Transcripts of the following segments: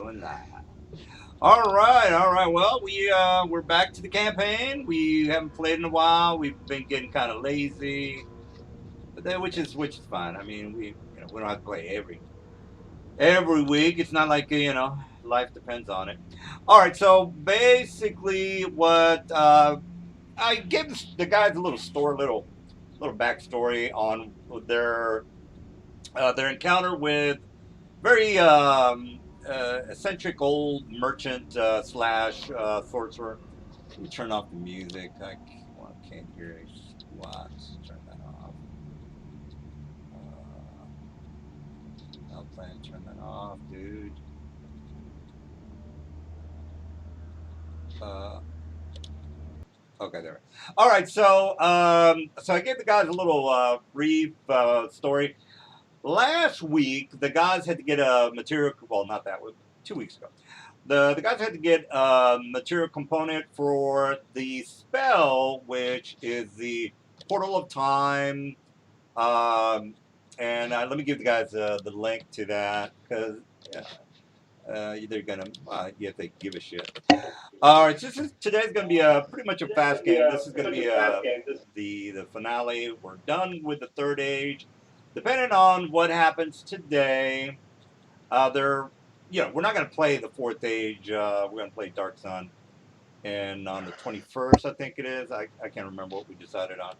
doing that. All right, all right. Well, we're back to the campaign. We haven't played in a while. We've been getting kind of lazy, but which is fine. I mean, we don't have to play every week. It's not like life depends on it. All right, so basically, what I give the guys a little little backstory on their encounter with very eccentric old merchant slash sorcerer. Let me turn off the music. Can't hear it. Let's turn that off. I'll plan to turn that off, dude. Uh, okay, there. All right, so I gave the guys a little brief story. Last week, the guys had to get a material. Well, not that week. 2 weeks ago, the guys had to get a material component for the spell, which is the portal of time. Um, and let me give the guys the link to that because they're gonna if they give a shit. All right, today's gonna be a pretty much a fast game. This is gonna be the finale. We're done with the third age. Depending on what happens today, we're not gonna play the fourth age. We're gonna play Dark Sun, and on the 21st, I think it is. I can't remember what we decided on.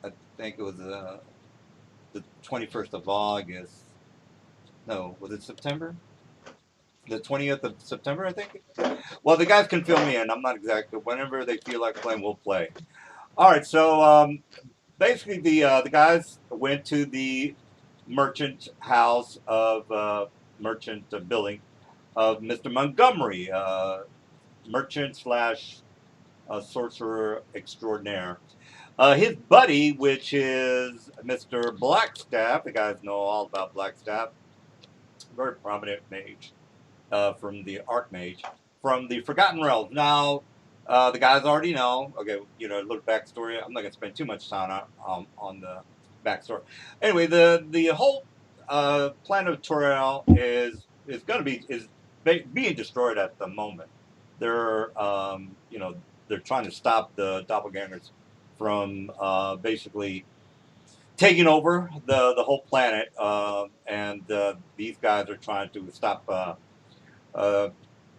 I think it was the 21st of August. No, was it September? The 20th of September, I think. Well, the guys can fill me in. I'm not exactly. Whenever they feel like playing, we'll play. All right. So basically, the guys went to the merchant house of merchant building of Mr. Montgomery, merchant slash sorcerer extraordinaire. His buddy, which is Mr. Blackstaff. The guys know all about Blackstaff. Very prominent mage from the Archmage from the Forgotten Realms. Now, the guys already know. Okay, a little backstory. I'm not gonna spend too much time on the backstory. Anyway, the whole planet of Torel is going to be being destroyed at the moment. They're they're trying to stop the doppelgangers from basically taking over the whole planet, and these guys are trying to uh,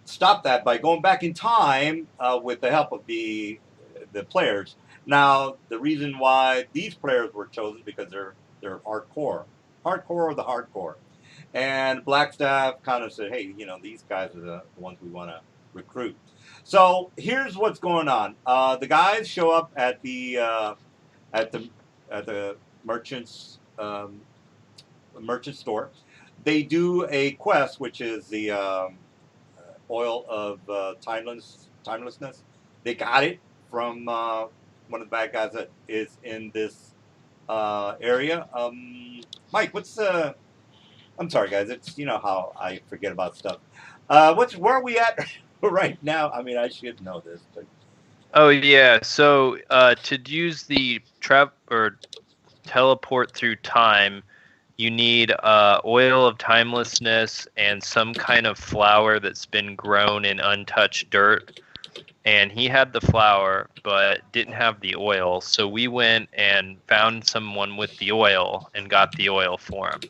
stop that by going back in time with the help of the players. Now, the reason why these players were chosen because they're hardcore of the hardcore, and Blackstaff kind of said, "Hey, these guys are the ones we want to recruit." So here's what's going on. The guys show up at the at the merchant's merchant store. They do a quest, which is the oil of timelessness. They got it from one of the bad guys that is in this area. Mike, I'm sorry, guys. It's how I forget about stuff. Where are we at right now? I mean, I should know this, but Oh yeah, so to use the trap or teleport through time, you need oil of timelessness and some kind of flower that's been grown in untouched dirt. And he had the flower but didn't have the oil, so we went and found someone with the oil and got the oil for him.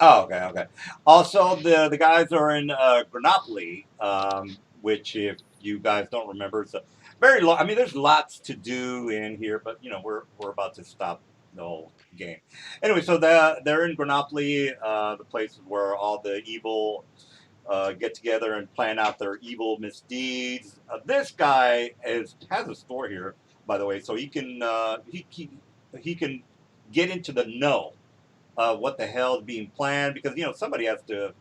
oh, okay, okay. Also, the guys are in Grenoble, which if you guys don't remember, it's a very long. I mean, there's lots to do in here, but we're about to stop the whole game. Anyway, so they're in Grenoble, the place where all the evil get together and plan out their evil misdeeds. This guy has a store here, by the way, so he can get into the know what the hell is being planned because somebody has to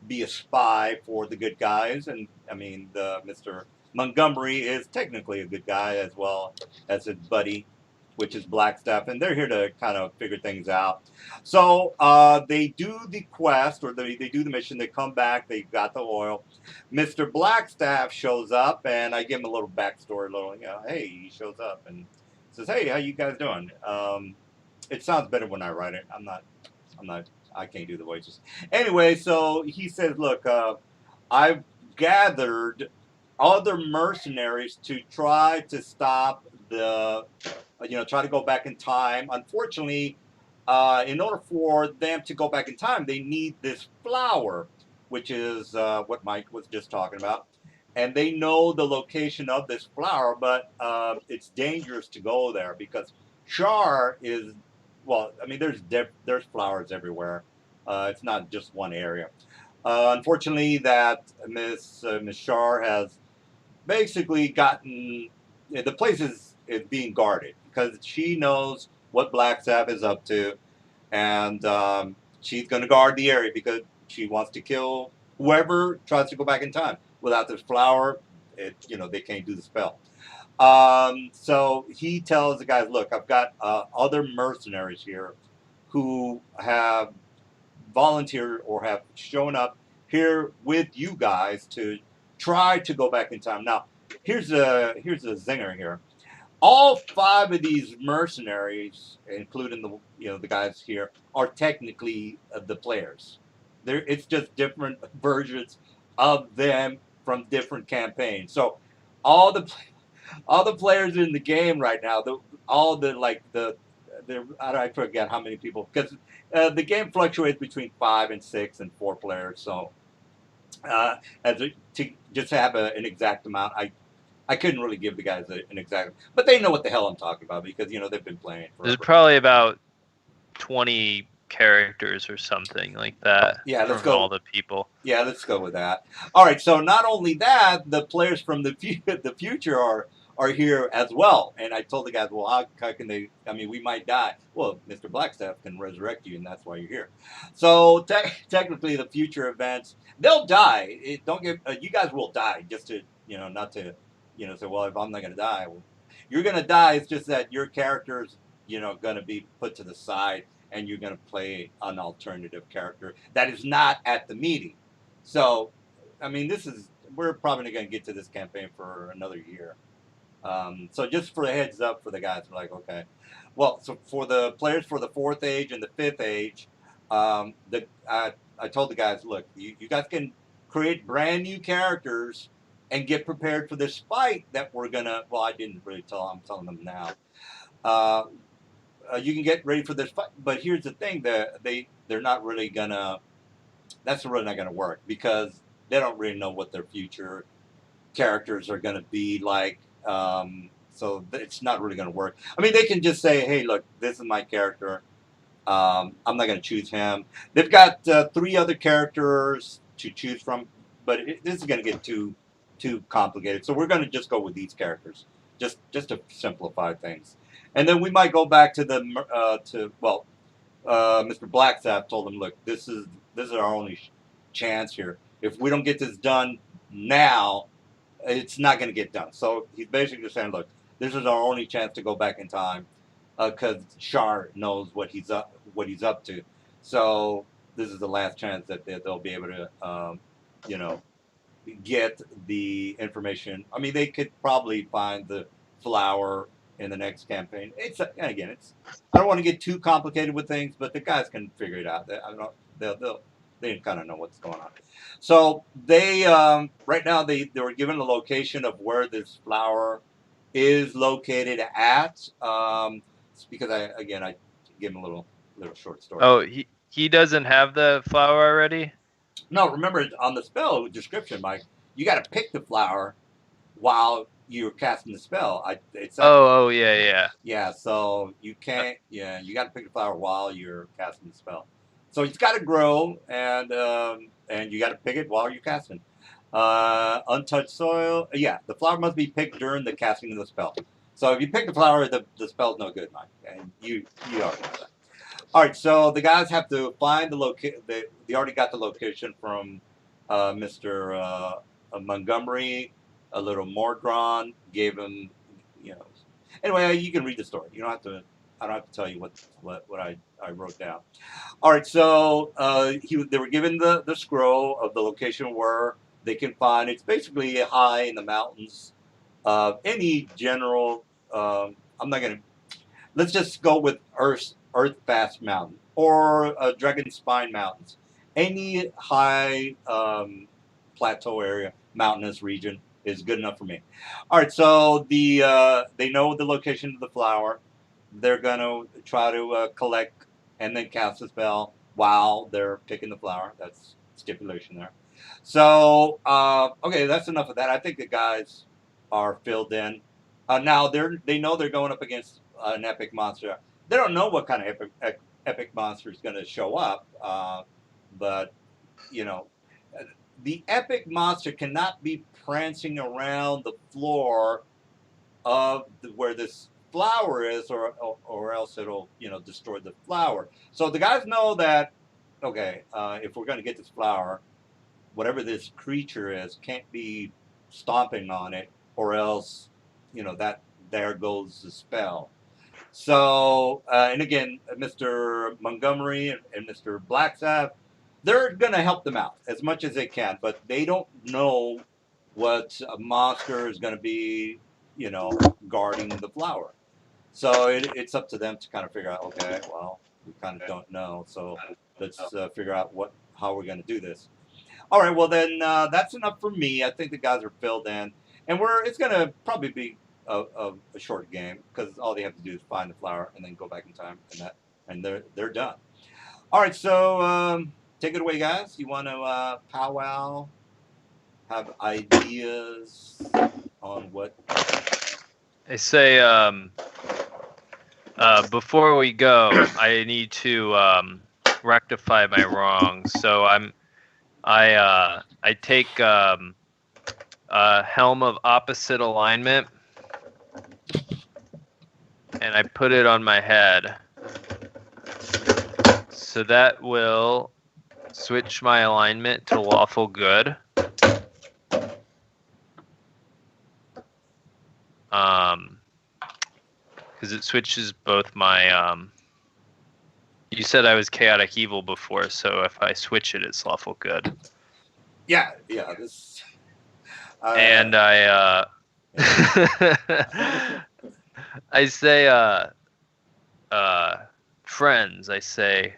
be a spy for the good guys, and I mean the Mr. Montgomery is technically a good guy as well as his buddy, which is Blackstaff, and they're here to kind of figure things out. So they do the quest or they do the mission. They come back. They got the oil. Mr. Blackstaff shows up, and I give him a little backstory, hey, he shows up and says, hey, how you guys doing? It sounds better when I write it. I'm not. I can't do the voices. Anyway, so he says, look, I've gathered other mercenaries to try to stop the, try to go back in time. Unfortunately, in order for them to go back in time, they need this flower, which is what Mike was just talking about. And they know the location of this flower, but it's dangerous to go there because Shar is, well, I mean, there's flowers everywhere. It's not just one area. Unfortunately, that Miss Shar has basically gotten, the place is being guarded because she knows what Black Sabbath is up to, and she's going to guard the area because she wants to kill whoever tries to go back in time. Without this flower, they can't do the spell. So he tells the guys, "Look, I've got other mercenaries here who have volunteered or have shown up here with you guys to try to go back in time." Now, here's a zinger here. All five of these mercenaries, including the guys here, are technically the players. It's just different versions of them from different campaigns. So all the all the players in the game right now, all the like the I forget how many people, because the game fluctuates between 5 and 6 and 4 players. So to just have an exact amount, I couldn't really give the guys an exact, but they know what the hell I'm talking about because they've been playing There's forever. probably about 20 characters or something like that. Yeah, let's from all go. the people. Yeah, let's go with that. All right. So not only that, the players from the future are here as well. And I told the guys, well, how can they? I mean, we might die. Well, Mr. Blackstaff can resurrect you, and that's why you're here. So technically, the future events, they'll die. Don't get you guys will die. Just to not to say, well, if I'm not gonna die, well, you're gonna die. It's just that your character's gonna be put to the side, and you're going to play an alternative character that is not at the meeting. So, I mean, we're probably going to get to this campaign for another year. So just for a heads up for the guys, we're like, okay. Well, so for the players for the fourth age and the fifth age, I told the guys, look, you guys can create brand new characters and get prepared for this fight that we're gonna. Well, I didn't really tell. I'm telling them now. Uh, you can get ready for this fight. But here's the thing: that they're not really gonna. That's really not gonna work because they don't really know what their future characters are gonna be like. So it's not really gonna work. I mean, they can just say, "Hey, look, this is my character. I'm not gonna choose him." They've got 3 other characters to choose from, but this is gonna get too complicated. So we're gonna just go with these characters, just to simplify things. And then we might go back to Mr. Blackstaff told him, "Look, this is our only chance here. If we don't get this done now, it's not going to get done." So he's basically saying, "Look, this is our only chance to go back in time because Shar knows what he's up to. So this is the last chance that they'll be able to, you know, get the information. I mean, they could probably find the flower in the next campaign. And again, I don't want to get too complicated with things, but the guys can figure it out. I don't know. They kind of know what's going on. So they right now they were given the location of where this flower is located at. It's because I gave him a little short story. Oh, he doesn't have the flower already? No, remember on the spell description, Mike, you got to pick the flower while you're casting the spell. Oh, yeah. Yeah, so you can't. Yeah, you got to pick the flower while you're casting the spell. So it's got to grow, and you got to pick it while you're casting. Untouched soil. Yeah, the flower must be picked during the casting of the spell. So if you pick the flower, the spell's no good, Mike, and you already know that. All right, so the guys have to find the location. They already got the location from Mr. Montgomery. A little Mordron gave him, you know. Anyway, you can read the story. You don't have to. I don't have to tell you what I wrote down. All right, so they were given the scroll of the location where they can find. It's basically high in the mountains. Any general. I'm not gonna. Let's just go with Earth Fast Mountain or Dragon Spine Mountains. Any high plateau area, mountainous region is good enough for me. All right, so they know the location of the flower. They're gonna try to collect and then cast a spell while they're picking the flower. That's stipulation there. So okay, that's enough of that. I think the guys are filled in. Now they know they're going up against an epic monster. They don't know what kind of epic monster is going to show up, but you know, the epic monster cannot be prancing around the floor of where this flower is, or else it'll destroy the flower. So the guys know that okay, if we're going to get this flower, whatever this creature is can't be stomping on it, or else that there goes the spell. So and again, Mr. Montgomery and Mr. Blackstaff, they're going to help them out as much as they can, but they don't know what a monster is going to be guarding the flower. So it's up to them to kind of figure out, okay, well, we kind of don't know, so let's figure out how we're going to do this. All right, well then that's enough for me. I think the guys are filled in, and it's going to probably be a short game because all they have to do is find the flower and then go back in time, and they're done. All right, so take it away, guys. You want to powwow, have ideas on what? I say before we go, I need to rectify my wrongs. So I take a helm of opposite alignment and I put it on my head. So that will switch my alignment to lawful good. Because it switches both my you said I was chaotic evil before, so if I switch it, it's lawful good. Yeah. This. And I I say friends. I say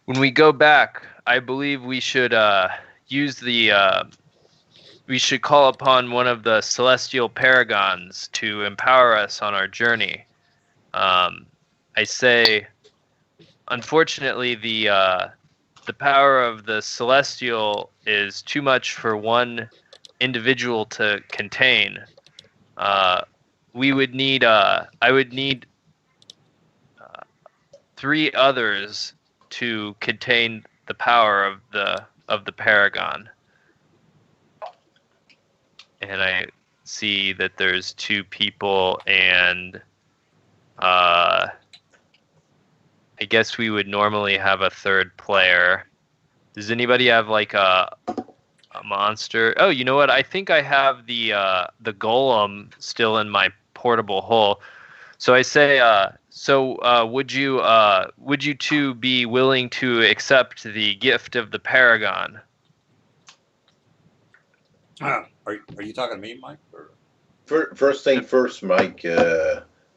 when we go back, I believe we should use the. We should call upon one of the celestial paragons to empower us on our journey. I say, unfortunately, the power of the celestial is too much for one individual to contain. We would need. I would need 3 others to contain the power of the paragon. And I see that there's 2 people, and I guess we would normally have a 3rd player. Does anybody have like a monster? Oh, you know what? I think I have the golem still in my portable hull. So I say, would you 2 be willing to accept the gift of the paragon? Are you talking to me, Mike? Or? First thing first, Mike.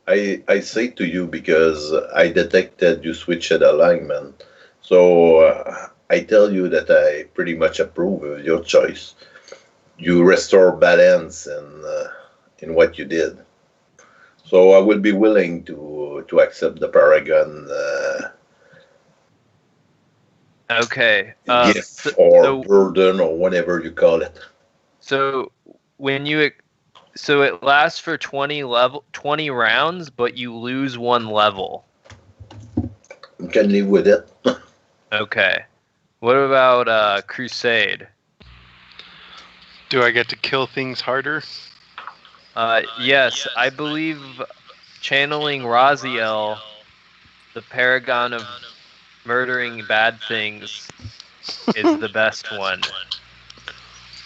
I say to you because I detected you switched alignment, so I tell you that I pretty much approve of your choice. You restore balance in what you did, so I will be willing to accept the paragon Okay. gift or burden or whatever you call it. So so it lasts for 20 rounds, but you lose 1 level. You can live with it. Okay. What about Crusade? Do I get to kill things harder? Yes, I believe channeling Raziel, the paragon of murdering bad things, is the best one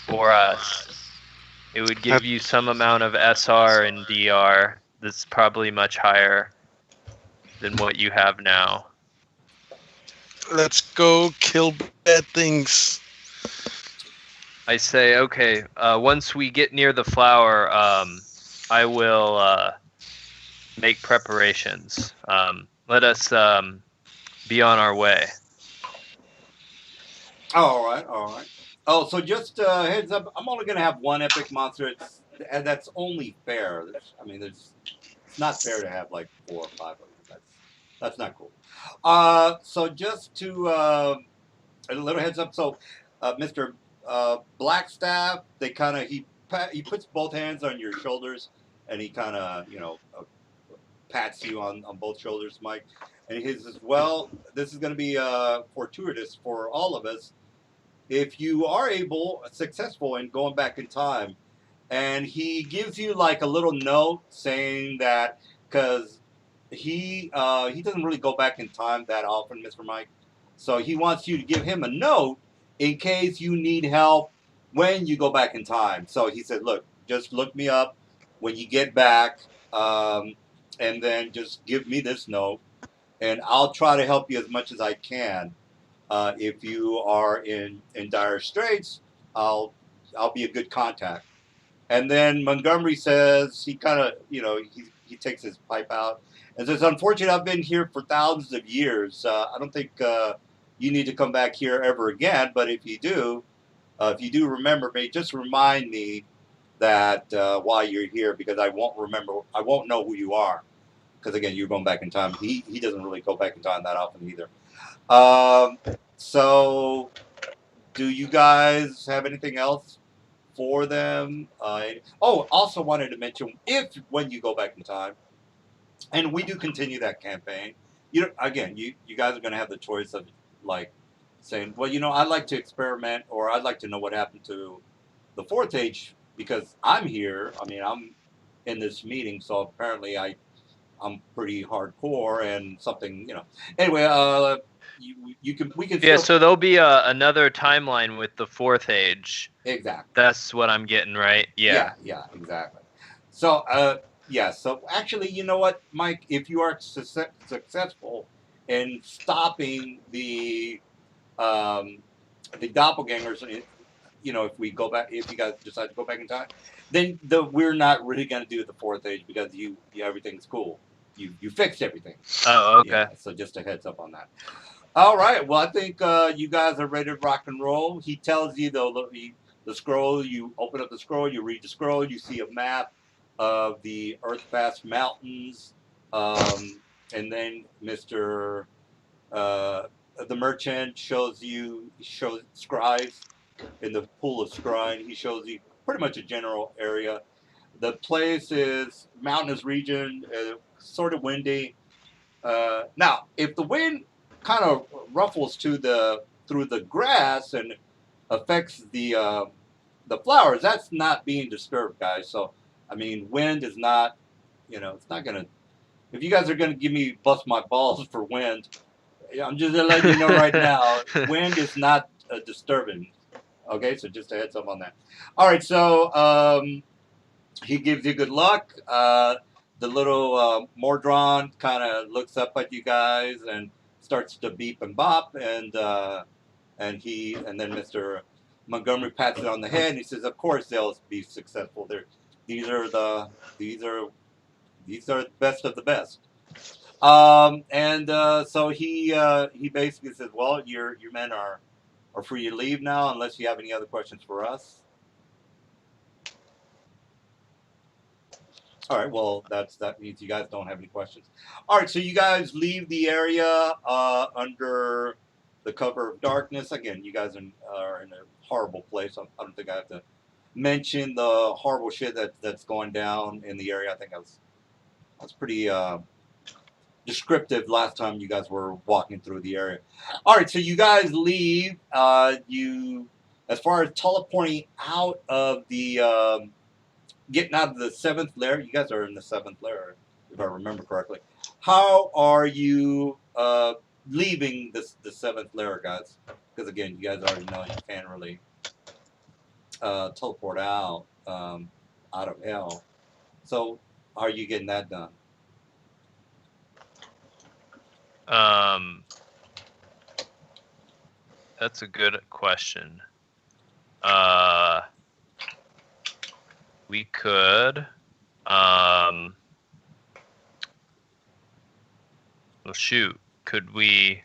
for us. It would give you some amount of SR and DR that's probably much higher than what you have now. Let's go kill bad things. I say, okay, once we get near the flower, I will make preparations. Let us be on our way. All right, all right. Oh, so just heads up, I'm only gonna have one epic monster. And that's only fair. It's not fair to have like 4 or 5 of them. That's not cool. So just to a little heads up. So, Mr. Blackstaff, he puts both hands on your shoulders, and he kind of pats you on both shoulders, Mike. And he says, "Well, this is going to be fortuitous for all of us if you are successful in going back in time." And he gives you like a little note saying that because he doesn't really go back in time that often, Mr. Mike. So he wants you to give him a note in case you need help when you go back in time. So he said, "Look, just look me up when you get back, and then just give me this note, and I'll try to help you as much as I can. If you are in dire straits, I'll be a good contact." And then Montgomery says he kind of, he takes his pipe out and says, "Unfortunately, I've been here for thousands of years. I don't think you need to come back here ever again. But if you do remember me, just remind me that while you're here, because I won't know who you are. Because again, you're going back in time. He doesn't really go back in time that often either. So, do you guys have anything else for them? Also wanted to mention, if when you go back in time, and we do continue that campaign, you guys are going to have the choice of like saying, well, I'd like to experiment, or I'd like to know what happened to the fourth age because I'm here. I mean, I'm in this meeting, so apparently I'm pretty hardcore and something. Anyway, we can Yeah, still so there'll be another timeline with the fourth age. exactly. That's what I'm getting, right? Yeah. Yeah, exactly. So, yeah. So, actually, you know what, Mike? If you are successful in stopping the doppelgangers, if we go back, if you guys decide to go back in time, then we're not really going to do the fourth age because everything's cool. You fixed everything. Oh, okay. Yeah. So, just a heads up on that. All right. Well, I think you guys are ready to rock and roll. He tells you the scroll. You open up the scroll. You read the scroll. You see a map of the Earthfast Mountains, and then Mister the merchant shows scries in the pool of scrying. He shows you pretty much a general area. The place is mountainous region, sort of windy. Now, if the wind kind of ruffles through the grass and affects the flowers, that's not being disturbed, guys. So, I mean, wind is not, it's not gonna. If you guys are gonna give me bust my balls for wind, I'm just gonna let you know right now, wind is not disturbing. Okay, so just a heads up on that. All right, so he gives you good luck. The little Mordron kind of looks up at you guys and starts to beep and bop, and then Mr. Montgomery pats it on the head and he says, "Of course they'll be successful. These are the best of the best." So he basically says, "Well, your men are free to leave now, unless you have any other questions for us." All right. Well, that means you guys don't have any questions. All right. So you guys leave the area under the cover of darkness. Again, you guys are in a horrible place. I don't think I have to mention the horrible shit that's going down in the area. I think I was pretty descriptive last time you guys were walking through the area. All right. So you guys leave. As far as teleporting out of the getting out of the seventh layer, you guys are in the seventh layer, if I remember correctly. How are you leaving the seventh layer, guys? Because again, you guys already know you can't really teleport out of hell. So, how are you getting that done? That's a good question. We could. Well, shoot. Could we?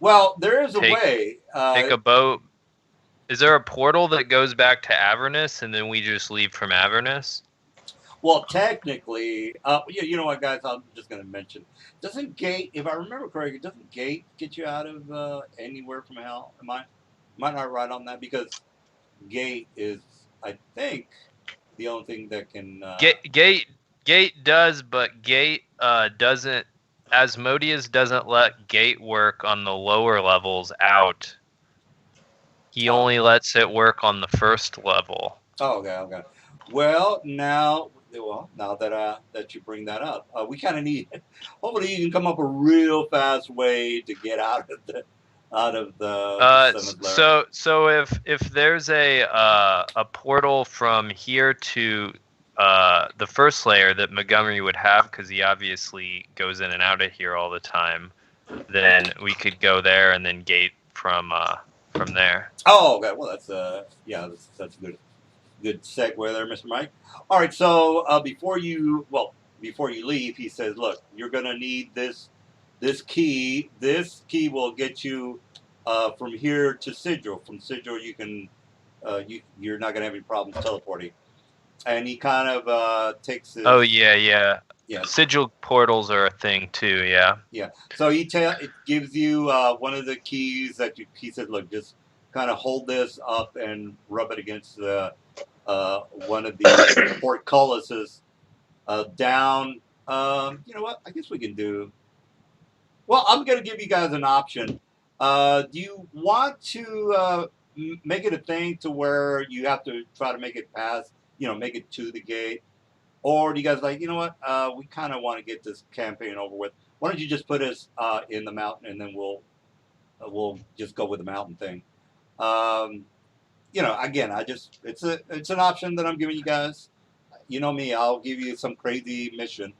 Well, there is a Take- way. Take a boat. Is there a portal that goes back to Avernus and then we just leave from Avernus? Well, technically, you know what, guys? I'm just going to mention. Doesn't Gate, if I remember correctly, doesn't Gate get you out of anywhere from hell? Am I not right on that? Because Gate is, I think, the only thing that can. Gate does, but Gate doesn't. Asmodeus doesn't let Gate work on the lower levels out. He only lets it work on the first level. Oh, okay. Well, now that you bring that up, we kind of need. Hopefully, you can come up with a real fast way to get out of the seventh layer. So if there's a portal from here to the first layer that Montgomery would have, because he obviously goes in and out of here all the time, then we could go there and then Gate from there. Oh, okay. Well, that's that's a good segue there, Mr. Mike. All right. So before you leave, he says, "Look, you're gonna need this key. This key will get you from here to Sigil. From Sigil, you can you're not gonna have any problems teleporting." And he kind of takes his. Oh yeah. Yeah. Sigil portals are a thing too. Yeah. Yeah. So it gives you one of the keys that he said, "Look, just kind of hold this up and rub it against the one of the portcullises down." You know what? I guess we can do. Well, I'm going to give you guys an option. Do you want to make it a thing to where you have to try to make it past, make it to the gate? Or do you guys like, you know what? We kind of want to get this campaign over with. Why don't you just put us in the mountain, and then we'll just go with the mountain thing. Again, it's an option that I'm giving you guys. You know me, I'll give you some crazy mission,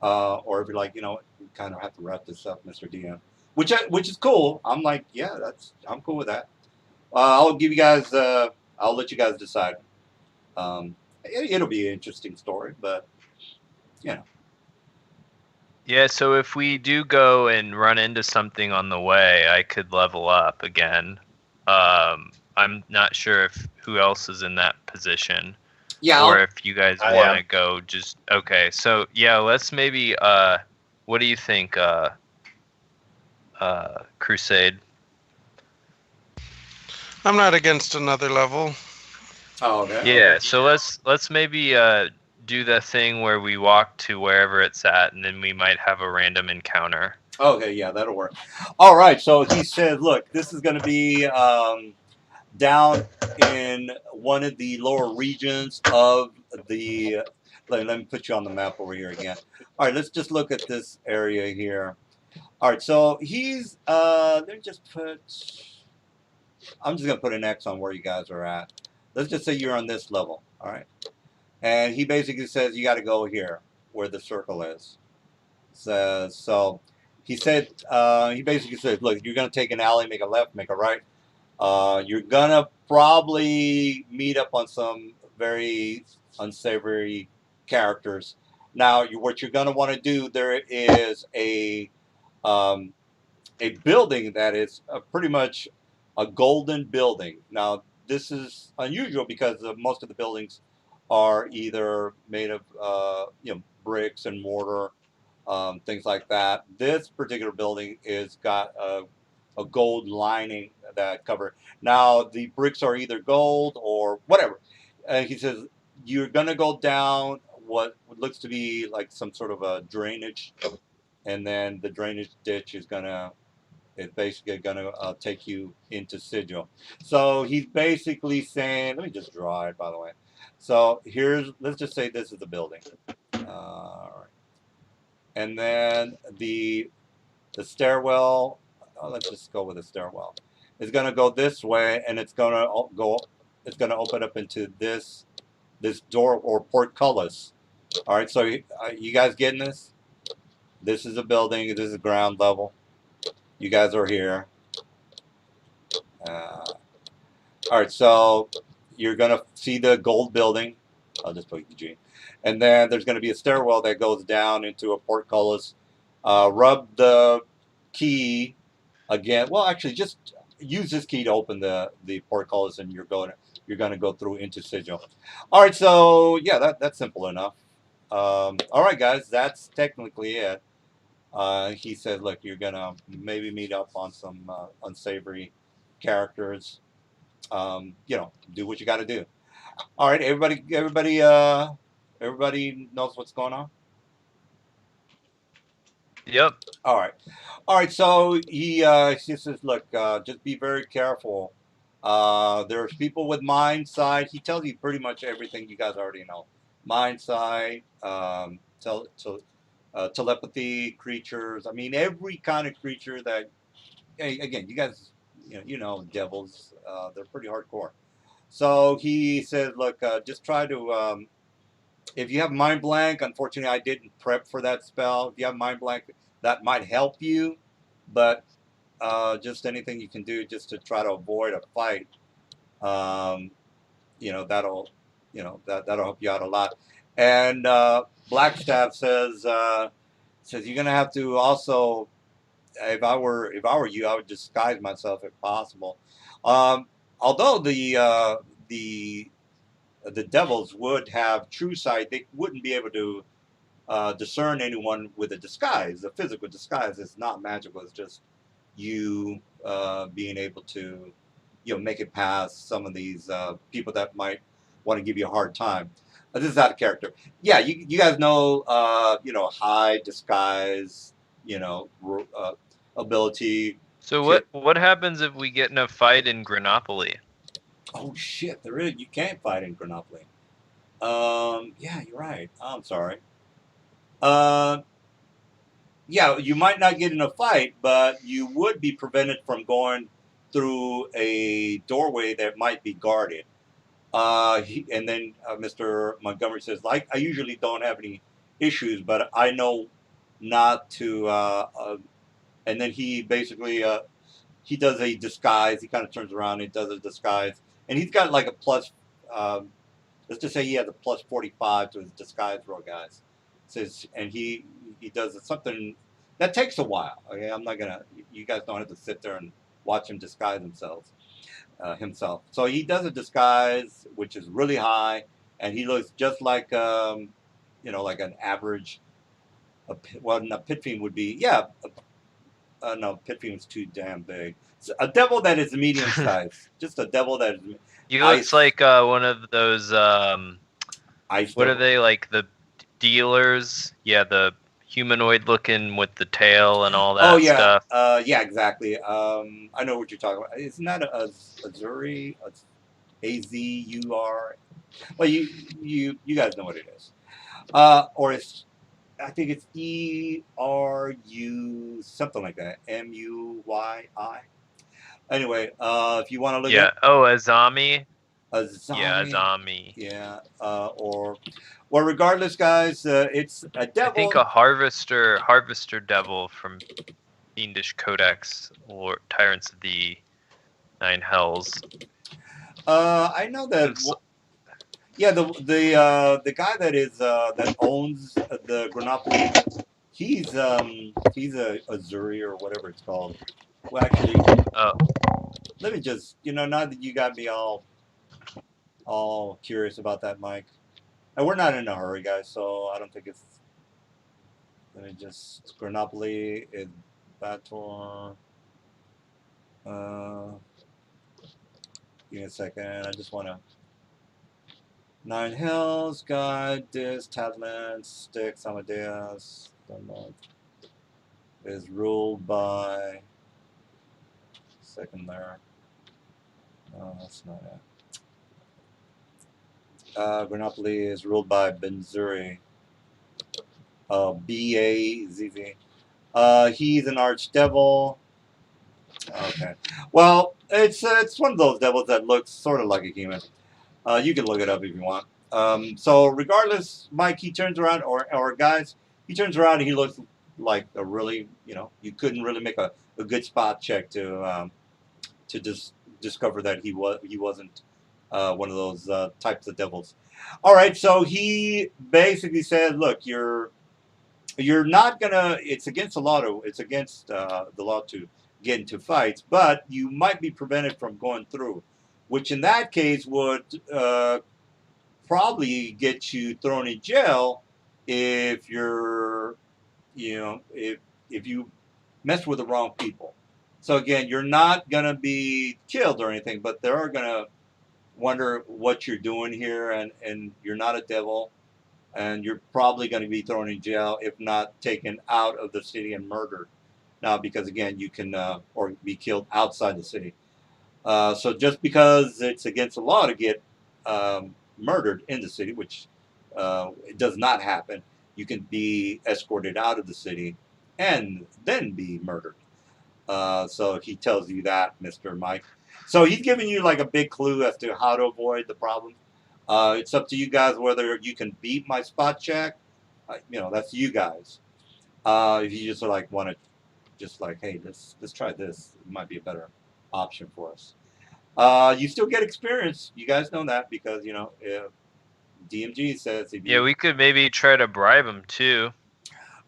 or if you're like, we kind of have to wrap this up, Mr. DM, which is cool. I'm like, yeah, I'm cool with that. I'll give you guys. I'll let you guys decide. It'll be an interesting story, but Yeah, so if we do go and run into something on the way, I could level up again. I'm not sure if who else is in that position. Yeah. Or if you guys want to go just okay. So yeah, let's maybe what do you think, Crusade? I'm not against another level. Oh, okay. Yeah, so let's maybe do the thing where we walk to wherever it's at, and then we might have a random encounter. Okay, yeah, that'll work. All right, so he said, look, this is going to be down in one of the lower regions of the. Let me put you on the map over here again. All right, let's just look at this area here. All right, so he's. Let me just put. I'm just going to put an X on where you guys are at. Let's just say you're on this level, all right? And he basically says you got to go here where the circle is. So he said, he basically said, look, you're going to take an alley, make a left, make a right. You're going to probably meet up on some very unsavory characters. Now, what you're going to want to do, there is a building that is pretty much a golden building. Now, this is unusual because most of the buildings are either made of bricks and mortar, things like that. This particular building is got a gold lining that cover. Now the bricks are either gold or whatever. He says you're gonna go down what looks to be like some sort of a drainage, and then the drainage ditch is basically going to take you into Sigil. So he's basically saying, let me just draw it, by the way. So let's just say this is the building. All right. And then the stairwell, let's just go with the stairwell. It's going to go this way, and it's going to open up into this door or portcullis. All right, so you guys getting this? This is a building. This is ground level. You guys are here. All right, so you're going to see the gold building. I'll just put the G. And then there's going to be a stairwell that goes down into a portcullis. Rub the key again. Well, actually, just use this key to open the portcullis, and you're gonna go through into sigil. All right, so yeah, that's simple enough. All right, guys, that's technically it. He said, look, you're gonna maybe meet up on some unsavory characters. Do what you got to do. All right, everybody knows what's going on. Yep. All right. So he says, look, just be very careful. There's people with mind side. He tells you pretty much everything you guys already know. Mind side, telepathy creatures. I mean, every kind of creature that. Hey, again, you guys, devils. They're pretty hardcore. So he says, look, just try to. If you have mind blank, unfortunately, I didn't prep for that spell. If you have mind blank, that might help you, but just anything you can do just to try to avoid a fight, um, that'll help you out a lot. And Blackstaff says you're gonna have to also. If I were you, I would disguise myself if possible. Although the devils would have true sight, they wouldn't be able to discern anyone with a disguise. A physical disguise is not magical. It's just you being able to, make it past some of these people that might want to give you a hard time. This is out of character. Yeah, you guys know, hide, disguise, ability. So what happens if we get in a fight in Grenopolis? Oh shit! You can't fight in Grenopolis. Yeah, you're right. I'm sorry. Uh, yeah, you might not get in a fight, but you would be prevented from going through a doorway that might be guarded. And then Mr. Montgomery says, like, I usually don't have any issues, but I know not to. And then he basically he does a disguise. He kind of turns around and does a disguise, and he's got like a plus. Let's just say he has a plus 45 to his disguise roll, guys. Says, and he does something that takes a while. Okay, I'm not gonna. You guys don't have to sit there and watch him disguise himself. So he does a disguise which is really high, and he looks just like like an average. A pit fiend would be. Yeah. No, pit fiend's too damn big. So a devil that is medium size. Just a devil that is. He looks like one of those. Ice what devil. are they, like the dealers? Yeah, the humanoid looking with the tail and all that stuff. Yeah, exactly. I know what you're talking about. Isn't that a Azuri? Azur? Well, you guys know what it is. Or I think it's ERU something like that. MUYI. Anyway, if you want to look Yeah. at Azami. Azami. Yeah, Azami. Yeah. Well, regardless, guys, it's a devil. I think a harvester devil from Fiendish Codex or Tyrants of the Nine Hells. I know that. Yeah, the guy that owns the Grenopolis, he's a Azuri or whatever it's called. Well, actually, let me just now that you got me all curious about that, Mike. And we're not in a hurry, guys, so I don't think it's. Let me just Grenopolis is Bator. Give me a second. I just want to. Nine Hills, God, Dis, Tadland, Styx, Amadeus, is ruled by. Second there. No, that's not it. Grenopolis is ruled by Benzuri. B-A-Z-Z. He's an archdevil. Okay. Well, it's one of those devils that looks sort of like a human. You can look it up if you want. So regardless, Mike, he turns around, or guys, he turns around and he looks like a really, you couldn't really make a good spot check to just discover that he wasn't one of those types of devils. All right, so he basically said, look, you're not gonna. It's against the law to. It's against the law to get into fights, but you might be prevented from going through, which in that case would probably get you thrown in jail if you're, if you mess with the wrong people. So again, you're not gonna be killed or anything, but they are gonna wonder what you're doing here, and you're not a devil, and you're probably going to be thrown in jail, if not taken out of the city and murdered. Now, because again, you can or be killed outside the city. So just because it's against the law to get murdered in the city, which it does not happen, you can be escorted out of the city and then be murdered. So he tells you that, Mr. Mike. So he's giving you like a big clue as to how to avoid the problem. It's up to you guys whether you can beat my spot check. That's you guys. If you just like want to, just like, hey, let's try this. It might be a better option for us. You still get experience. You guys know that because DMG says if you. Yeah, we could maybe try to bribe him too.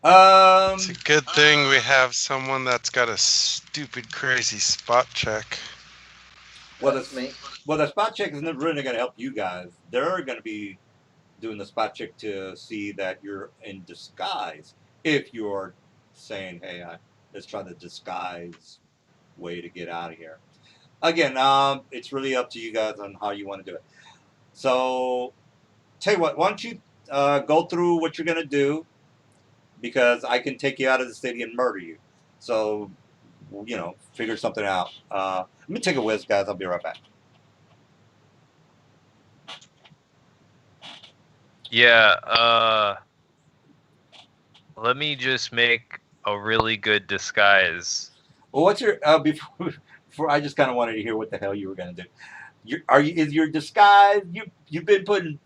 It's a good thing we have someone that's got a stupid, crazy spot check. Well, the spot check is not really going to help you guys. They're going to be doing the spot check to see that you're in disguise. If you're saying, hey, let's try the disguise way to get out of here. Again, it's really up to you guys on how you want to do it. So, tell you what, why don't you go through what you're going to do, because I can take you out of the city and murder you. So, figure something out. Let me take a whiz, guys. I'll be right back. Yeah, let me just make a really good disguise. Well, what's your before I just kind of wanted to hear what the hell you were gonna do. Is your disguise? You've been putting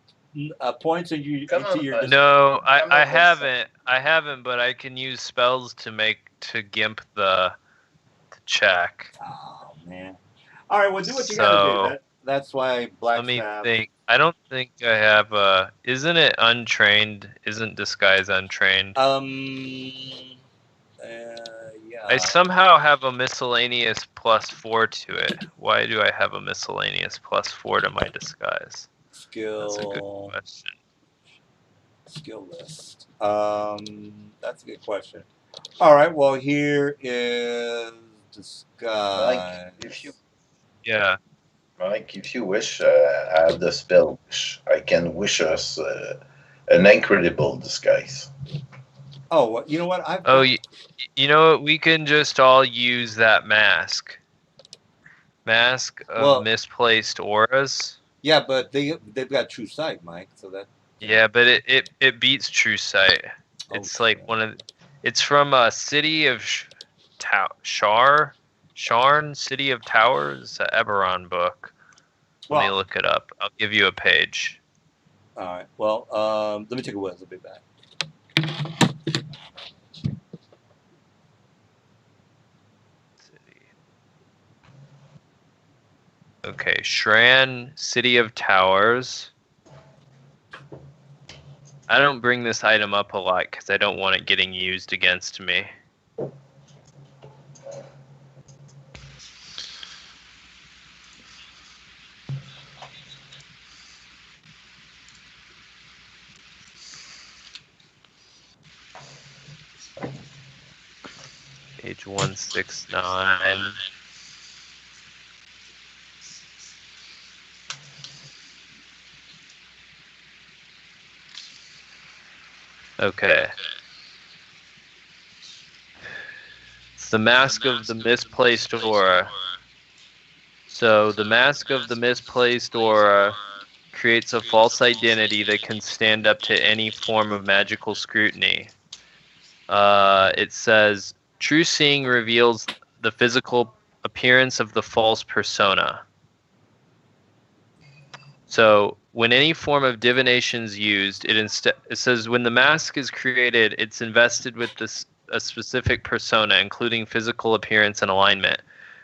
points into your disguise? No, I haven't, but I can use spells to gimp the check. Oh man! All right, well, do what you gotta do. That's why Black. Let me think. I don't think I have a. Isn't it untrained? Isn't disguise untrained? Yeah. I somehow have a miscellaneous +4 to it. Why do I have a miscellaneous +4 to my disguise? Skill. That's a good question. Skill list. That's a good question. All right. Well, here is disguise. Yeah. Mike, if you wish, I have the spell wish. I can wish us an incredible disguise. Oh, you know what? You know what? We can just all use that mask. Mask of misplaced auras. Yeah, but they've got true sight, Mike. So that. Yeah, but it beats true sight. It's like it's from a city of Sharn, City of Towers, the Eberron book. Let me look it up. I'll give you a page. All right. Well, let me take a whiz. I'll be back. Okay, Shran, City of Towers. I don't bring this item up a lot because I don't want it getting used against me. Page 169. Okay. It's the Mask of the Misplaced Aura. So the Mask of the Misplaced Aura creates a false identity that can stand up to any form of magical scrutiny. It says, true seeing reveals the physical appearance of the false persona. So when any form of divination is used, it says when the mask is created, it's invested with a specific persona, including physical appearance and alignment.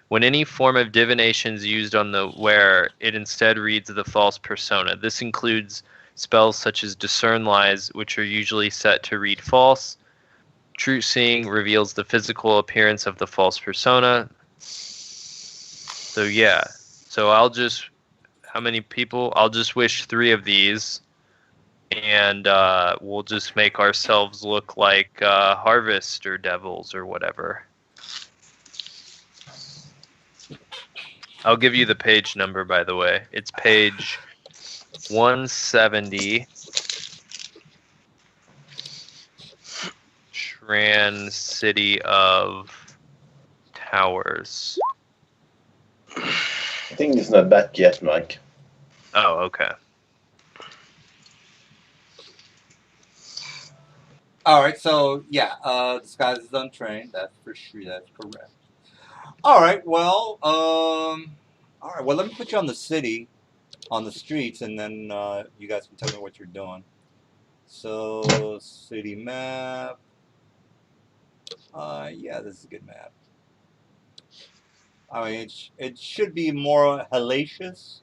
When any form of divination is used on the wearer, it instead reads the false persona. This includes spells such as Discern Lies, which are usually set to read false. True Seeing reveals the physical appearance of the false persona. So yeah. So I'll just, how many people? I'll just wish 3 of these, and we'll just make ourselves look like harvester devils or whatever. I'll give you the page number, by the way. It's page 170. Shran City of Towers. I think it's not back yet, Mike. Oh, okay. All right, so yeah, disguise is untrained. That's for sure. That's correct. All right, well, all right. Well, let me put you on the city, on the streets, and then you guys can tell me what you're doing. So, city map. Yeah, this is a good map. I mean, it should be more hellacious,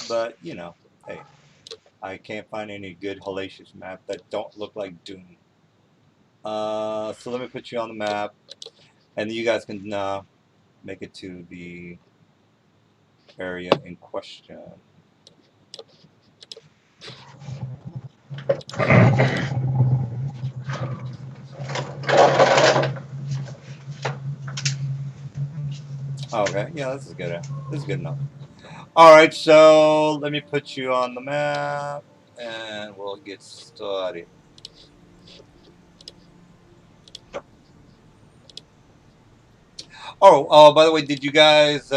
but you know, hey, I can't find any good hellacious map that don't look like Doom. So let me put you on the map, and you guys can make it to the area in question. Okay, yeah, this is good. This is good enough. All right, so let me put you on the map, and we'll get started. Oh, by the way, did you guys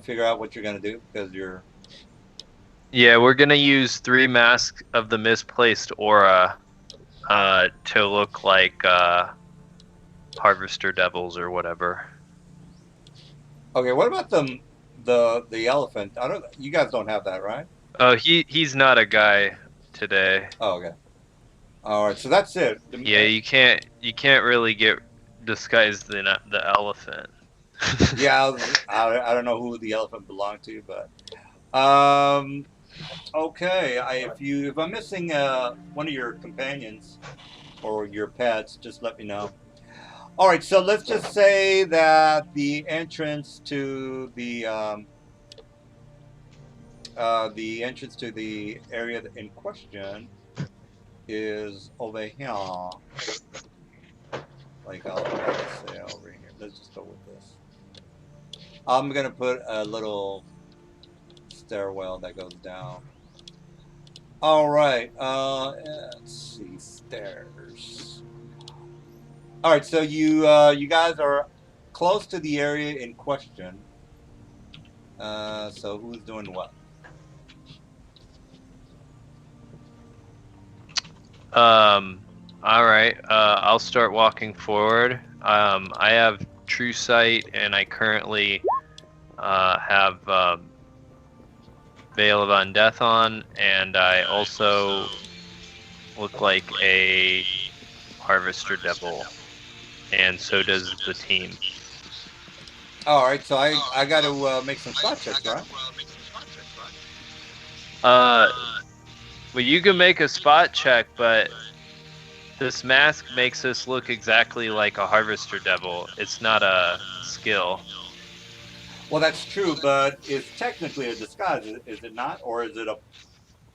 figure out what you're gonna do? Because you're. Yeah, we're gonna use 3 masks of the misplaced aura to look like harvester devils or whatever. Okay, what about the elephant? I don't. You guys don't have that, right? Oh, he's not a guy today. Oh, okay. All right, so that's it. Yeah, you can't really get disguised the elephant. Yeah, I don't know who the elephant belonged to, but okay. If I'm missing one of your companions or your pets, just let me know. All right, so let's just say that the entrance to the area in question is over here. Like I'll say over here. Let's just go with this. I'm gonna put a little stairwell that goes down. All right. Let's see, stairs. All right. So you guys are close to the area in question. So who's doing what? All right. I'll start walking forward. I have True Sight, and I currently have Veil of Undeath on, and I also look like a Harvester Devil, and so does the team. All right. So I got to make some spot checks, right? Well, you can make a spot check, but this mask makes us look exactly like a Harvester Devil. It's not a skill. Well, that's true, but it's technically a disguise, is it not? Or is it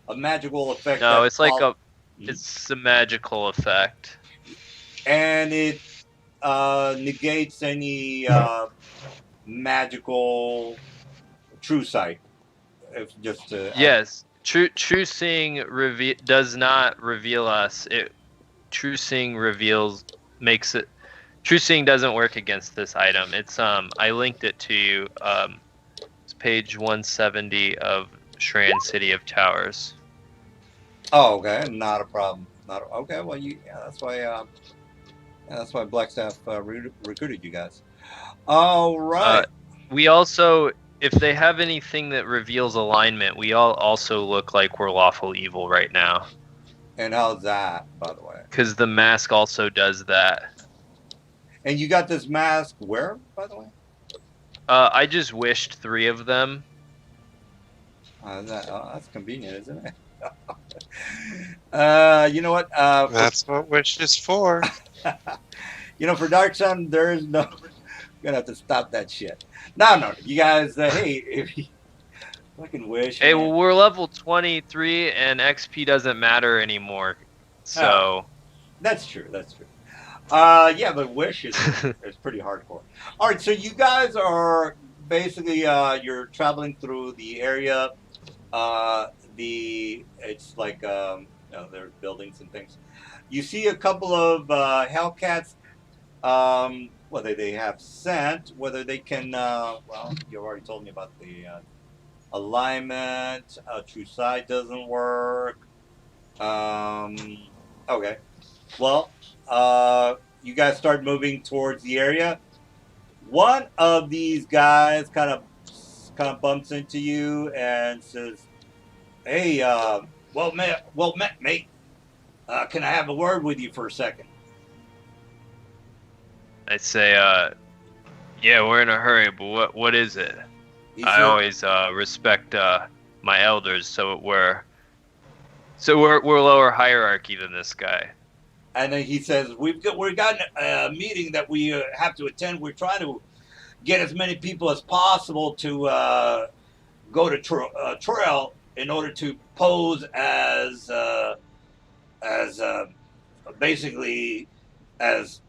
a magical effect? No, it's like it's a magical effect. And it negates any magical true sight. If just to, yes, true seeing does not reveal us. True seeing makes it. True seeing doesn't work against this item. It's I linked it to you. It's page 170 of Shran City of Towers. Oh, okay, not a problem. Okay. Well, that's why Blackstaff recruited you guys. All right. We also, if they have anything that reveals alignment, we all also look like we're lawful evil right now. And how's that, by the way? Because the mask also does that. And you got this mask where, by the way? I just wished 3 of them. That's convenient, isn't it? You know what? That's what wish is for. For Dark Sun, there is no. Gonna have to stop that shit. No. You guys, hey, if you fucking wish. Hey, man. well, we're level 23 and XP doesn't matter anymore. So. That's true. Yeah, but wish is pretty hardcore. All right, so you guys are basically you're traveling through the area. It's like there's buildings and things. You see a couple of Hellcats. Whether they have sent, whether they can. Well, you already told me about the alignment. True side doesn't work. Okay. Well, you guys start moving towards the area. One of these guys kind of bumps into you and says, "Hey, mate, can I have a word with you for a second?" I say, yeah, we're in a hurry, but what is it? I always respect my elders, so we're lower hierarchy than this guy. And then he says, we've got a meeting that we have to attend. We're trying to get as many people as possible to go to Troel in order to pose as basically as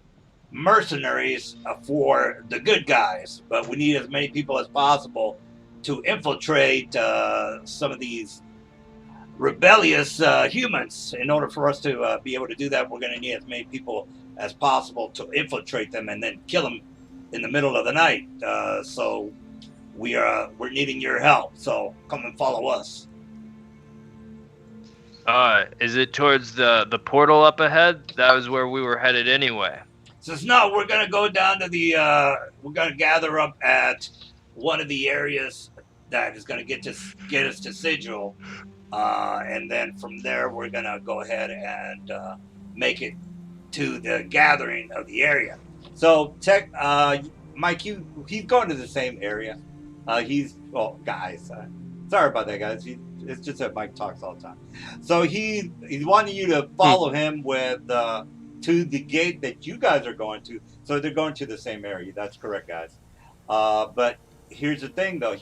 mercenaries for the good guys. But we need as many people as possible to infiltrate some of these rebellious humans. In order for us to be able to do that, we're going to need as many people as possible to infiltrate them and then kill them in the middle of the night. So we're needing your help. So come and follow us. Is it towards the portal up ahead? That was where we were headed anyway. Says, no, we're going to go down to we're going to gather up at one of the areas that is going to get us to Sigil. And then from there, we're going to go ahead and make it to the gathering of the area. So, Mike, he's going to the same area. Guys, sorry about that, guys. It's just that Mike talks all the time. So he's wanting you to follow him with to the gate that you guys are going to. So they're going to the same area. That's correct, guys. But here's the thing, though.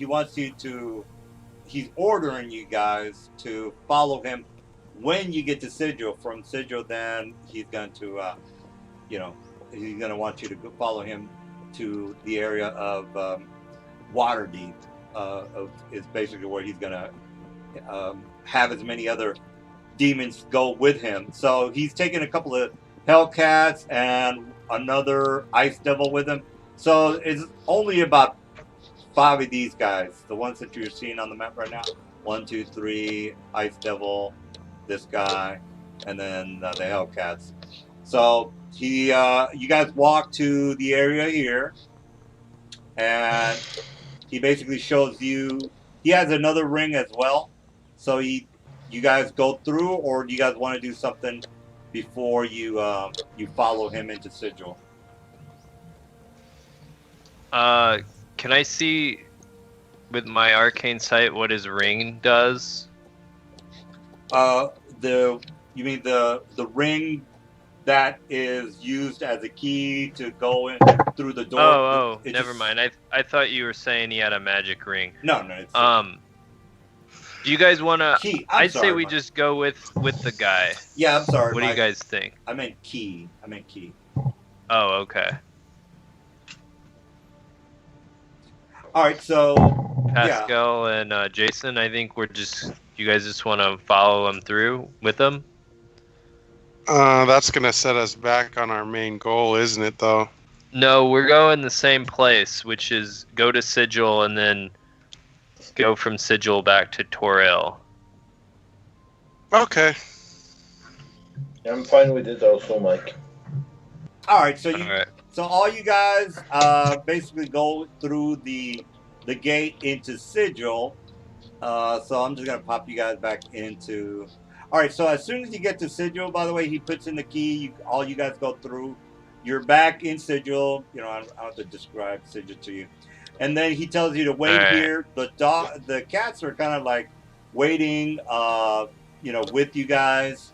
He's ordering you guys to follow him when you get to Sigil. From Sigil, then he's going to, he's going to want you to follow him to the area of Waterdeep. Is basically where he's going to have as many other demons go with him. So he's taking a couple of Hellcats and another Ice Devil with him. So it's only about 5 of these guys, the ones that you're seeing on the map right now. 1, 2, 3, Ice Devil, this guy, and then the Hellcats. So you guys walk to the area here, and he basically shows you. He has another ring as well. So you guys go through, or do you guys want to do something before you follow him into Sigil? Can I see with my arcane sight what his ring does? You mean the ring that is used as a key to go in through the door? Never mind. I thought you were saying he had a magic ring. No. Do you guys want to? I'd say we Mike. just go with the guy. Yeah, I'm sorry. What Mike. do you guys think? I meant key. Oh, okay. All right, so Pascal and Jason, I think you guys just want to follow him through with them? That's going to set us back on our main goal, isn't it, though? No, we're going the same place, which is go to Sigil and then go from Sigil back to Toril. Okay. I'm fine with it also, Mike. All right, so all you guys basically go through the gate into Sigil. So I'm just gonna pop you guys back into. All right, so as soon as you get to Sigil, by the way, he puts in the key. All you guys go through. You're back in Sigil. I don't have to describe Sigil to you. And then he tells you to wait here. The cats are kind of like waiting, with you guys.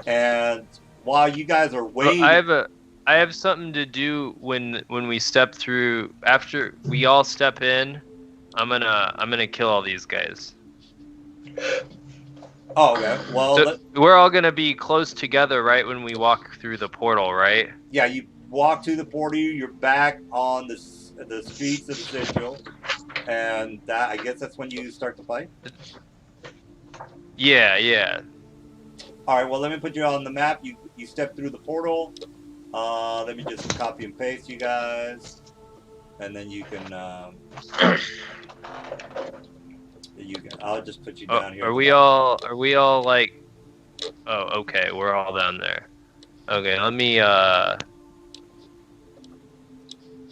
And while you guys are waiting, I I have something to do when we step through. After we all step in, I'm gonna kill all these guys. Oh, okay. Well, So we're all gonna be close together, right, when we walk through the portal, right? yeah, you walk through the portal. You're back on the streets of the sigil, and that I guess that's when you start the fight. Yeah, yeah. All right. Well, let me put you on the map. You step through the portal. Let me just copy and paste you guys, and then you can. I'll just put you down here. Are we all like? Oh, okay. We're all down there. Okay, let me.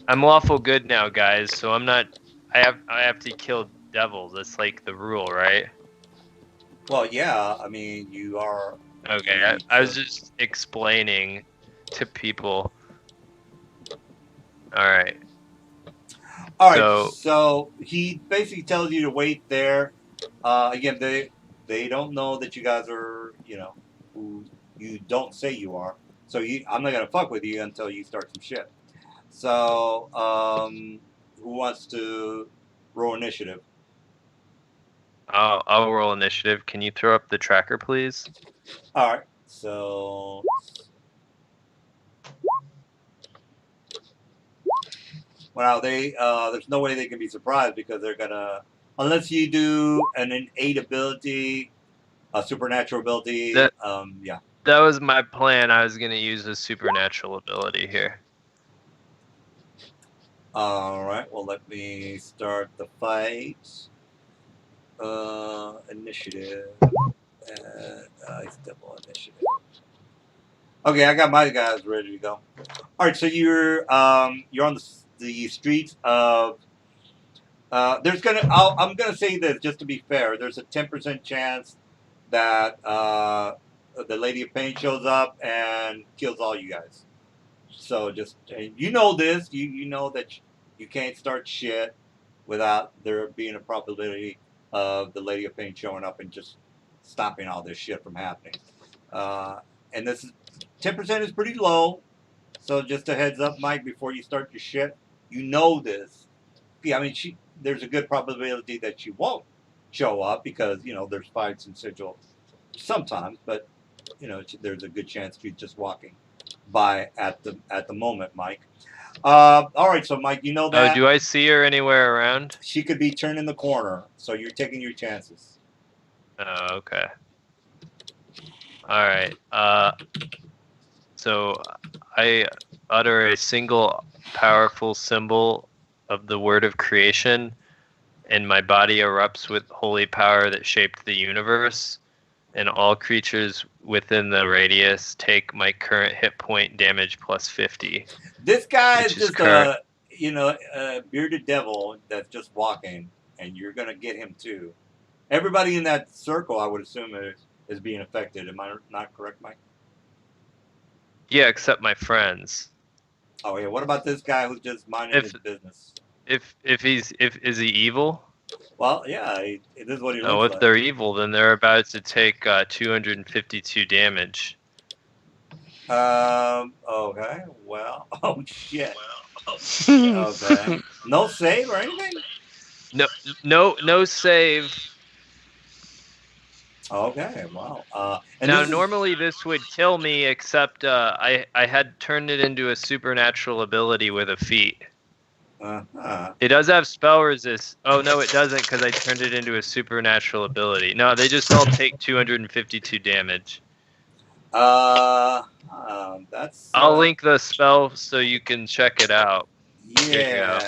I'm lawful good now, guys. So I'm not. I have to kill devils. That's like the rule, right? Well, yeah. I mean, you are. Okay, I was just explaining to people. All right. All right. So he basically tells you to wait there. Again, they don't know that you guys are, who you don't say you are. So I'm not gonna fuck with you until you start some shit. So, who wants to roll initiative? I'll roll initiative. Can you throw up the tracker, please? All right. So. Well, there's no way they can be surprised because they're gonna, unless you do an innate ability, a supernatural ability. Yeah. That was my plan. I was gonna use a supernatural ability here. All right. Well, let me start the fight. Initiative. Double initiative. Okay, I got my guys ready to go. All right. So you're on the streets of. I'm gonna say this just to be fair. There's a 10% chance that the Lady of Pain shows up and kills all you guys. So just you know this. You know that you can't start shit without there being a probability of the Lady of Pain showing up and just stopping all this shit from happening. And this is 10% is pretty low. So just a heads up, Mike, before you start your shit, you know this. Yeah, I mean, there's a good probability that she won't show up because there's fights in Sigil sometimes, but there's a good chance she's just walking by at the moment, Mike. All right, so Mike, you know that. Oh, do I see her anywhere around? She could be turning the corner, so you're taking your chances. Oh, okay. All right. So I utter a single powerful symbol of the word of creation, and my body erupts with holy power that shaped the universe, and all creatures within the radius take my current hit point damage plus 50. This guy is just a bearded devil that's just walking, and you're gonna get him too. Everybody in that circle, I would assume, is being affected. Am I not correct, Mike? Yeah, except my friends. Oh yeah. What about this guy who's just minding his business? Is he evil? Well, yeah. This is what he looks like. Oh, if they're evil, then they're about to take 252 damage. Okay. Well. Oh shit. Okay. No save or anything? No save. Okay. Wow. Now, normally this would kill me, except I had turned it into a supernatural ability with a feat. It does have spell resist. Oh no, it doesn't because I turned it into a supernatural ability. No, they just all take 252 damage. That's. I'll link the spell so you can check it out. Yeah.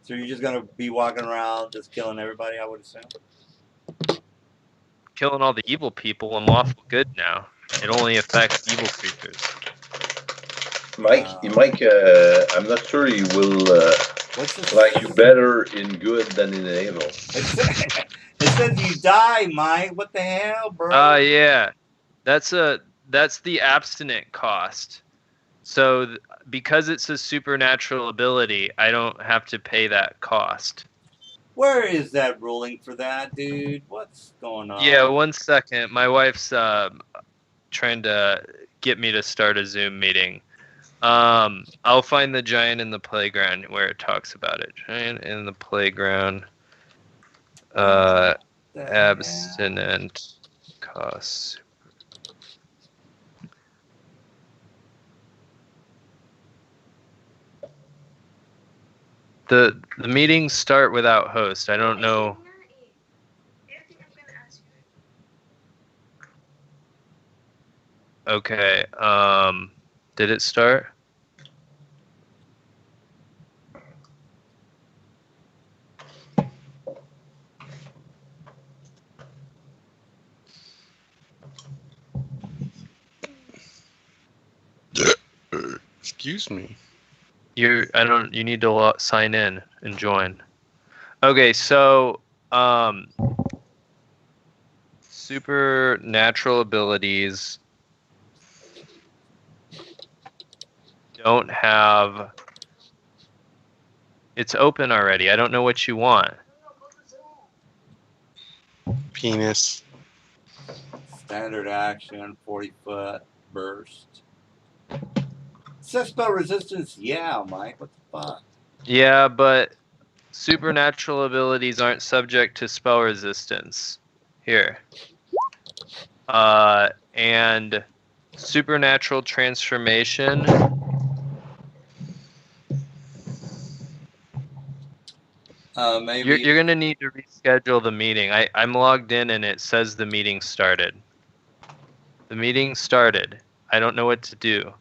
So you're just gonna be walking around, just killing everybody, I would assume. Killing all the evil people. I'm lawful good now. It only affects evil creatures. Mike, I'm not sure he will like you better in good than in evil. It says you die, Mike. What the hell, bro? Yeah. That's the abstinent cost. So because it's a supernatural ability, I don't have to pay that cost. Where is that ruling for that, dude? What's going on? Yeah, 1 second. My wife's trying to get me to start a Zoom meeting. I'll find the giant in the playground where it talks about it. Giant in the playground. Abstinent costs. The meetings start without host. I don't know. Okay. Did it start? Excuse me. You need to sign in and join. Okay, so supernatural abilities don't have. It's open already. I don't know what you want. Penis. Standard action, 40-foot burst. Says spell resistance. Yeah, Mike. What the fuck? Yeah, but supernatural abilities aren't subject to spell resistance. Here. And supernatural transformation. Maybe You're gonna need to reschedule the meeting. I'm logged in and it says the meeting started. The meeting started. I don't know what to do.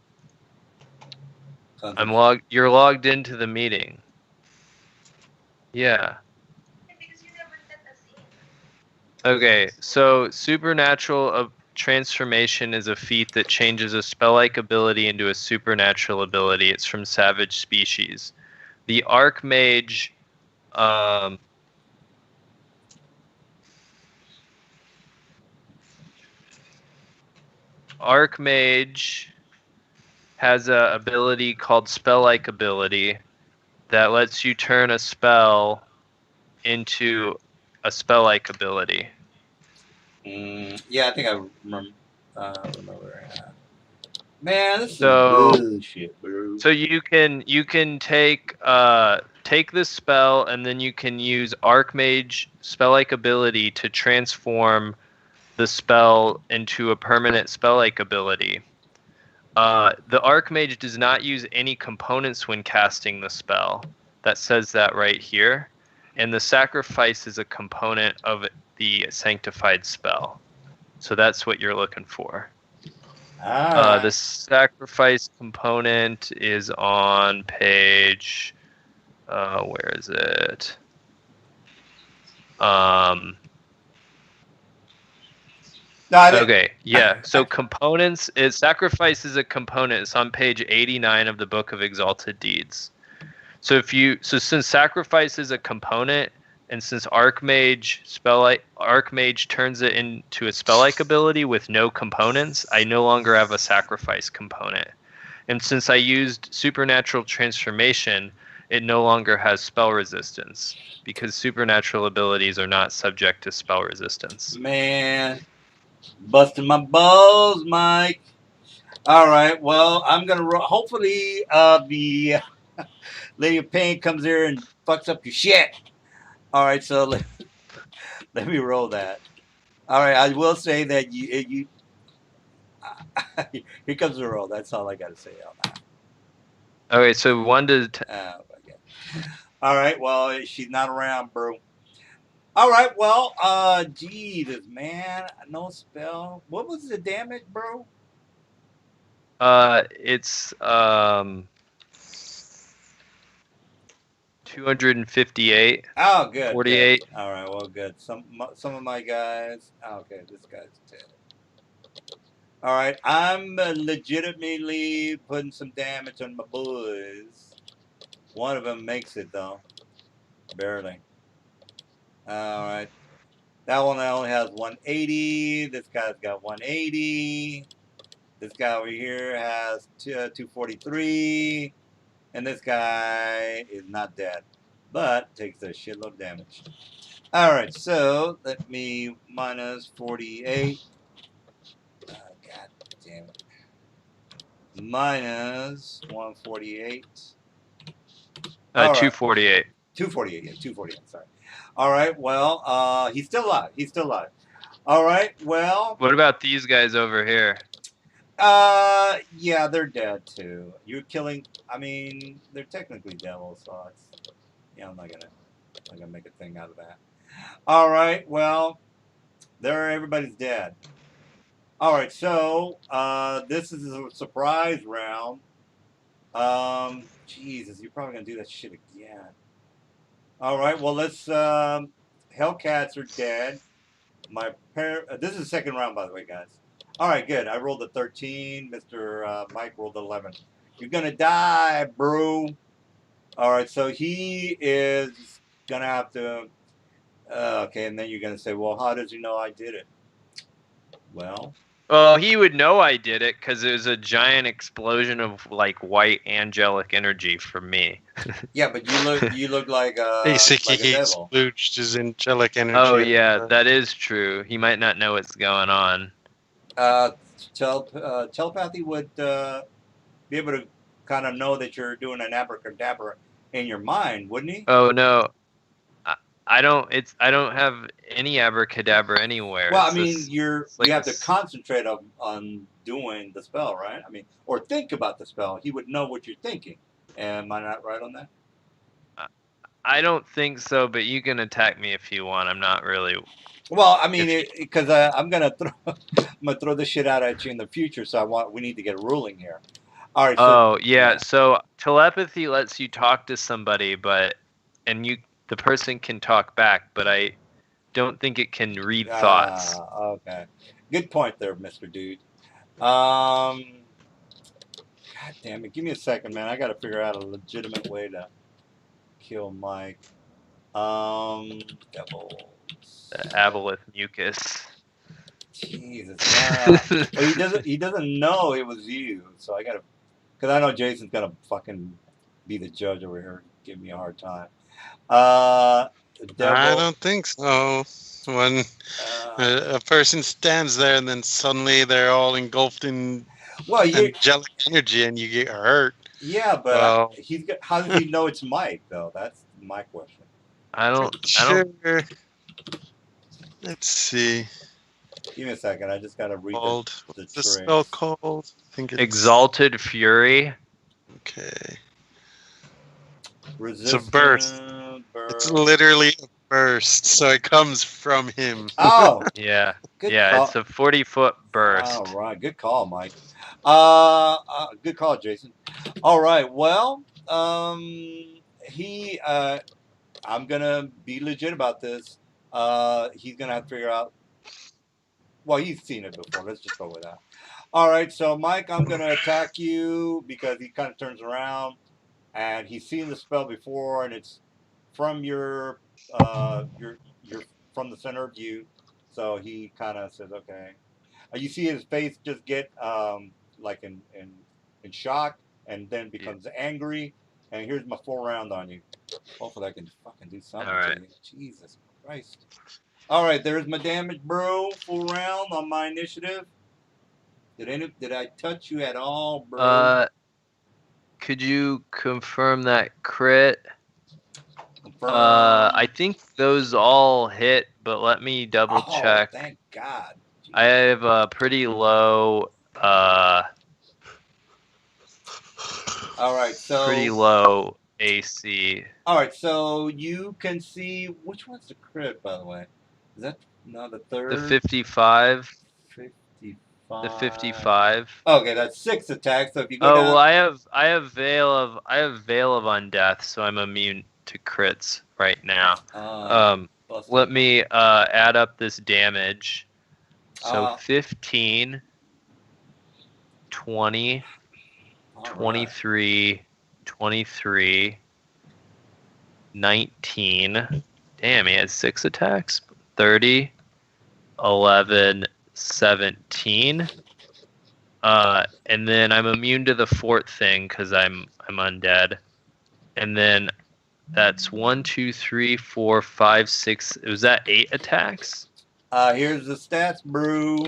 You're logged into the meeting. Yeah. Okay, so supernatural transformation is a feat that changes a spell-like ability into a supernatural ability. It's from Savage Species. The Archmage, Archmage has a ability called spell-like ability that lets you turn a spell into a spell-like ability. yeah, I think I remember. Man, this is So bullshit, bro. So you can take this spell and then you can use Archmage spell-like ability to transform the spell into a permanent spell-like ability. The Archmage does not use any components when casting the spell. That says that right here. And the sacrifice is a component of the sanctified spell. So that's what you're looking for. The sacrifice component is on page. Where is it? Okay, yeah. So components is sacrifice is a component. It's on page 89 of the Book of Exalted Deeds. So since sacrifice is a component, and since Archmage turns it into a spell-like ability with no components, I no longer have a sacrifice component. And since I used supernatural transformation, it no longer has spell resistance because supernatural abilities are not subject to spell resistance. Man, busting my balls, Mike. All right, well, I'm gonna hopefully the Lady of Pain comes here and fucks up your shit. All right, so let me roll that. All right, I will say that you here comes the roll. That's all I got to say on that. Okay, so 1 to 10. All right, well, she's not around, bro. All right, well, Jesus, man, no spell. What was the damage, bro? It's 258. Oh, good. 48. Good. All right, well, good. Some of my guys. Okay, this guy's dead. All right, I'm legitimately putting some damage on my boys. One of them makes it though, barely. All right, that one only has 180. This guy's got 180. This guy over here has 243, and this guy is not dead, but takes a shitload of damage. All right, so let me minus 48. God damn it. minus 148. All right. 248. 248. Yeah, 248. Sorry. All right. Well, he's still alive. He's still alive. All right. Well. What about these guys over here? Yeah, they're dead too. You're killing. I mean, they're technically devils, so it's. Yeah, I'm not gonna make a thing out of that. All right. Well, everybody's dead. All right. So, this is a surprise round. Jesus, you're probably gonna do that shit again. All right. Well, let's. Hellcats are dead. This is the second round, by the way, guys. All right, good. I rolled a 13. Mr. Mike rolled 11. You're gonna die, bro. All right. So he is gonna have to. Okay, and then you're gonna say, well, how does he know I did it? Well. Well, he would know I did it because it was a giant explosion of like white angelic energy from me. Yeah, but you look like basically like a he devil. splooged his angelic energy. Oh yeah, that is true. He might not know what's going on. Telepathy would be able to kind of know that you're doing an abracadabra in your mind, wouldn't he? Oh no, I don't. I don't have any abracadabra anywhere. Well, I mean, you have to concentrate on doing the spell, right? I mean, or think about the spell. He would know what you're thinking. Am I not right on that? I don't think so, but you can attack me if you want. I'm not really. Well, I mean, because I'm gonna throw this shit out at you in the future, so we need to get a ruling here. All right. So, yeah. So telepathy lets you talk to somebody, the person can talk back, but I don't think it can read thoughts. Okay. Good point there, Mr. Dude. God damn it. Give me a second, man. I got to figure out a legitimate way to kill Mike. Devils. The aboleth mucus. Jesus. Well, he doesn't know it was you, so I got to, because I know Jason's going to fucking be the judge over here, give me a hard time. I don't think so. When a person stands there and then suddenly they're all engulfed in angelic energy and you get hurt. Yeah, but how does he know it's Mike, though? That's my question. I don't. Let's see. Give me a second. I just got to read the spell called. I think it's Exalted Fury. Okay. Resistance, it's a burst. It's literally a burst, so it comes from him. Oh, yeah, good yeah. call. It's a 40-foot burst. All right, good call, Mike. Good call, Jason. All right, well, I'm gonna be legit about this. He's gonna have to figure out. Well, he's seen it before. Let's just go with that. All right, so Mike, I'm gonna attack you because he kind of turns around. And he's seen the spell before, and it's from you're from the center of you, so he kind of says, "Okay." You see his face just get like in shock, and then becomes angry. And here's my full round on you. Hopefully, I can fucking do something. All right. To you. Jesus Christ! All right, there's my damage, bro. Full round on my initiative. Did I touch you at all, bro? Could you confirm that crit? Confirm. I think those all hit, but let me double check. Thank God. Jeez. I have a pretty low. All right, so. Pretty low AC. All right, so you can see which one's the crit, by the way. Is that the third? The 55. 55. The 55. Okay, that's 6 attacks. So if you go down. Well, I have Veil of Undeath, so I'm immune to crits right now. Let me add up this damage. So 15, 20, 23, 23, 19. Damn, he had 6 attacks. 30, 11, 17. And then I'm immune to the fort thing because I'm undead. And then that's 1, 2, 3, 4, 5, 6. Was that 8 attacks? Here's the stats, brew.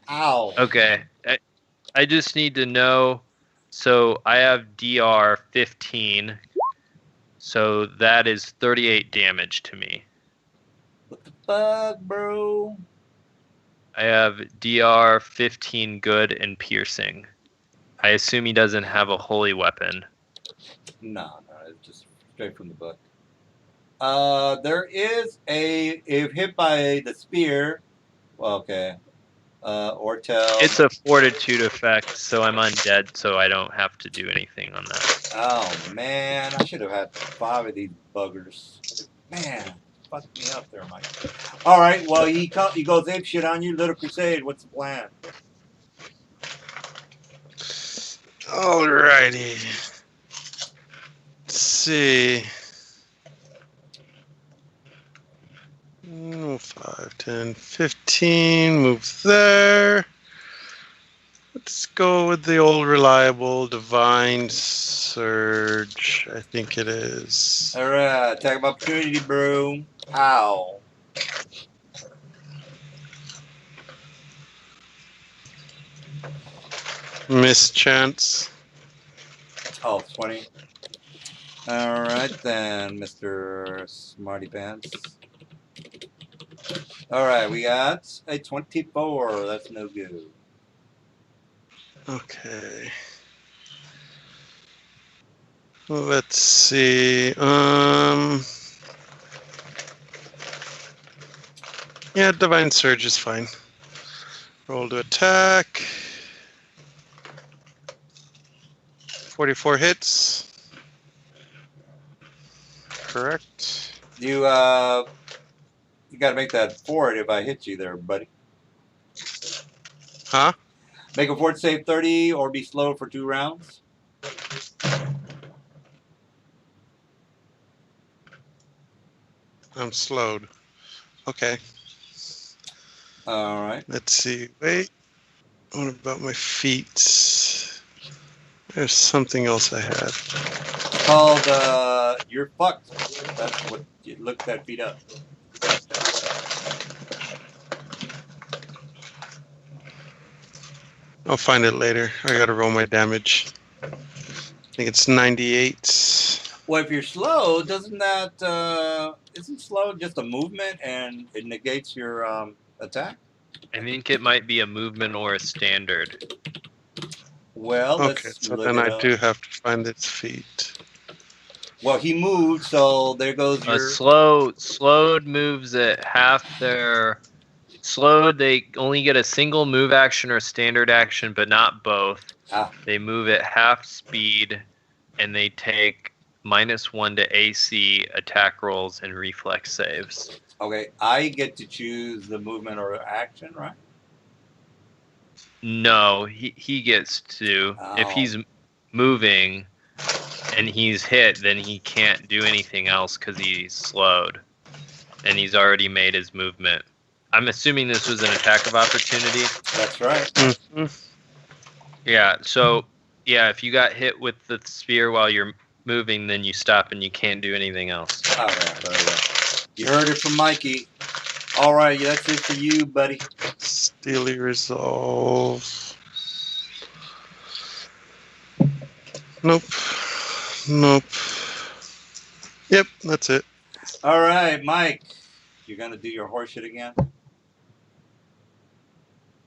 Ow. Okay. I just need to know. So I have DR 15. So that is 38 damage to me. What the fuck, bro? I have DR 15 good and piercing. I assume he doesn't have a holy weapon. No, it's just straight from the book. There is if hit by the spear. Well, okay. Ortel. It's a fortitude effect, so I'm undead, so I don't have to do anything on that. Oh man, I should have had 5 of these buggers. Man, fucked me up there, Mike. All right, well he goes ape shit on you, Little Crusade. What's the plan? Alrighty. Let's see. 5, 10, 15. Move there. Let's go with the old reliable Divine Surge. I think it is. All right, attack of opportunity, bro. Ow. Mischance. Oh, 20. All right then, Mr. Smarty Pants. All right, we got a 24. That's no good. Okay. Let's see. Yeah, Divine Surge is fine. Roll to attack. 44 hits. Correct. You got to make that fort if I hit you there, buddy. Huh? Make a fort save 30 or be slow for 2 rounds. I'm slowed. Okay. All right. Let's see. Wait. What about my feet? There's something else I had. It's called You're Fucked. That's what you look that feet up. I'll find it later. I gotta roll my damage. I think it's 98. Well, if you're slow, doesn't that isn't slow just a movement and it negates your attack? I think it might be a movement or a standard. Well, okay, let's so look then it I up. do have to find its feet. Well, he moved, so there goes your... Slowed moves at half their... Slowed, they only get a single move action or standard action, but not both. They move at half speed, and they take -1 to AC attack rolls and reflex saves. Okay, I get to choose the movement or action, right? No, he gets to. Oh. If he's moving and he's hit, then he can't do anything else because he's slowed. And he's already made his movement. I'm assuming this was an attack of opportunity. That's right. Mm-hmm. Yeah, so, yeah, if you got hit with the spear while you're moving, then you stop and you can't do anything else. Oh, yeah. You heard it from Mikey. All right, that's it for you, buddy. Steely Resolve. Nope. Yep, that's it. All right, Mike. You're going to do your horse shit again?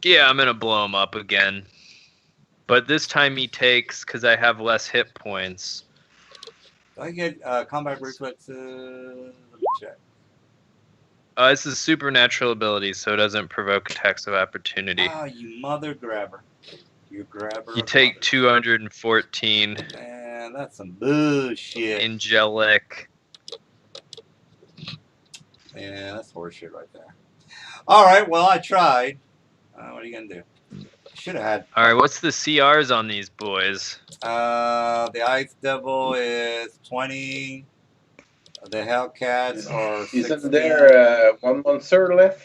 Yeah, I'm going to blow him up again. But this time he takes, because I have less hit points. Do I get combat reflexes? Let me check. This is supernatural ability, so it doesn't provoke attacks of opportunity. Oh, you mother grabber. You grabber. You take 214. Man, that's some bullshit. Angelic. Yeah, that's horseshit right there. All right, well, I tried. What are you going to do? Should have had. All right, what's the CRs on these boys? The Ice Devil is 20. The Hellcats are 16. Isn't there one monster left?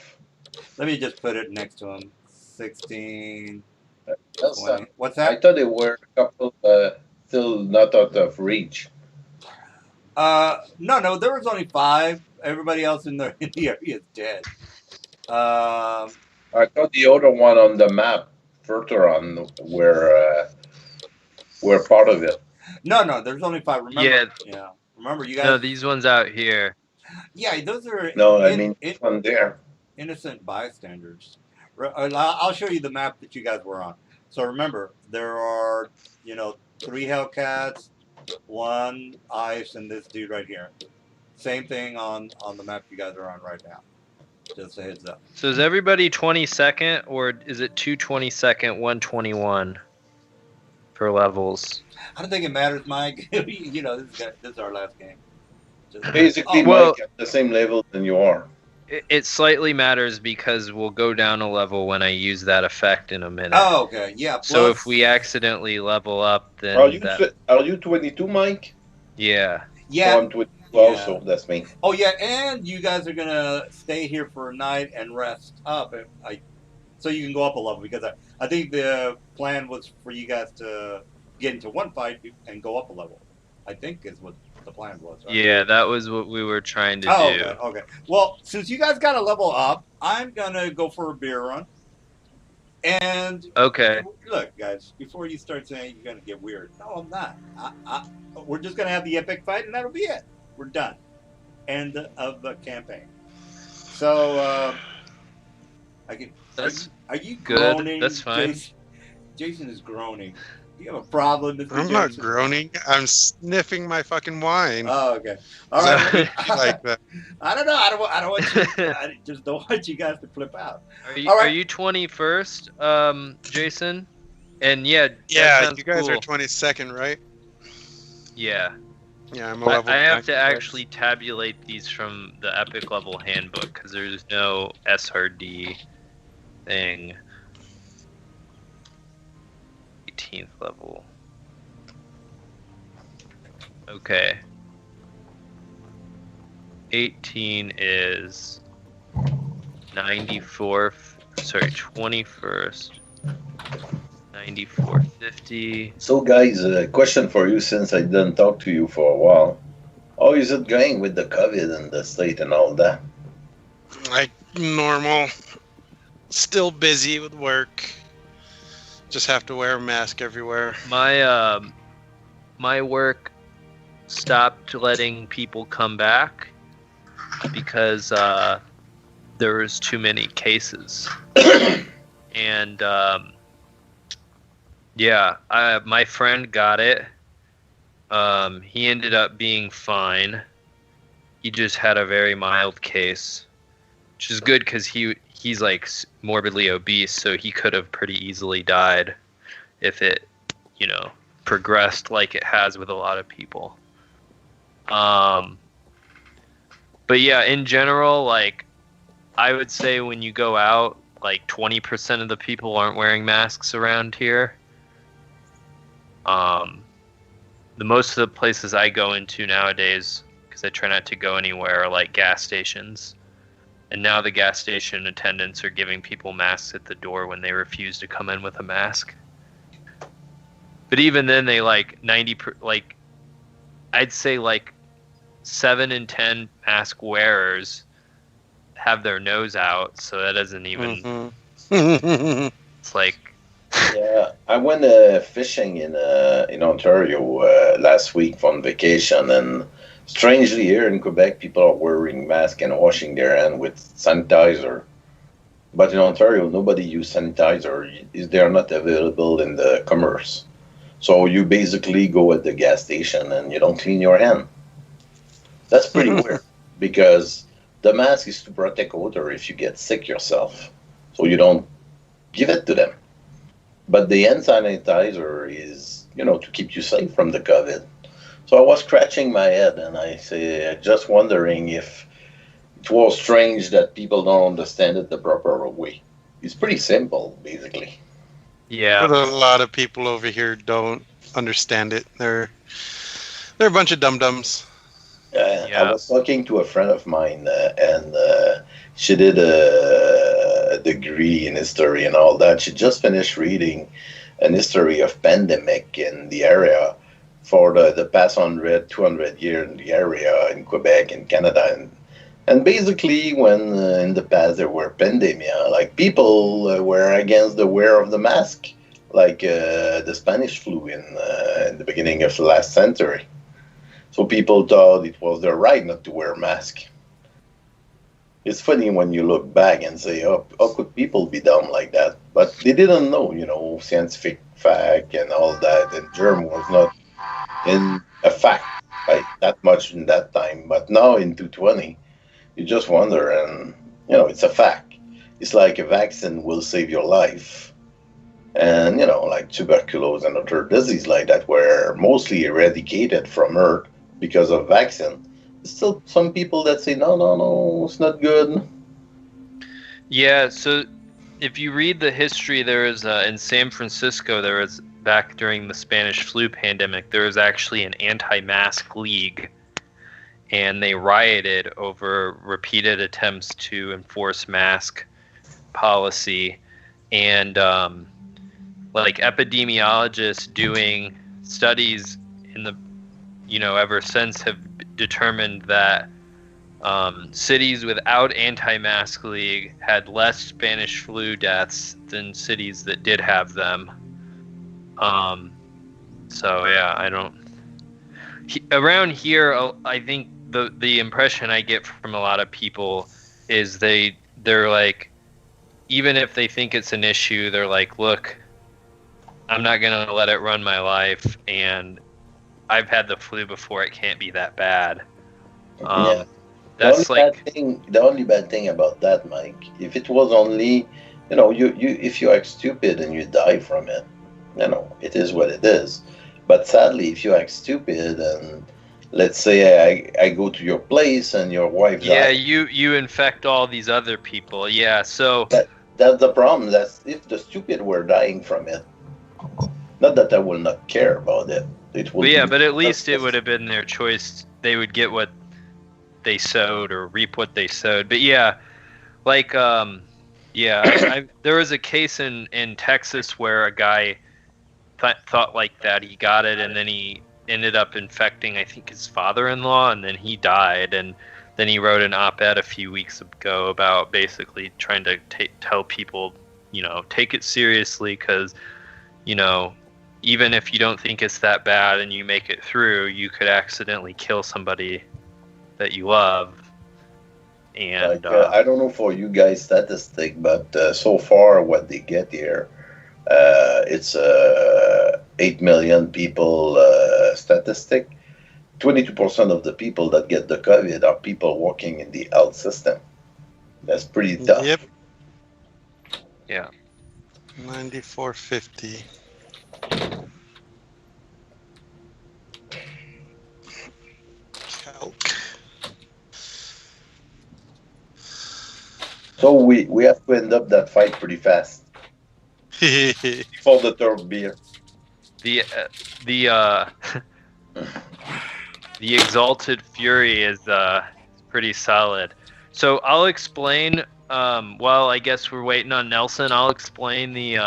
Let me just put it next to him. 16. That's 20. What's that? I thought there were a couple still not out of reach. No, there was only 5. Everybody else in the area is dead. I thought the other one on the map further on we're part of it. No, there's only 5. Remember? Yeah. Remember, you guys. No, these ones out here. Yeah, those are. No, I mean on there. Innocent bystanders. I'll show you the map that you guys were on. So remember, there are 3 Hellcats, 1 Ice, and this dude right here. Same thing on the map you guys are on right now. Just a heads up. So is everybody 22nd, or is it 222nd, 121 for levels? I don't think it matters, Mike. This is our last game. Basically, Mike, at the same level than you are. It slightly matters because we'll go down a level when I use that effect in a minute. Oh, okay. Yeah. So if we accidentally level up, then are you 22, Mike? Yeah. Yeah. So I'm 22 also. That's me. Oh yeah, and you guys are gonna stay here for a night and rest up, so you can go up a level, because I think the plan was for you guys to get into one fight and go up a level. I think is what the plan was. Right? Yeah, that was what we were trying to do. Okay. Well, since you guys got to level up, I'm gonna go for a beer run. And look, guys, before you start saying you're gonna get weird, no, I'm not. We're just gonna have the epic fight, and that'll be it. We're done. End of the campaign. So, are you good. groaning? That's fine. Jason is groaning. Do you have a problem, Mr. I'm not groaning. I'm sniffing my fucking wine. Oh, okay. All right. Like that. I don't know. I don't want you. I just don't want you guys to flip out. Are you 21st, Jason? And yeah, you guys are 22nd, right? Yeah. Yeah, I'm a level. I have to actually tabulate these from the Epic level handbook because there's no SRD thing. 18th level. Okay. 18 is 94th. Sorry, 21st. 9450. So, guys, a question for you, since I didn't talk to you for a while. How is it going with the COVID and the state and all that? Like normal. Still busy with work. Just have to wear a mask everywhere. My work stopped letting people come back because there was too many cases. And my friend got it. He ended up being fine. He just had a very mild case, which is good because he's like morbidly obese, so he could have pretty easily died if it, progressed like it has with a lot of people. But yeah, in general, like, I would say when you go out, like 20% of the people aren't wearing masks around here. The most of the places I go into nowadays, because I try not to go anywhere, are like gas stations. And now the gas station attendants are giving people masks at the door when they refuse to come in with a mask. But even then, they I'd say like 7 in 10 mask wearers have their nose out, so that doesn't even. It's like. Yeah, I went fishing in Ontario last week on vacation, and strangely here in Quebec, people are wearing masks and washing their hands with sanitizer. But in Ontario, nobody uses sanitizer. They are not available in the commerce. So you basically go at the gas station and you don't clean your hand. That's pretty weird, because the mask is to protect odor if you get sick yourself. So you don't give it to them. But the hand sanitizer is, to keep you safe from the COVID. So I was scratching my head and I say, just wondering if it was strange that people don't understand it the proper way. It's pretty simple, basically. Yeah. But a lot of people over here don't understand it. They're a bunch of dum-dums. I was talking to a friend of mine, and she did a degree in history and all that. She just finished reading an history of pandemic in the area for the past 200 years in the area in Quebec and Canada. And And basically, when in the past there were pandemia, like people were against the wear of the mask, like the Spanish flu in the beginning of the last century. So people thought it was their right not to wear a mask. It's funny when you look back and say, oh, how could people be dumb like that? But they didn't know, scientific fact and all that. And germ was not in a fact by that much in that time. But now in 2020, you just wonder, and it's a fact. It's like a vaccine will save your life. And, like tuberculosis and other diseases like that were mostly eradicated from Earth because of vaccine. Still some people that say, no, no, no, it's not good. Yeah, so if you read the history, there is in San Francisco, there was back during the Spanish flu pandemic, there was actually an anti-mask league, and they rioted over repeated attempts to enforce mask policy, and like epidemiologists doing studies in the ever since have determined that cities without anti-mask league had less Spanish flu deaths than cities that did have them. So yeah, I don't. Around here, I think the impression I get from a lot of people is they're like, even if they think it's an issue, they're like, look, I'm not gonna let it run my life, and I've had the flu before. It can't be that bad. Yeah. That's The only bad thing about that, Mike, if it was only, you if you act stupid and you die from it, it is what it is. But sadly, if you act stupid and let's say I go to your place and your wife dies. Yeah, you infect all these other people. Yeah, so that's the problem. That's if the stupid were dying from it. Not that I will not care about it. It will. Yeah, but at least it would have been their choice. They would get what they sowed or reap what they sowed. But yeah, like there was a case in Texas where a guy thought like that. He got it, and then he ended up infecting, I think, his father-in-law, and then he died. And then he wrote an op-ed a few weeks ago about basically trying to tell people, take it seriously, because, even if you don't think it's that bad and you make it through, you could accidentally kill somebody that you love. And I don't know for you guys statistic, but so far what they get here, it's 8 million people statistic. 22% of the people that get the COVID are people working in the health system. That's pretty tough. Yep. Yeah. 9450. Calc. So we have to end up that fight pretty fast. For the third beer. The Exalted Fury is pretty solid. So I'll explain. Well, I guess we're waiting on Nelson. I'll explain the.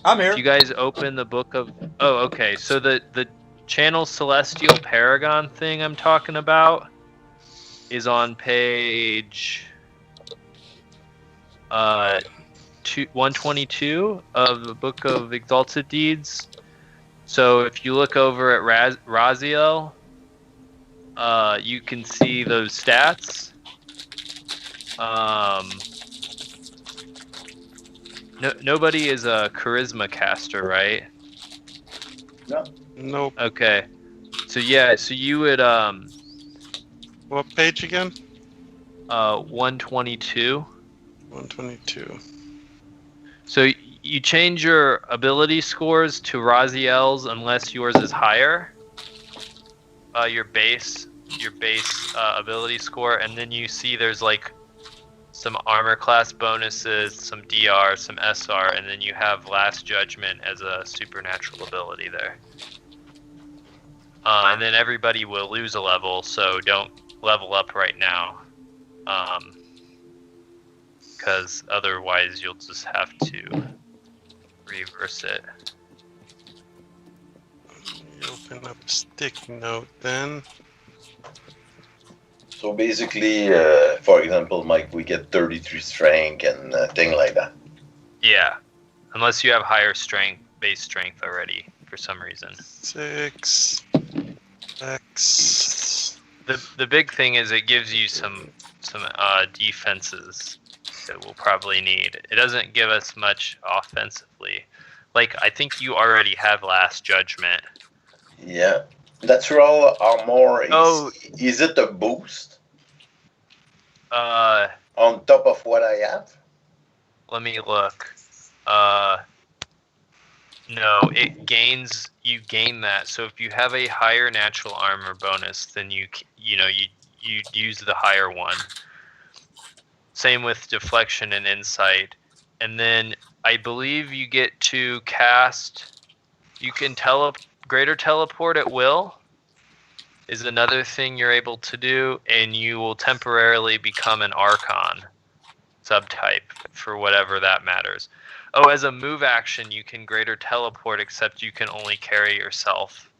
I'm here. If you guys open the book of. Oh, okay. So the Channel Celestial Paragon thing I'm talking about is on page 122 of the Book of Exalted Deeds. So if you look over at Raziel, you can see those stats. Nobody is a charisma caster, right? No. Nope. Okay. So yeah, so you would What page again? 122. 122. So you change your ability scores to Raziel's unless yours is higher. Your base ability score, and then you see there's like some armor class bonuses, some DR, some SR, and then you have Last Judgment as a supernatural ability there. And then everybody will lose a level, so don't level up right now. Because otherwise you'll just have to reverse it. You open up a stick note then. So basically, for example, Mike, we get 33 strength and thing like that. Yeah, unless you have higher strength, base strength already for some reason. 6 X. The big thing is it gives you some defenses that we'll probably need. It doesn't give us much offensively. Like, I think you already have Last Judgment. Yeah. Natural armor, Oh. is it a boost? On top of what I have? Let me look. No, you gain that. So if you have a higher natural armor bonus, then you use the higher one. Same with deflection and insight. And then I believe you get to cast, you can greater teleport at will is another thing you're able to do, and you will temporarily become an Archon subtype for whatever that matters. Oh, as a move action, you can greater teleport, except you can only carry yourself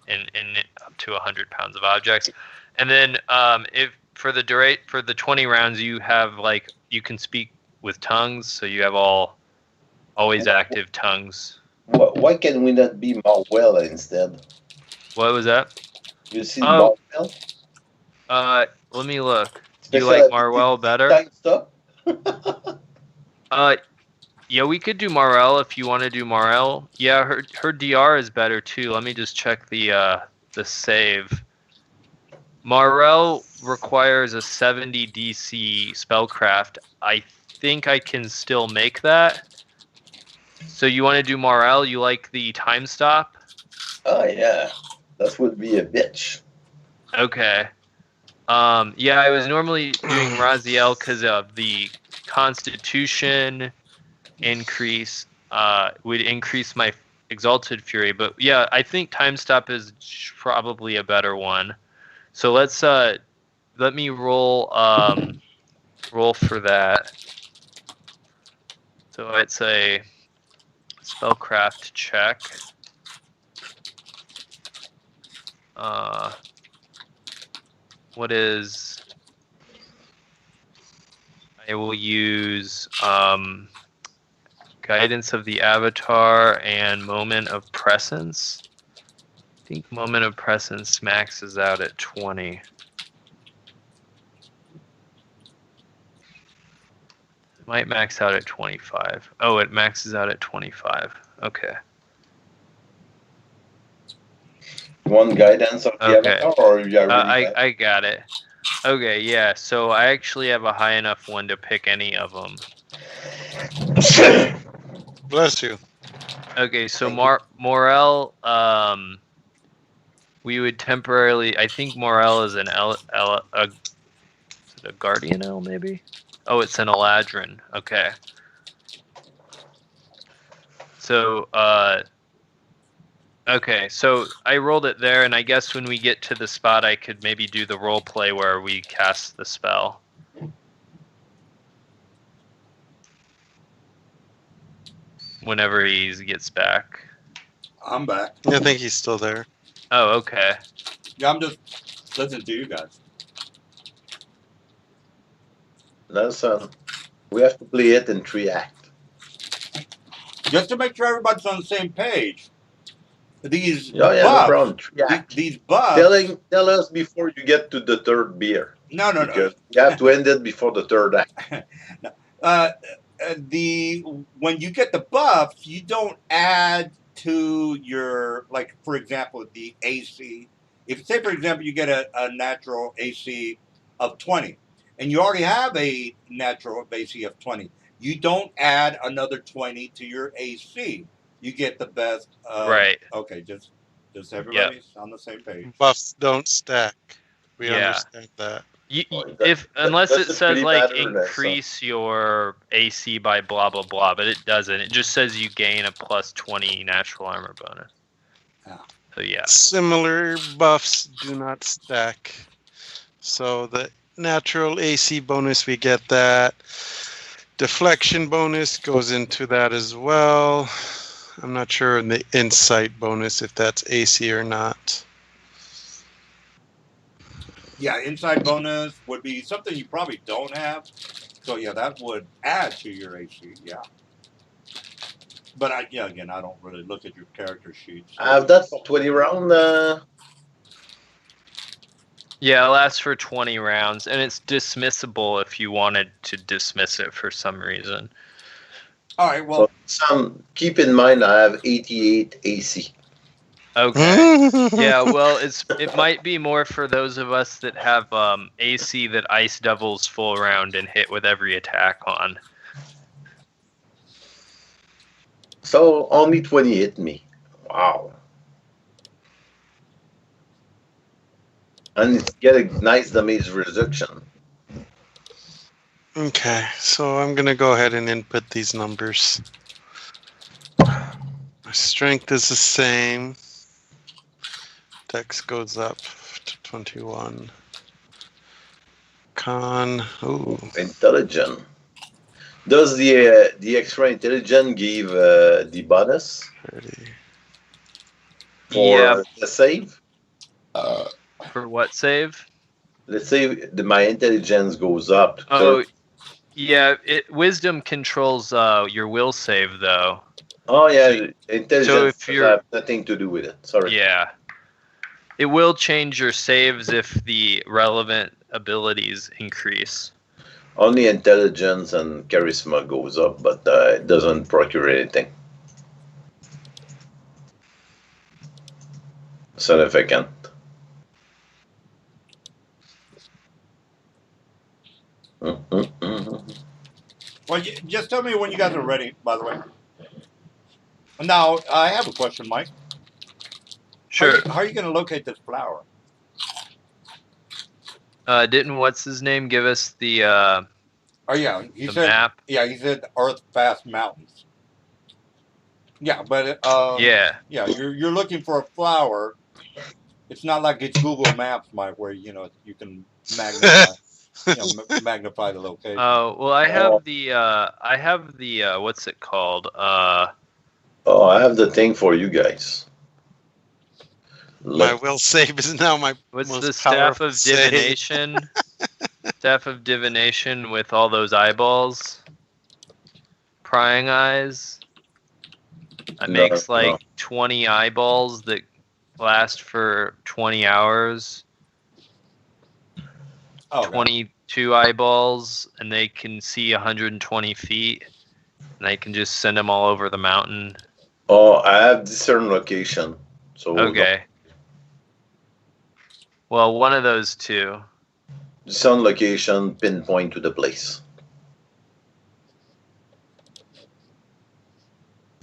in up to 100 pounds of objects. And then if for the 20 rounds, you have you can speak with tongues, so you have always active tongues. Why can we not be Marwell instead? What was that? You see Marwell? Let me look. Do you like Marwell better? Time stop? Yeah, we could do Marel if you want to do Marel. Yeah, her DR is better too. Let me just check the save. Marel requires a 70 DC spellcraft. I think I can still make that. So you want to do Marel? You like the time stop? Oh yeah, that would be a bitch. Okay. Yeah, I was normally doing Raziel because of the Constitution increase. Would increase my Exalted Fury, but yeah, I think Time Stop is probably a better one. So let's let me roll for that. So it's a spellcraft check. What is? I will use Guidance of the Avatar and Moment of Presence. I think Moment of Presence maxes out at 20. It might max out at 25. Oh, it maxes out at 25. Okay. One Guidance of the Avatar, or you are really I got it. Okay, yeah. So I actually have a high enough one to pick any of them. Bless you. Okay, so Morel, we would temporarily. I think Morel is an is it a Guardian L maybe? Oh, it's an Eladrin. Okay. So okay, so I rolled it there, and I guess when we get to the spot, I could maybe do the role play where we cast the spell. Whenever he gets back. I'm back. I think he's still there. Oh, okay. Yeah, I'm just listening to you guys. Listen, we have to play it in 3 acts. Just to make sure everybody's on the same page. These buffs, no problem. 3 acts. These buffs. Tell us before you get to the 3rd beer. No. You have to end it before the 3rd act. When you get the buffs, you don't add to your, like, for example, the AC. If, say, for example, you get a natural AC of 20, and you already have a natural AC of 20, you don't add another 20 to your AC. You get the best. Right. Okay, just everybody's on the same page. Buffs don't stack. We understand that. Unless it says like increase your AC by blah blah blah, but it doesn't. It just says you gain a plus 20 natural armor bonus. Yeah. So yeah. Similar buffs do not stack. So the natural AC bonus, we get that. Deflection bonus goes into that as well. I'm not sure in the insight bonus if that's AC or not. Yeah, inside bonus would be something you probably don't have. So yeah, that would add to your AC. Yeah. But again, I don't really look at your character sheet. So. I have that for 20 round. Yeah, it lasts for 20 rounds, and it's dismissible if you wanted to dismiss it for some reason. All right, well... So, keep in mind I have 88 AC. Okay. Yeah, well, it might be more for those of us that have AC that Ice Devils full round and hit with every attack on. So, only 20 hit me. Wow. And it's get a nice damage reduction. Okay, so I'm going to go ahead and input these numbers. My strength is the same. Dex goes up to 21. Con, ooh. Intelligent. Does the extra intelligent give the bonus 30. for the save? For what save? Let's say my intelligence goes up. Oh, yeah. Wisdom controls your will save, though. Oh, yeah. Intelligence so if you're, have nothing to do with it. Sorry. Yeah. It will change your saves if the relevant abilities increase. Only intelligence and charisma goes up, but it doesn't procure anything. Significant. Well, just tell me when you guys are ready, by the way. Now, I have a question, Mike. Sure. How are you going to locate this flower? Didn't what's-his-name give us the oh, yeah. He the said, map? Yeah, he said Earth Fast Mountains. Yeah, but... yeah. Yeah, you're looking for a flower. It's not like it's Google Maps, Mike, where, you can magnify... magnify the location. Oh, well, I have the what's it called? I have the thing for you guys. My will save is now my What's most the staff of save. divination? Staff of divination with all those eyeballs, prying eyes. That makes 20 eyeballs that last for 20 hours. Oh, 22 eyeballs, and they can see 120 feet, and they can just send them all over the mountain. Oh, I have discern location. So okay. Well, one of those two. Discern location, pinpoint to the place.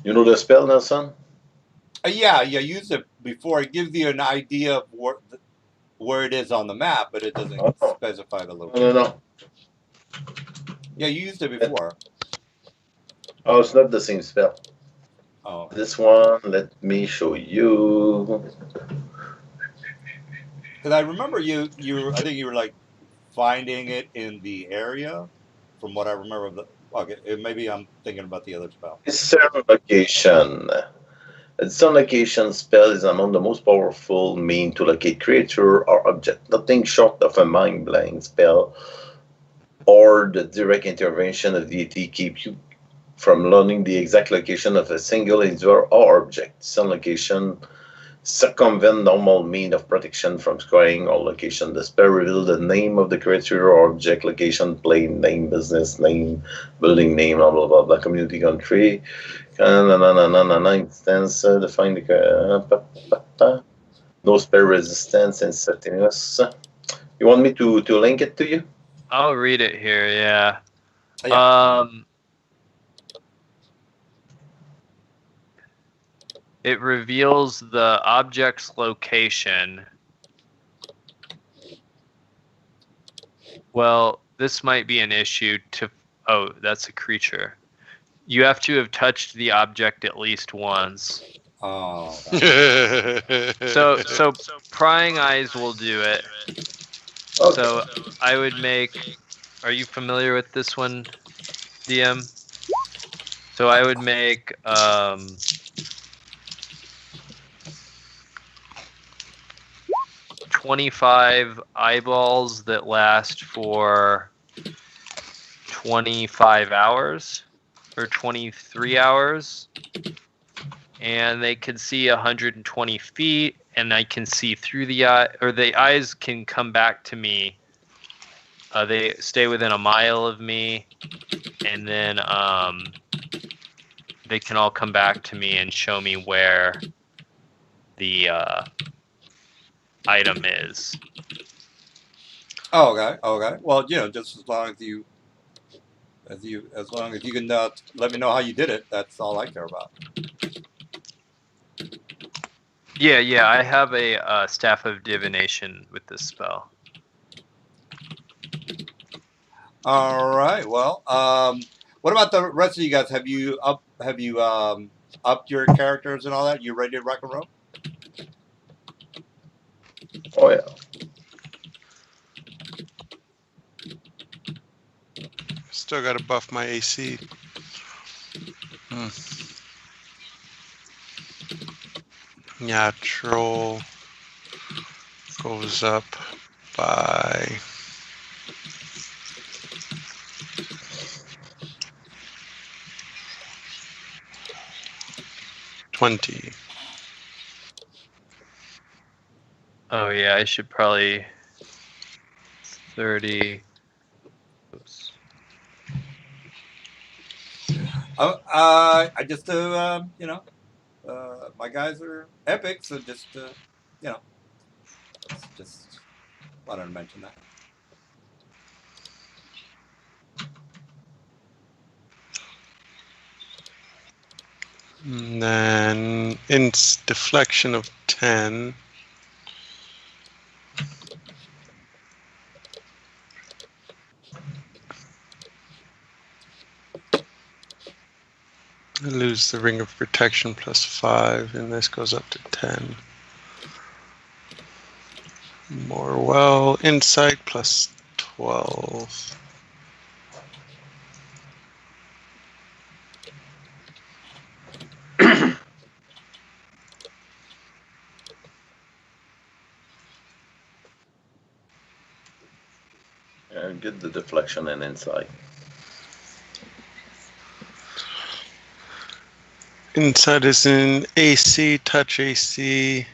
You know the spell, Nelson? Yeah, used it before. It gives you an idea of where it is on the map, but it doesn't specify the location. No. Yeah, you used it before. Oh, it's not the same spell. Oh. This one, let me show you. Because I remember I think you were like finding it in the area, from what I remember. Maybe I'm thinking about the other spell. Discern location. A discern location spell is among the most powerful means to locate creature or object. Nothing short of a mind blank spell or the direct intervention of deity keep you from learning the exact location of a single individual or object. Discern location circumvent normal means of protection from scoring or location. The spell reveals the name of the creature or object, location, plane, name, business name, building name, blah blah blah, community, country. Instance define the no spell resistance and settiness. You want me to link it to you? I'll read it here. Yeah. It reveals the object's location. Well, this might be an issue to... Oh, that's a creature. You have to have touched the object at least once. Oh. So prying eyes will do it. Okay. So I would make... Are you familiar with this one, DM? So I would make... 25 eyeballs that last for 25 hours or 23 hours. And they can see 120 feet, and I can see through the eye, or the eyes can come back to me. They stay within a mile of me, and then they can all come back to me and show me where the item is. Oh, okay. Well, just as long as you can let me know how you did it, that's all I care about. Yeah. I have a staff of divination with this spell. All right. Well, what about the rest of you guys? Have you upped your characters and all that? You ready to rock and roll? Oh yeah. Still got to buff my AC. Natural goes up by 20. Oh yeah, I should probably 30. Oops. I just my guys are epic, so just just wanted to mention that. And then deflection of 10. I lose the ring of protection plus 5, and this goes up to 10. More well, insight plus 12. Get the deflection and insight. Insight is in AC, touch AC,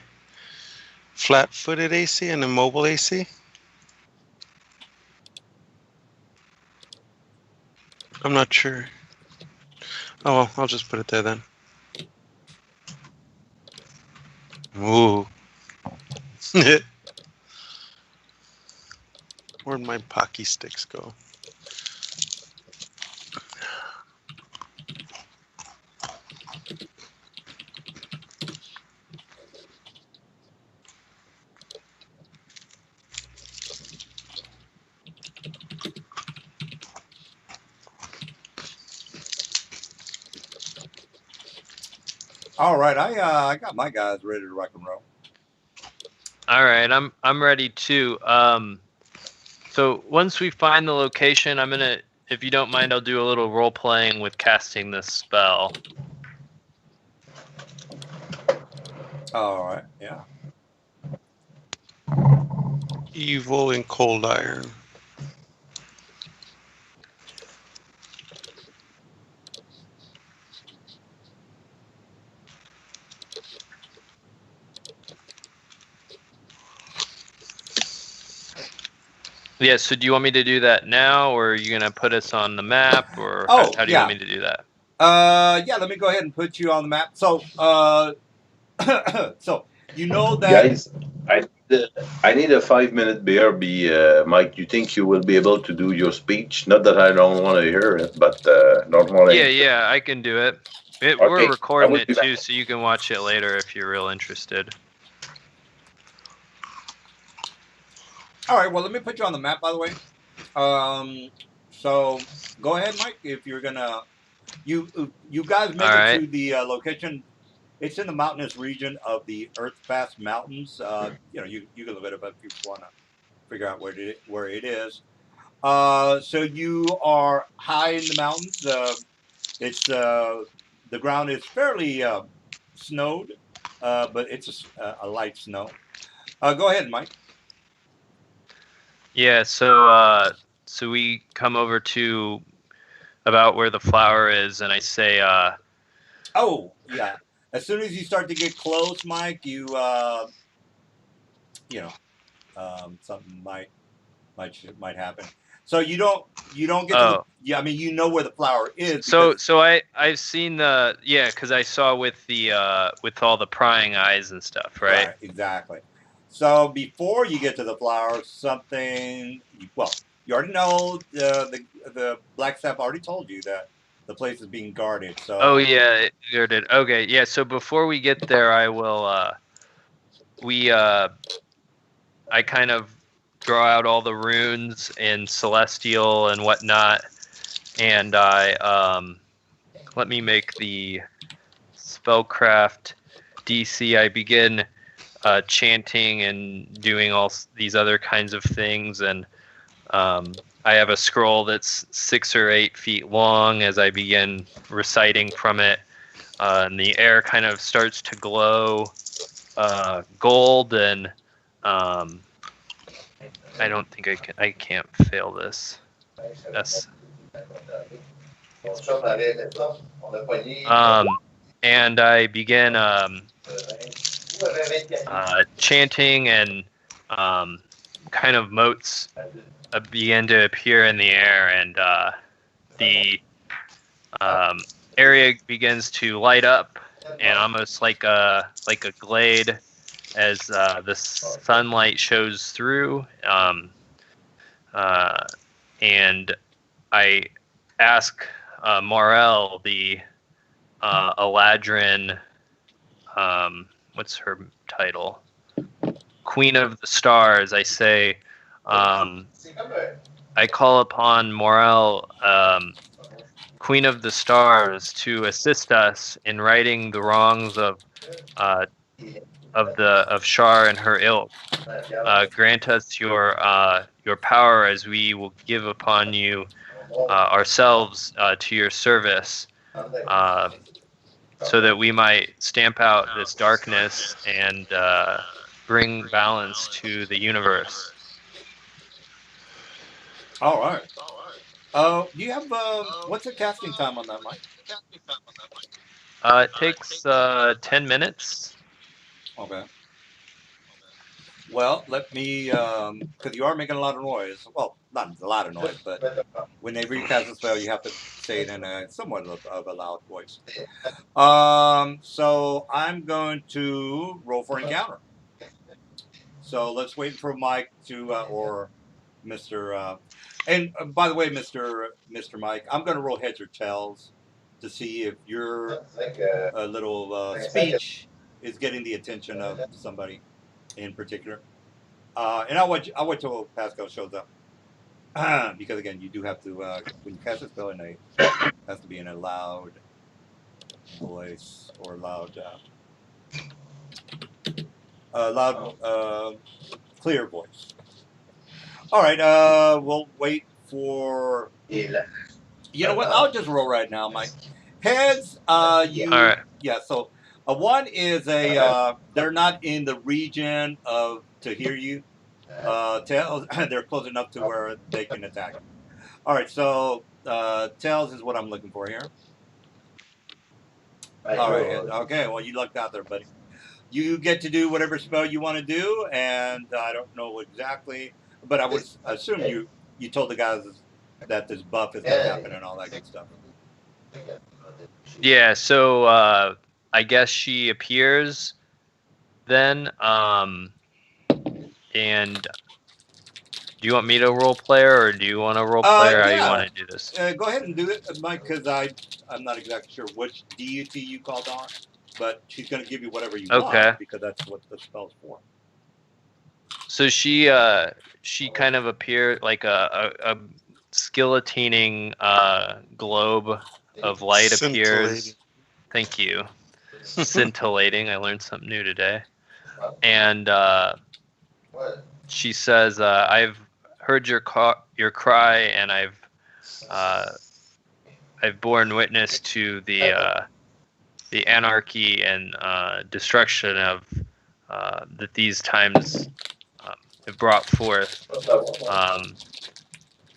flat-footed AC, and immobile AC. I'm not sure. Oh, well, I'll just put it there then. Ooh. Where'd my Pocky sticks go? All right, I got my guys ready to rock and roll. All right, I'm ready too. So once we find the location, I'm gonna, if you don't mind, I'll do a little role playing with casting this spell. All right, yeah. Evil and cold iron. Yeah, so do you want me to do that now, or are you going to put us on the map, or how do you want me to do that? Yeah, let me go ahead and put you on the map. So, so you know that... Guys, I need a 5-minute BRB. Mike, you think you will be able to do your speech? Not that I don't want to hear it, but normally... Yeah, I can do it. Okay, we're recording it too, back. so you can watch it later if you're real interested. All right, well, let me put you on the map, by the way. So go ahead, Mike, if you're gonna... You guys make it to the location. It's in the mountainous region of the Earthfast Mountains. You can look it up if you want to figure out where it is. So you are high in the mountains. The ground is fairly snowed, but it's a light snow. Go ahead, Mike. Yeah, so we come over to about where the flower is, and I say, oh yeah. As soon as you start to get close, Mike, you something might happen. So you don't get to the oh, yeah. I mean, you know where the flower is so because so I've seen the because I saw with the with all the prying eyes and stuff, right? right, exactly. So before you get to the flower, you already know the black staff already told you that the place is being guarded. Oh So yeah, you did. Okay, yeah. So before we get there, I will we I kind of draw out all the runes in celestial and whatnot, and I let me make the spellcraft DC. I begin chanting and doing all these other kinds of things, and I have a scroll that's 6 or 8 feet long. As I begin reciting from it, and the air kind of starts to glow gold, and I don't think I can't fail this. Yes. Um, and I begin chanting, and kind of motes begin to appear in the air, and the area begins to light up, and almost like a glade as the sunlight shows through. And I ask Morel, the Eladrin, what's her title? Queen of the Stars. I say, I call upon Morel, Queen of the Stars, to assist us in righting the wrongs of Shar and her ilk. Grant us your power, as we will give upon you ourselves to your service, so that we might stamp out this darkness and bring balance to the universe. all right. Do you have what's the casting time on that, Mike? It takes 10 minutes. Okay. Well, let me, because you are making a lot of noise. Well, not a lot of noise, but whenever you cast a spell, you have to say it in a somewhat of a loud voice. So I'm going to roll for encounter. So let's wait for Mike to, or Mr. And by the way, Mr. Mike, I'm going to roll heads or tails to see if your little speech is getting the attention of somebody in particular. And I'll wait till Pascal shows up. Because again, you do have to when you cast a spell, it has to be in a loud voice or clear voice. All right, we'll wait for. You know what? I'll just roll right now, Mike. Heads, All right. yeah. So one is they're not in the region of to hear you. Tails, they're close enough to where they can attack you. All right, so tails is what I'm looking for here. All right, okay. Well, you lucked out there, buddy. You get to do whatever spell you want to do, and I don't know exactly, but I would assume you told the guys that this buff is going to happen and all that good stuff. Yeah, so I guess she appears then. And do you want me to role player, or do you want to role player? How do you want to do this? Go ahead and do it, Mike, because I'm not exactly sure which deity you called on, but she's going to give you whatever you want because that's what the spell's for. So she kind of appeared like a skeletening globe of light appears. Thank you. Scintillating. I learned something new today. And she says, "I've heard your cry, and I've borne witness to the anarchy and destruction of that these times brought forth.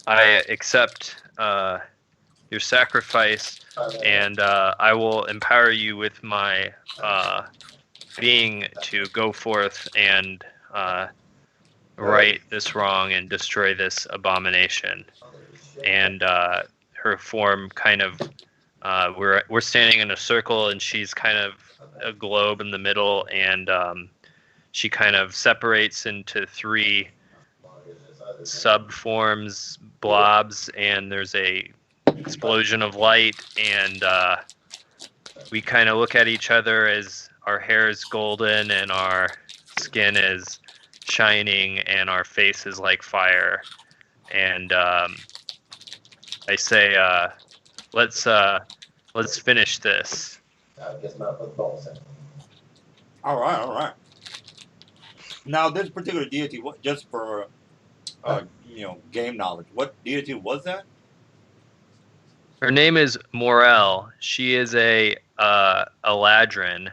I accept your sacrifice, and I will empower you with my being to go forth and right this wrong and destroy this abomination. And her form kind of we're standing in a circle, and she's kind of a globe in the middle, and she kind of separates into 3 subforms, blobs, and there's a explosion of light, and we kind of look at each other as our hair is golden and our skin is shining and our face is like fire, and I say, let's finish this. All right. Now, this particular deity, just for game knowledge, what deity was that? Her name is Morel. She is a Eladrin.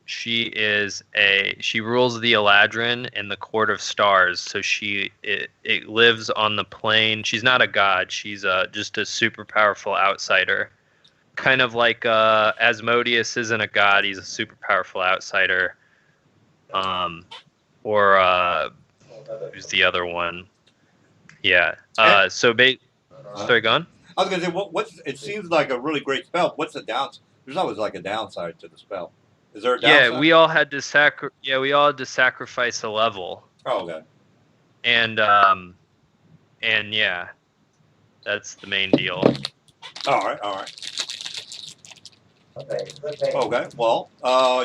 She rules the Eladrin in the Court of Stars. So it lives on the plane. She's not a god. She's just a super powerful outsider. Kind of like Asmodeus isn't a god. He's a super powerful outsider. Who's the other one? Yeah. Sorry, go on. I was gonna say, it seems like a really great spell. What's the downside? There's always like a downside to the spell. Is there a downside? Yeah, we all had to sacrifice a level. Oh, okay. And yeah, that's the main deal. All right. Okay. Well,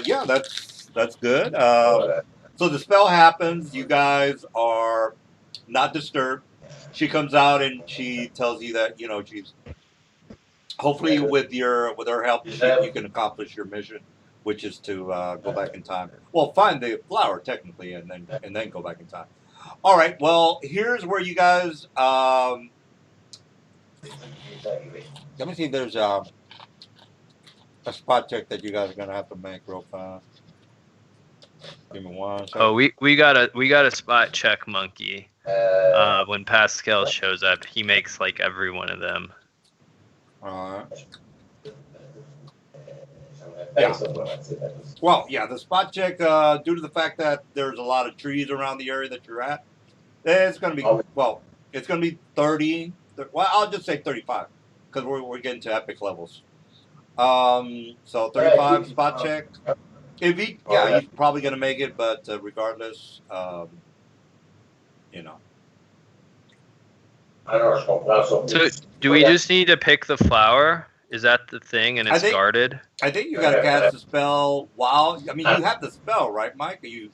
yeah, that's good. So the spell happens. You guys are not disturbed. She comes out and she tells you that she's hopefully with her help you can accomplish your mission, which is to go back in time. Well, find the flower technically, and then go back in time. All right. Well, here's where you guys. Let me see if there's a spot check that you guys are gonna have to make real fast. Give me 1 second. Oh, we got a spot check monkey. When Pascal shows up, he makes like every one of them. Yeah. Well, yeah, the spot check, due to the fact that there's a lot of trees around the area that you're at, it's going to be, it's going to be 30. Well, I'll just say 35 because we're getting to epic levels. So 35 spot check. He's probably going to make it, but regardless, So, do we just need to pick the flower? Is that the thing, and it's guarded? I think you got to cast the spell while. I mean, you have the spell, right, Mike? You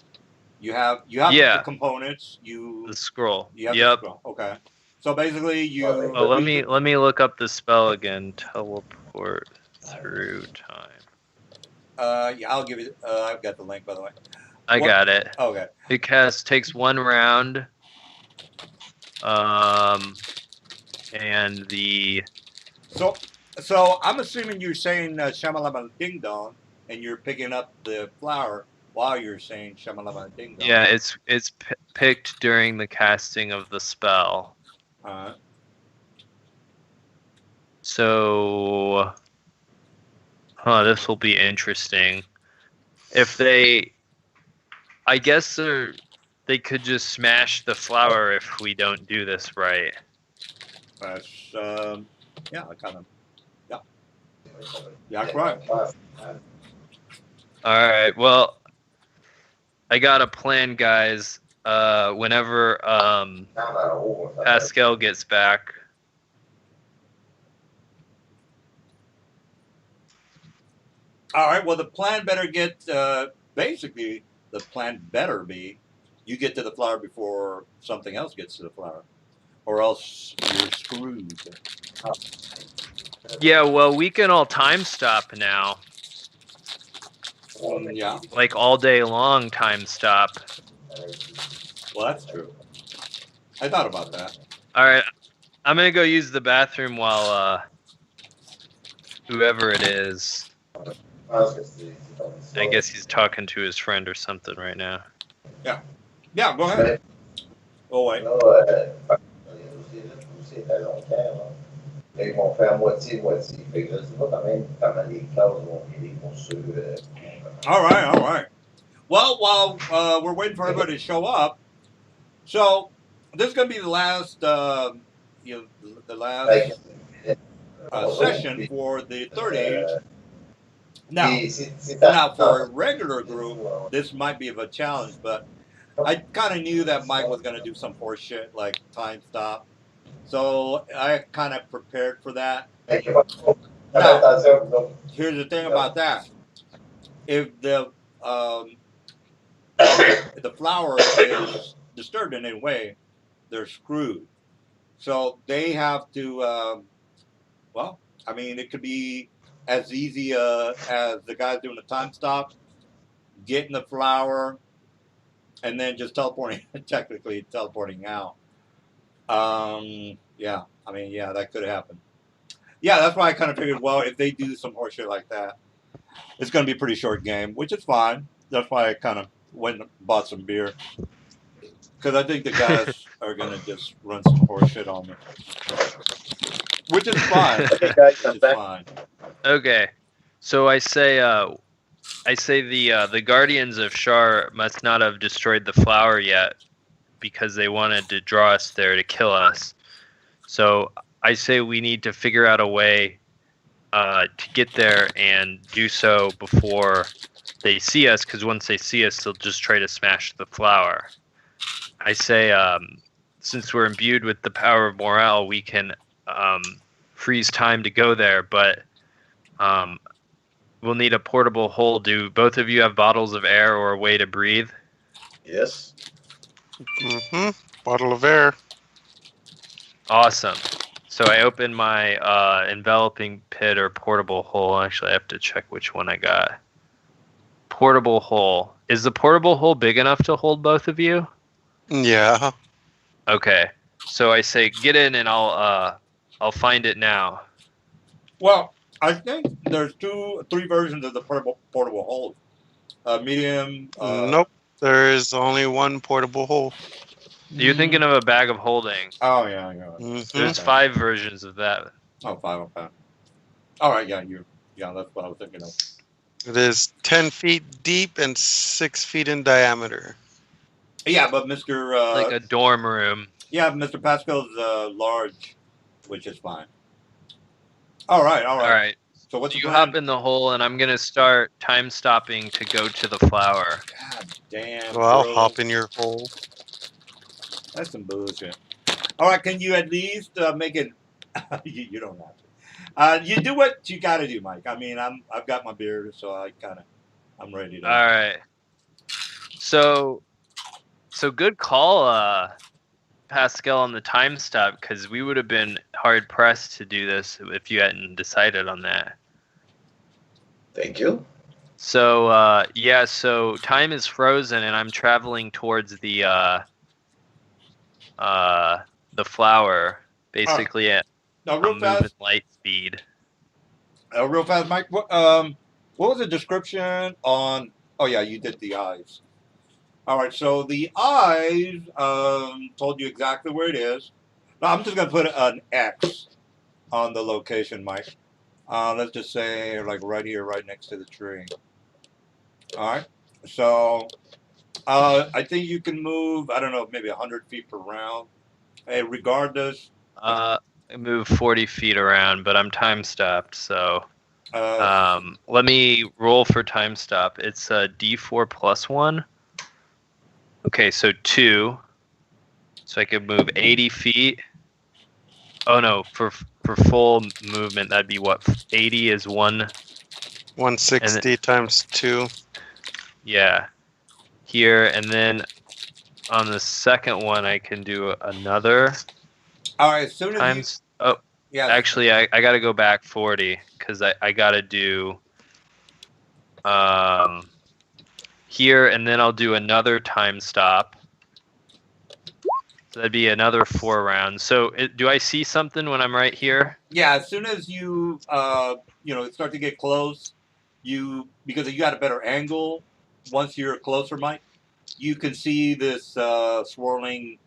have the components. The scroll. You have the scroll. Okay. So basically, you. Oh, let me look up the spell again. Teleport through time. Yeah, I'll give you. I've got the link, by the way. I got it. Okay. It takes 1 round. And the. So I'm assuming you're saying Shamalama Ding Dong, and you're picking up the flower while you're saying Shamalama Ding Dong. Yeah, it's picked during the casting of the spell. So, this will be interesting. I guess they could just smash the flower if we don't do this right. That's yeah, right. All right. Well, I got a plan, guys. Whenever Pascal gets back. All right. Well, the plan better basically the plan better be you get to the flower before something else gets to the flower, or else you're screwed. Yeah, well, we can all time stop now. Yeah. Like all day long time stop. Well, that's true. I thought about that. All right. I'm going to go use the bathroom while whoever it is. I guess he's talking to his friend or something right now. Yeah. Yeah, go ahead. Oh, ouais. C'était longtemps, là. Là, ils vont faire moitié-moitié. Fait que je sais pas comment les classes vont virer pour ceux. All right, all right. Well, while we're waiting for everybody to show up, so this is going to be the last, the last session for the third age. Now, for a regular group, this might be of a challenge, but I kind of knew that Mike was going to do some horse shit like time stop. So I kind of prepared for that. Now, here's the thing about that. If the flower is disturbed in any way, they're screwed. So they have to, well, I mean, it could be as easy as the guy's doing a time stop, getting the flower, and then just teleporting, technically teleporting out. Yeah, I mean, yeah, that could happen. Yeah, that's why I kind of figured, well, if they do some horseshit like that, it's going to be a pretty short game, which is fine. That's why I kind of went and bought some beer. Because I think the guys are going to just run some horseshit on me. Which is fine. Okay, guys, I'm back. Fine. Okay. So I say the Guardians of Shar must not have destroyed the flower yet because they wanted to draw us there to kill us. So I say we need to figure out a way to get there and do so before they see us, because once they see us, they'll just try to smash the flower. I say, since we're imbued with the power of morale, we can freeze time to go there, but we'll need a portable hole. Do both of you have bottles of air or a way to breathe? Yes. Mm-hmm. Bottle of air. Awesome. So I open my enveloping pit or portable hole. Actually, I have to check which one I got. Portable hole. Is the portable hole big enough to hold both of you? Yeah. Okay. So I say, get in, and I'll find it now. Well, I think there's three versions of the portable hole. Medium. Nope. There is only one portable hole. You're thinking of a bag of holding. Oh, yeah. Mm-hmm. There's 5 versions of that. Oh, 5, okay. All right, yeah, that's what I was thinking of. It is 10 feet deep and 6 feet in diameter. Yeah, but Mr. Like a dorm room. Yeah, Mr. Pascal's large, which is fine. All right. So what's you plan? hop in the hole, and I'm going to start time stopping to go to the flower. God damn. Well, I'll bro. hop in your hole. That's some bullshit. All right, can you at least make it? You don't have to. You do what you got to do, Mike. I mean, I've got my beer, so I'm ready to. All right. So good call, Pascal, on the time stop, because we would have been hard pressed to do this if you hadn't decided on that. Thank you. So so time is frozen, and I'm traveling towards the flower, basically at movement light speed. Real fast, Mike. What was the description on? Oh yeah, you did the eyes. All right, so the eyes told you exactly where it is. Now, I'm just gonna put an X on the location, Mike. Let's just say like right here, right next to the tree. All right. So I think you can move. I don't know, maybe 100 feet per round. Hey, regardless. I move 40 feet around, but I'm time stopped, so let me roll for time stop. It's a D4 plus 1. Okay, so 2. So I could move 80 feet. Oh no, for full movement, that'd be what? 80 is 1. 160 times 2. Yeah. Here, and then on the second one, I can do another. All right, as soon as times. Yeah. Actually, I got to go back 40 because I got to do here, and then I'll do another time stop. So that'd be another 4 rounds. So do I see something when I'm right here? Yeah, as soon as you start to get close, because you got a better angle once you're closer, Mike. you can see this swirling,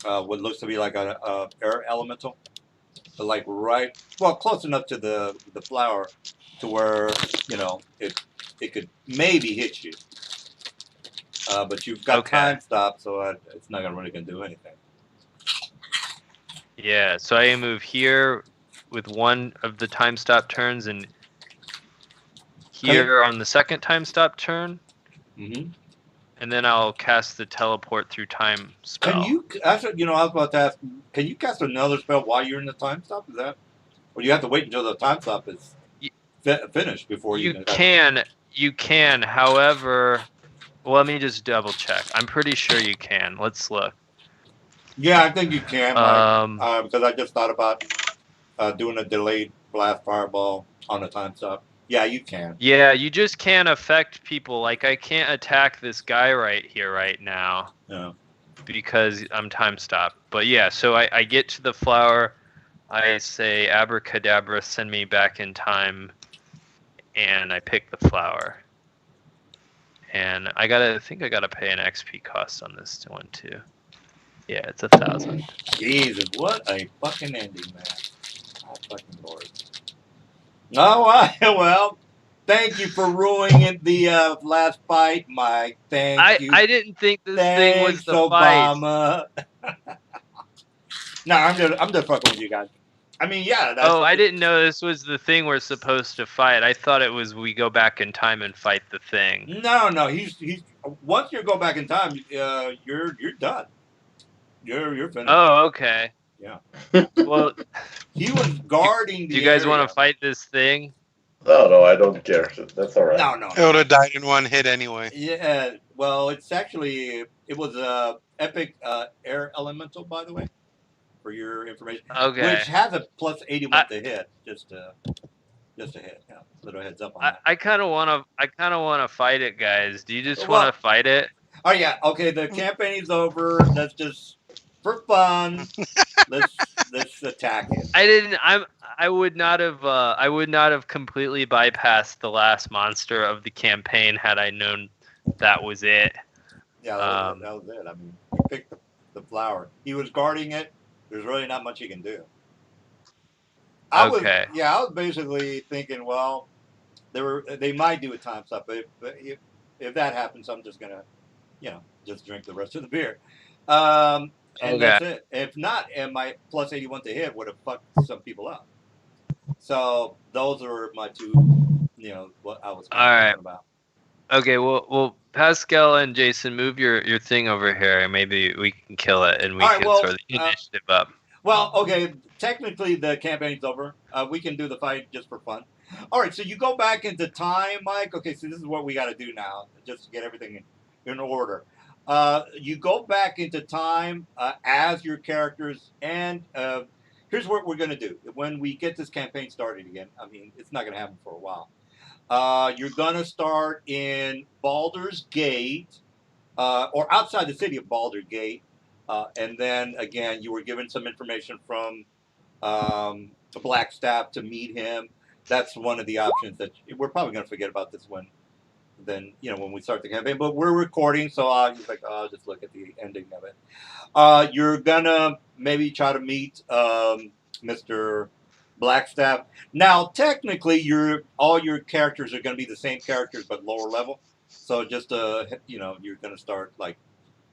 what looks to be like a air elemental, like close enough to the flower, to where it could maybe hit you. But you've got time stop, so it's not really gonna do anything. Yeah, so I move here with one of the time stop turns, and here on the second time stop turn. Mm-hmm. And then I'll cast the teleport through time spell. Can you? That's what, I was about to ask. Can you cast another spell while you're in the time stop? Is that, or you have to wait until the time stop is finished before you can? You can. However, well, let me just double check. I'm pretty sure you can. Let's look. Yeah, I think you can. Because I just thought about doing a delayed blast fireball on a time stop. Yeah, you can. Yeah, you just can't affect people. Like, I can't attack this guy right here, right now. Yeah. Because I'm time stopped. But yeah, so I get to the flower. I say, abracadabra, send me back in time. And I pick the flower. And I think I gotta pay an XP cost on this one too. Yeah, it's 1,000. Jesus, what a fucking ending, man. My fucking lord. Oh, well, thank you for ruining the last fight, Mike. Thank you. I didn't think this thing was the Obama. Fight. No, I'm just fucking with you guys. I mean, yeah. I didn't know this was the thing we're supposed to fight. I thought it was we go back in time and fight the thing. No. He's once you go back in time, you're done. You're finished. Oh, okay. Yeah. Well, he was guarding. Do you guys want to fight this thing? No, I don't care. That's all right. No. It would have died in one hit anyway. Yeah. Well, it was a epic air elemental, by the way, for your information. Okay. Which has a plus 81 to hit. Just a hit. Yeah. Little heads up on that. I kind of want to fight it, guys. Do you just want to fight it? Oh yeah. Okay. The campaign's over. Let's just, for fun, let's attack it. I would not have completely bypassed the last monster of the campaign had I known that was it. Yeah, that was it. I mean, he picked the flower. He was guarding it. There's really not much he can do. I was basically thinking, well, they might do a time stop, but if that happens, I'm just gonna, just drink the rest of the beer. And that's it. If not, and my plus 81 to hit would have fucked some people up. So those are my two, what I was talking about. Okay, well, Pascal and Jason, move your thing over here, and maybe we can kill it, and we can throw the initiative up. Well, okay, technically the campaign's over. We can do the fight just for fun. All right, so you go back into time, Mike. Okay, so this is what we got to do now, just to get everything in order. You go back into time as your characters, and here's what we're going to do. When we get this campaign started again, I mean, it's not going to happen for a while. You're going to start in Baldur's Gate, or outside the city of Baldur's Gate, and then, again, you were given some information from Blackstaff to meet him. That's one of the options that we're probably going to forget about this one. Then when we start the campaign, but we're recording, so I'll just look at the ending of it. You're gonna maybe try to meet Mr. Blackstaff. Now, technically, all your characters are gonna be the same characters but lower level. So just you're gonna start like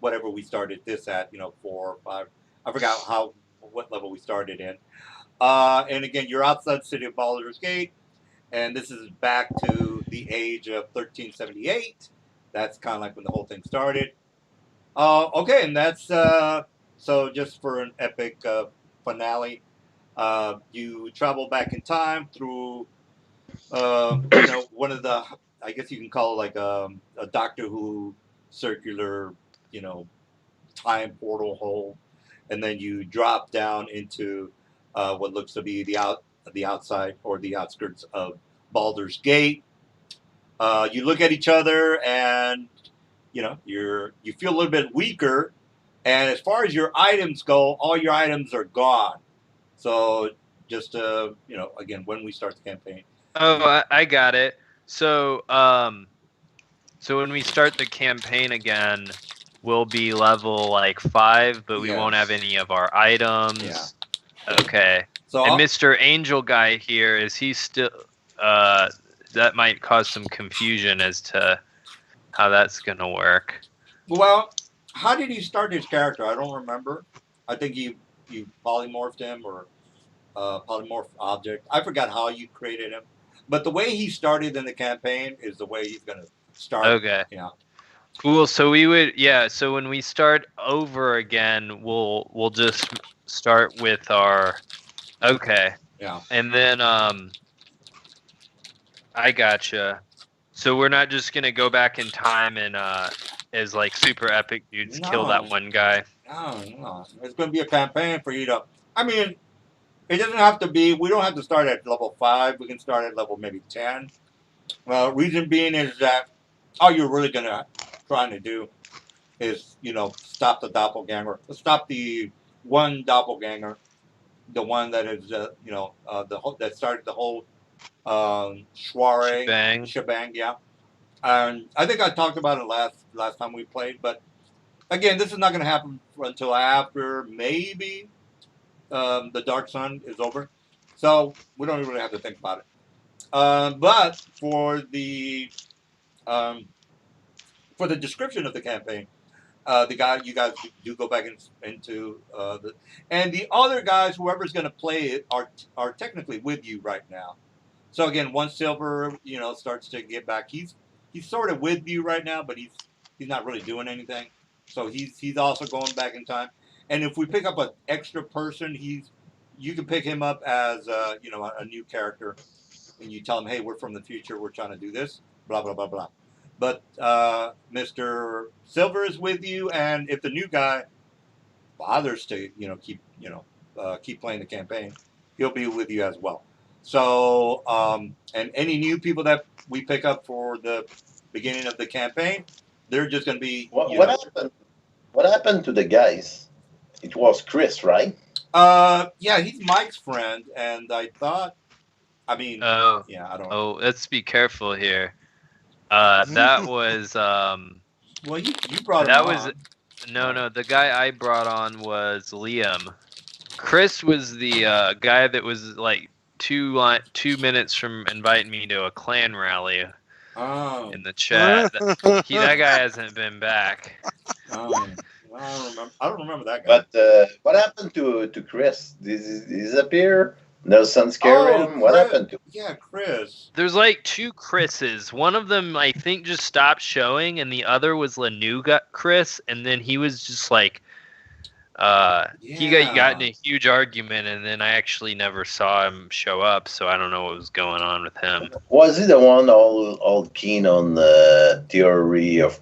whatever we started this at, 4 or 5. I forgot what level we started in. And again, you're outside the city of Baldur's Gate. And this is back to the age of 1378. That's kind of like when the whole thing started. Okay, and that's so just for an epic finale. You travel back in time through, one of the, I guess you can call it like a Doctor Who circular, time portal hole, and then you drop down into what looks to be the outside or the outskirts of Baldur's Gate. You look at each other, and you feel a little bit weaker. And as far as your items go, all your items are gone. So just again, when we start the campaign. Oh, I got it. So so when we start the campaign again, will be level like 5, but we won't have any of our items. Yeah. Okay. So and Mr. Angel Guy here, is he still? That might cause some confusion as to how that's gonna work. Well, how did he start his character? I don't remember. I think you polymorphed him or polymorph object. I forgot how you created him, but the way he started in the campaign is the way he's gonna start. Okay. Yeah. Cool. So we would, so when we start over again, we'll just start with our. Okay. Yeah. And then I gotcha. So we're not just gonna go back in time and as like super epic dudes kill that one guy. No. It's gonna be a campaign for you to. I mean, it doesn't have to be. We don't have to start at level 5. We can start at level maybe 10. Well, reason being is that all you're really trying to do is stop the doppelganger, stop the one doppelganger, the one that is that started the whole shebang. Yeah, and I think I talked about it last time we played, but again, this is not going to happen until after maybe the Dark Sun is over, so we don't really have to think about it. But for the description of the campaign, you guys do go back into and the other guys, whoever's going to play it, are technically with you right now. So again, once Silver, starts to get back, he's sort of with you right now, but he's not really doing anything. So he's also going back in time. And if we pick up an extra person, you can pick him up as a new character, and you tell him, hey, we're from the future, we're trying to do this, blah blah blah blah. But Mr. Silver is with you, and if the new guy bothers to keep playing the campaign, he'll be with you as well. So and any new people that we pick up for the beginning of the campaign, they're just going to be. What happened? What happened to the guys? It was Chris, right? Yeah, he's Mike's friend, and I thought. I mean, yeah, I don't. Oh, let's be careful here. That was well, you brought him that on. was no. The guy I brought on was Liam. Chris was the guy that was like 2 minutes from inviting me to a clan rally. In the chat. That guy hasn't been back. I don't remember that guy. But what happened to Chris? Did he disappear? Nelson scare him? What happened to him? Yeah, Chris. There's like 2 Chris's. One of them, I think, just stopped showing, and the other was Lanuga Chris, and then he was just like, he got in a huge argument, and then I actually never saw him show up, so I don't know what was going on with him. Was he the one all keen on the theory of,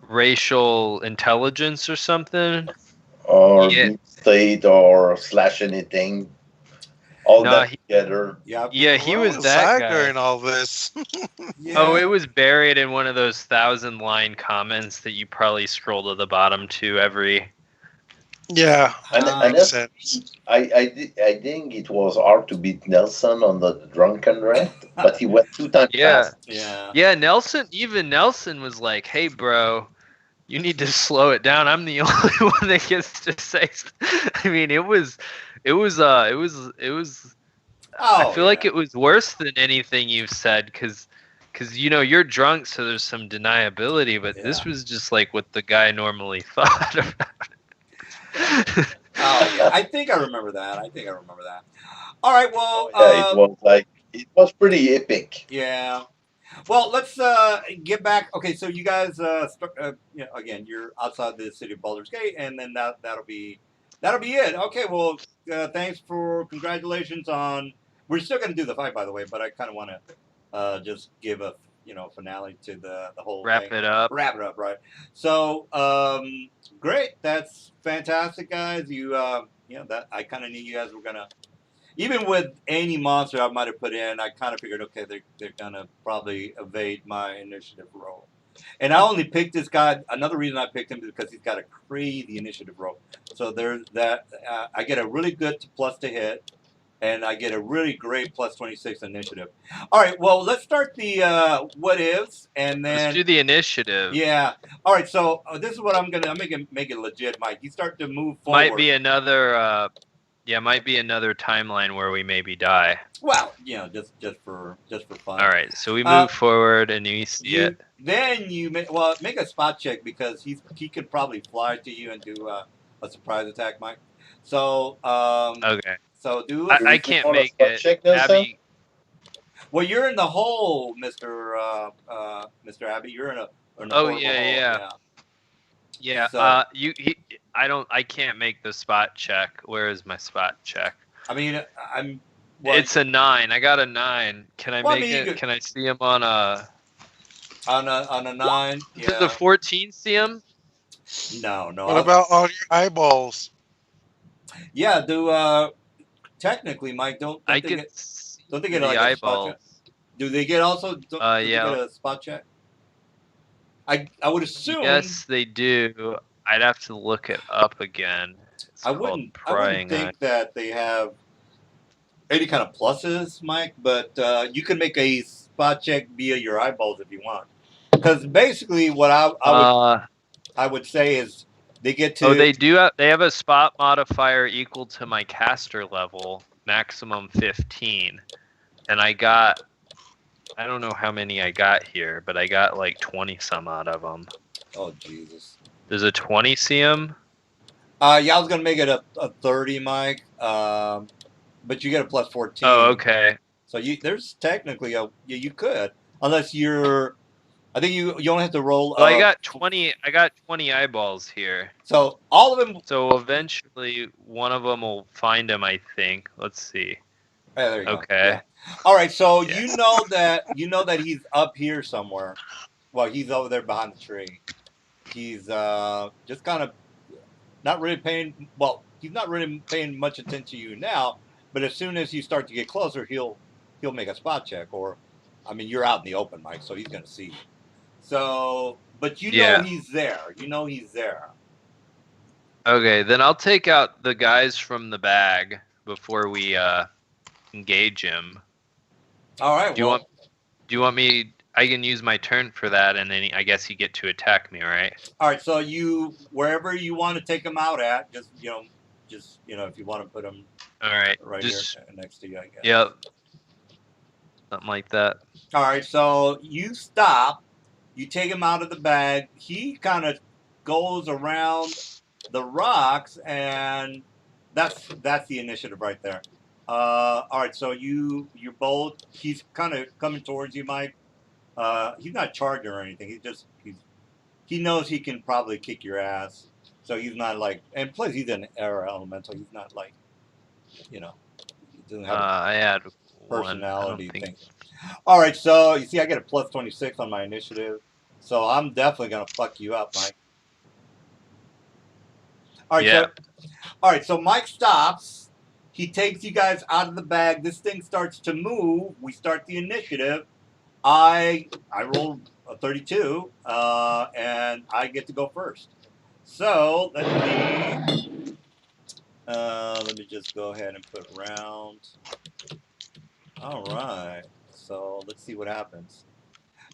racial intelligence or something? Or state or / anything? Together. Yeah, he was that guy in all this. Yeah. Oh, it was buried in one of those 1,000-line comments that you probably scroll to the bottom to every. Yeah, I think it was hard to beat Nelson on the drunken rant, but he went 2 times fast. Yeah. Nelson was like, "Hey, bro, you need to slow it down. I'm the only one that gets to say." I mean, it was. I feel like it was worse than anything you've said because you're drunk, so there's some deniability. But this was just like what the guy normally thought about it. I think I remember that. All right, well, it was pretty epic. Yeah. Well, let's get back. Okay, so you guys, again, you're outside the city of Baldur's Gate, and then that'll be it. Okay, well, congratulations on. We're still going to do the fight, by the way, but I kind of want to just give a finale to the whole Wrap thing. it up, right? So, great. That's fantastic, guys. You, that I kind of knew you guys were gonna. Even with any monster I might have put in, I kind of figured, okay, they're gonna probably evade my initiative roll. And I only picked this guy. Another reason I picked him is because he's got a crazy initiative roll. So there's that. I get a really good plus to hit, and I get a really great plus 26 initiative. All right, well, let's start the what ifs, and then let's do the initiative. Yeah. All right, so this is what I'm gonna. I'm make it legit, Mike. You start to move forward. Might be another. Might be another timeline where we maybe die. Well, just for fun. All right, so we move forward, and you see it. Then you make a spot check because he could probably fly to you and do a surprise attack, Mike. So okay. So do I can't make it. Check, Abby. Well, you're in the hole, Mr. Abby. You're in a hole. Yeah. So, I can't make the spot check. Where is my spot check? I mean, it's a 9. I got a 9. Can I make it? Can I see him on a 9? Yeah. Does the 14 see him? No. What about all your eyeballs? Yeah, technically, Mike, don't they get like a spot check? Do they get also? Do they get a spot check? I would assume. Yes, they do. I'd have to look it up again. I wouldn't think that they have any kind of pluses, Mike. But you can make a spot check via your eyeballs if you want. Because basically, what I would say is they get to. Oh, they do. They have a spot modifier equal to my caster level, maximum 15, and I don't know how many I got here, but I got like 20 some out of them. Oh Jesus! Does a 20 see him? I was gonna make it a 30, Mike. But you get a plus 14. Oh, okay. So there's technically you could, unless you're. I think you only have to roll. Well, I got 20 eyeballs here. So all of them. So eventually, one of them will find him. I think. Let's see. There you go. Okay. Yeah. All right. So you know that he's up here somewhere. Well, he's over there behind the tree. He's just kind of not really paying. Well, he's not really paying much attention to you now. But as soon as you start to get closer, he'll make a spot check. Or, I mean, you're out in the open, Mike, so he's gonna see you. So, but you know he's there. You know he's there. Okay, then I'll take out the guys from the bag before we engage him. All right. Do you want me? I can use my turn for that, and then I guess you get to attack me, right? All right. So wherever you want to take him out at, just if you want to put him. All right. Right here next to you, I guess. Yep. Something like that. All right. So you stop. You take him out of the bag. He kind of goes around the rocks, and that's the initiative right there. All right, so you're both. He's kind of coming towards you, Mike. He's not charging or anything. He knows he can probably kick your ass. So he's not like, and plus he's an air elemental. He's not like, he doesn't have I had personality thing. All right, so you see, I get a plus 26 on my initiative, so I'm definitely gonna fuck you up, Mike. All right, so Mike stops. He takes you guys out of the bag. This thing starts to move. We start the initiative. I rolled a 32, and I get to go first. So let me just go ahead and put round. All right. So let's see what happens.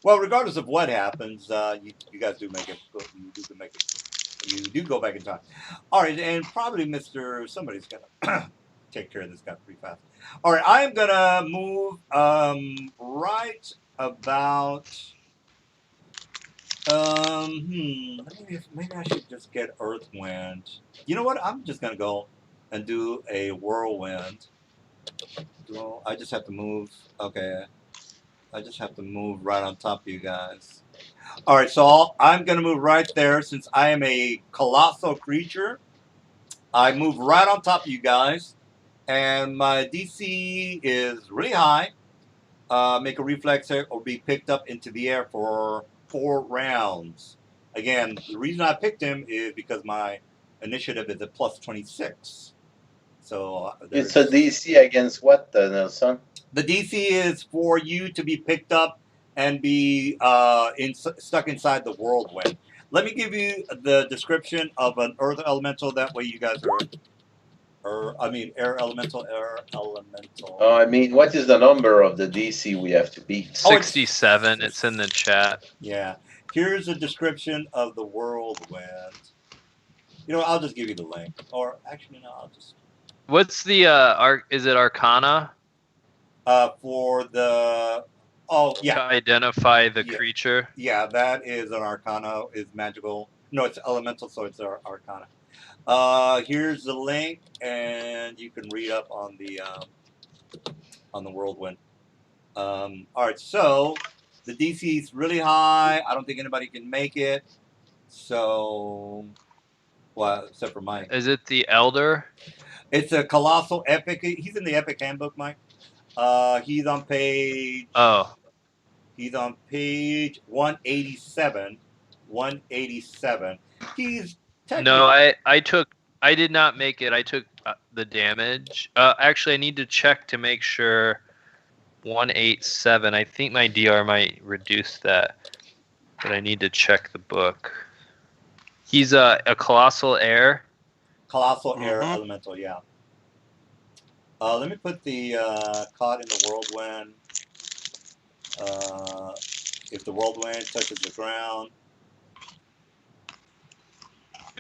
Well, regardless of what happens, you guys do make it. You do go back in time. All right, and probably somebody's gonna take care of this guy pretty fast. All right, I am gonna move right about. Maybe I should just get Earthwind. You know what? I'm just gonna go and do a whirlwind. Well, I just have to move. Okay, I just have to move right on top of you guys. All right, so I'm gonna move right there since I am a colossal creature. I move right on top of you guys, and my DC is really high. Make a reflex check or be picked up into the air for 4 rounds. Again, the reason I picked him is because my initiative is a plus 26. So it's a DC against what, Nelson? The DC is for you to be picked up and be stuck inside the whirlwind. Let me give you the description of an earth elemental. That way you guys air elemental. I mean, what is the number of the DC we have to beat? 67. It's in the chat. Yeah. Here's a description of the whirlwind. You know, I'll just give you the link. Or actually, no, I'll just. What's the is it Arcana? For the to identify the creature. Yeah, that is an Arcana. Is magical. No, it's elemental, so it's our Arcana. Here's the link, and you can read up on the whirlwind. All right, so the DC is really high. I don't think anybody can make it. So, well, except for Mike. Is it the Elder? It's a colossal epic. He's in the epic handbook, Mike. He's on page. He's on page 187. 187. He's no. I did not make it. I took the damage. Actually, I need to check to make sure. 187. I think my DR might reduce that, but I need to check the book. He's a colossal air. Colossal air elemental, yeah. Let me put the caught in the whirlwind. If the whirlwind touches the ground.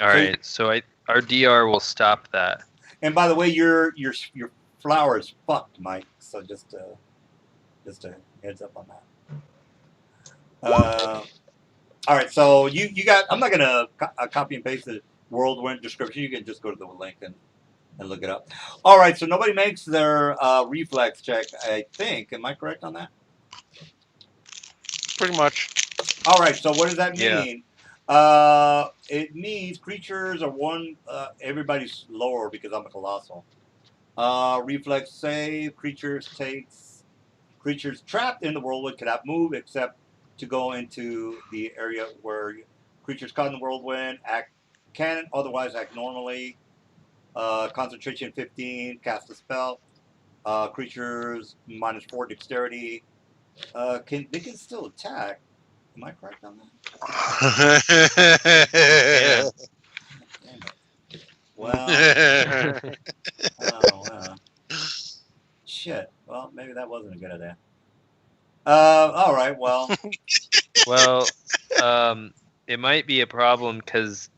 All right, so our DR will stop that. And by the way, your flower is fucked, Mike. So just a heads up on that. All right, so you got. I'm not gonna copy and paste the whirlwind description. You can just go to the link and look it up. All right, so nobody makes their reflex check. I think. Am I correct on that? Pretty much. All right. So what does that mean? Yeah. It means creatures are one. Everybody's lower because I'm a colossal. Reflex save. Creatures trapped in the whirlwind cannot move except to go into the area where creatures caught in the whirlwind can otherwise act normally. Concentration 15, cast a spell. Creatures -4 dexterity. They can still attack. Am I correct on that? Yeah. Well, shit. Well, maybe that wasn't a good idea. All right. Well. Well, it might be a problem because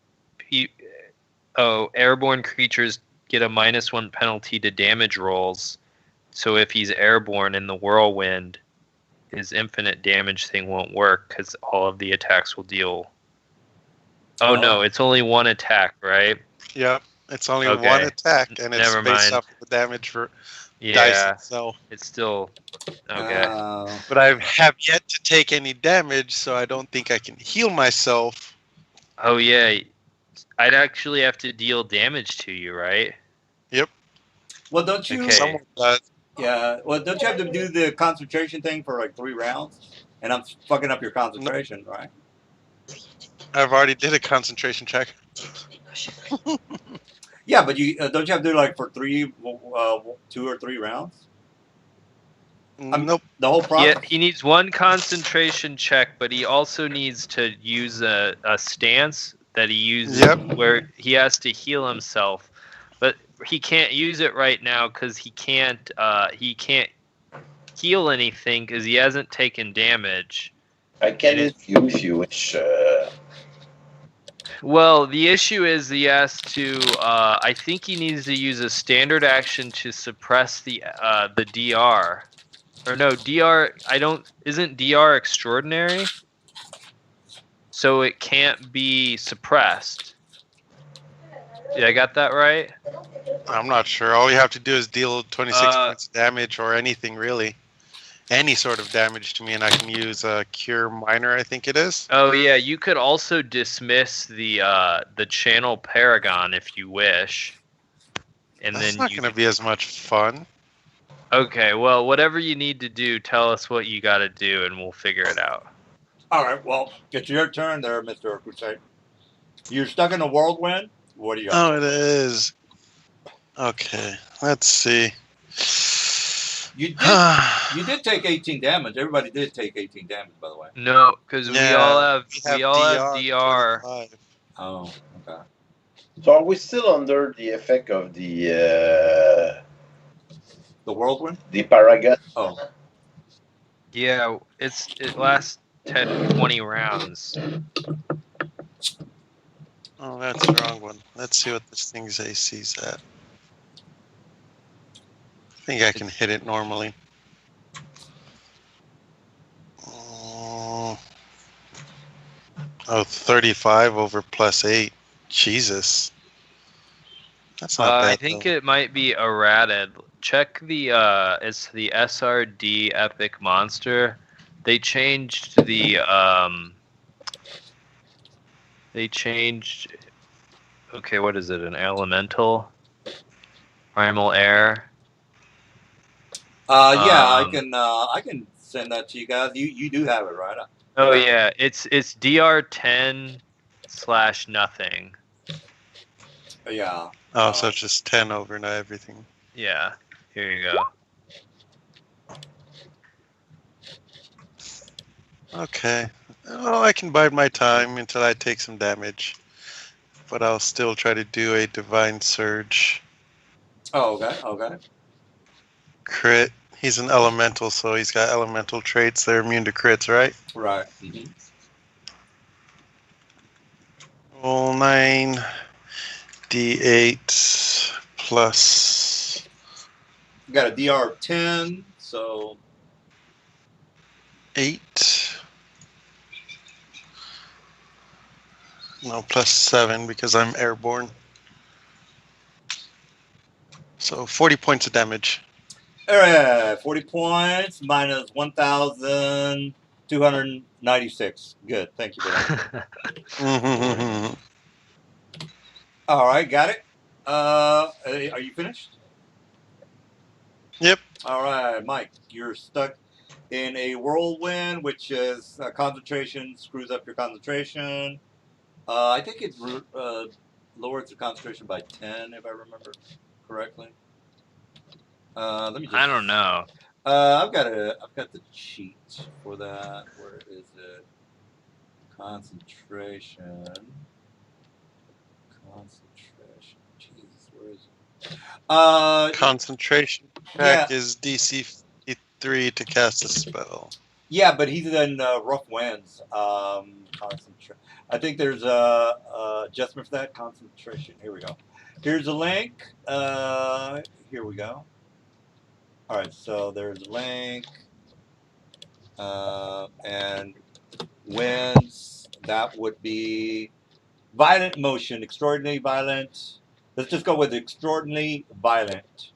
airborne creatures get a -1 penalty to damage rolls. So if he's airborne in the whirlwind, his infinite damage thing won't work because all of the attacks will deal. Oh no, it's only one attack, right? Yeah, it's only one attack, and it's based off the damage for dice itself. It's still okay. But I have yet to take any damage, so I don't think I can heal myself. Oh yeah, I'd actually have to deal damage to you, right? Yep. Well, don't you? Okay. Someone does. Yeah. Well, don't you have to do the concentration thing for like 3 rounds? And I'm fucking up your concentration, right? I've already did a concentration check. Yeah, but you don't you have to do like for 2 or 3 rounds? Nope. The whole process. Yeah, he needs 1 concentration check, but he also needs to use a stance that he uses where he has to heal himself, but he can't use it right now because he can't heal anything because he hasn't taken damage. I can infuse if you wish. Well, the issue is he has to. I think he needs to use a standard action to suppress the DR. Or no, DR. Isn't DR extraordinary? So it can't be suppressed. Did I got that right? I'm not sure. All you have to do is deal 26 points of damage or anything really. Any sort of damage to me, and I can use a Cure Minor, I think it is. Oh yeah, you could also dismiss the Channel Paragon if you wish. And That's then not going to be as much fun. Okay, well, whatever you need to do, tell us what you got to do, and we'll figure it out. All right, well, it's your turn there, Mr. Crusade. You're stuck in a whirlwind. What do you got? Oh, it is. Okay, let's see. You did take 18 damage. Everybody did take 18 damage, by the way. No, because we all have DR. Oh, okay. So are we still under the effect of the whirlwind? The Paragon? Oh. Yeah, it lasts 10, 20 rounds. Oh, that's the wrong one. Let's see what this thing's AC's at. I think I can hit it normally. Oh, 35 over +8. Jesus. That's not bad. I think it might be errated. Check the it's the SRD Epic Monster. They changed the okay, what is it? An elemental? Primal air? Yeah, I can send that to you guys. You do have it, right? Oh yeah, it's DR10/nothing. Yeah. Oh, so it's just 10 over, not everything. Yeah. Here you go. Okay. Well, I can bide my time until I take some damage. But I'll still try to do a Divine Surge. Oh, okay. Crit. He's an elemental, so he's got elemental traits. They're immune to crits, right? Right. Mm-hmm. Roll 9 D8 plus. You got a DR 10, so 8. No, plus 7 because I'm airborne. So 40 points of damage. All right, 40 points minus 1,296. Good, thank you for that. All right, got it. Are you finished? Yep. All right, Mike, you're stuck in a whirlwind, which is concentration, screws up your concentration. I think it lowers the concentration by 10, if I remember correctly. Let me just. I don't know. I've got the cheat for that. Where is it? Concentration. Jesus, where is it? Concentration check is DC 53 to cast a spell. Yeah, but he's in rough winds. I think there's a adjustment for that. Concentration. Here we go. Here's a link. Here we go. All right, so there's a link. And winds, that would be violent motion, extraordinarily violent. Let's just go with extraordinarily violent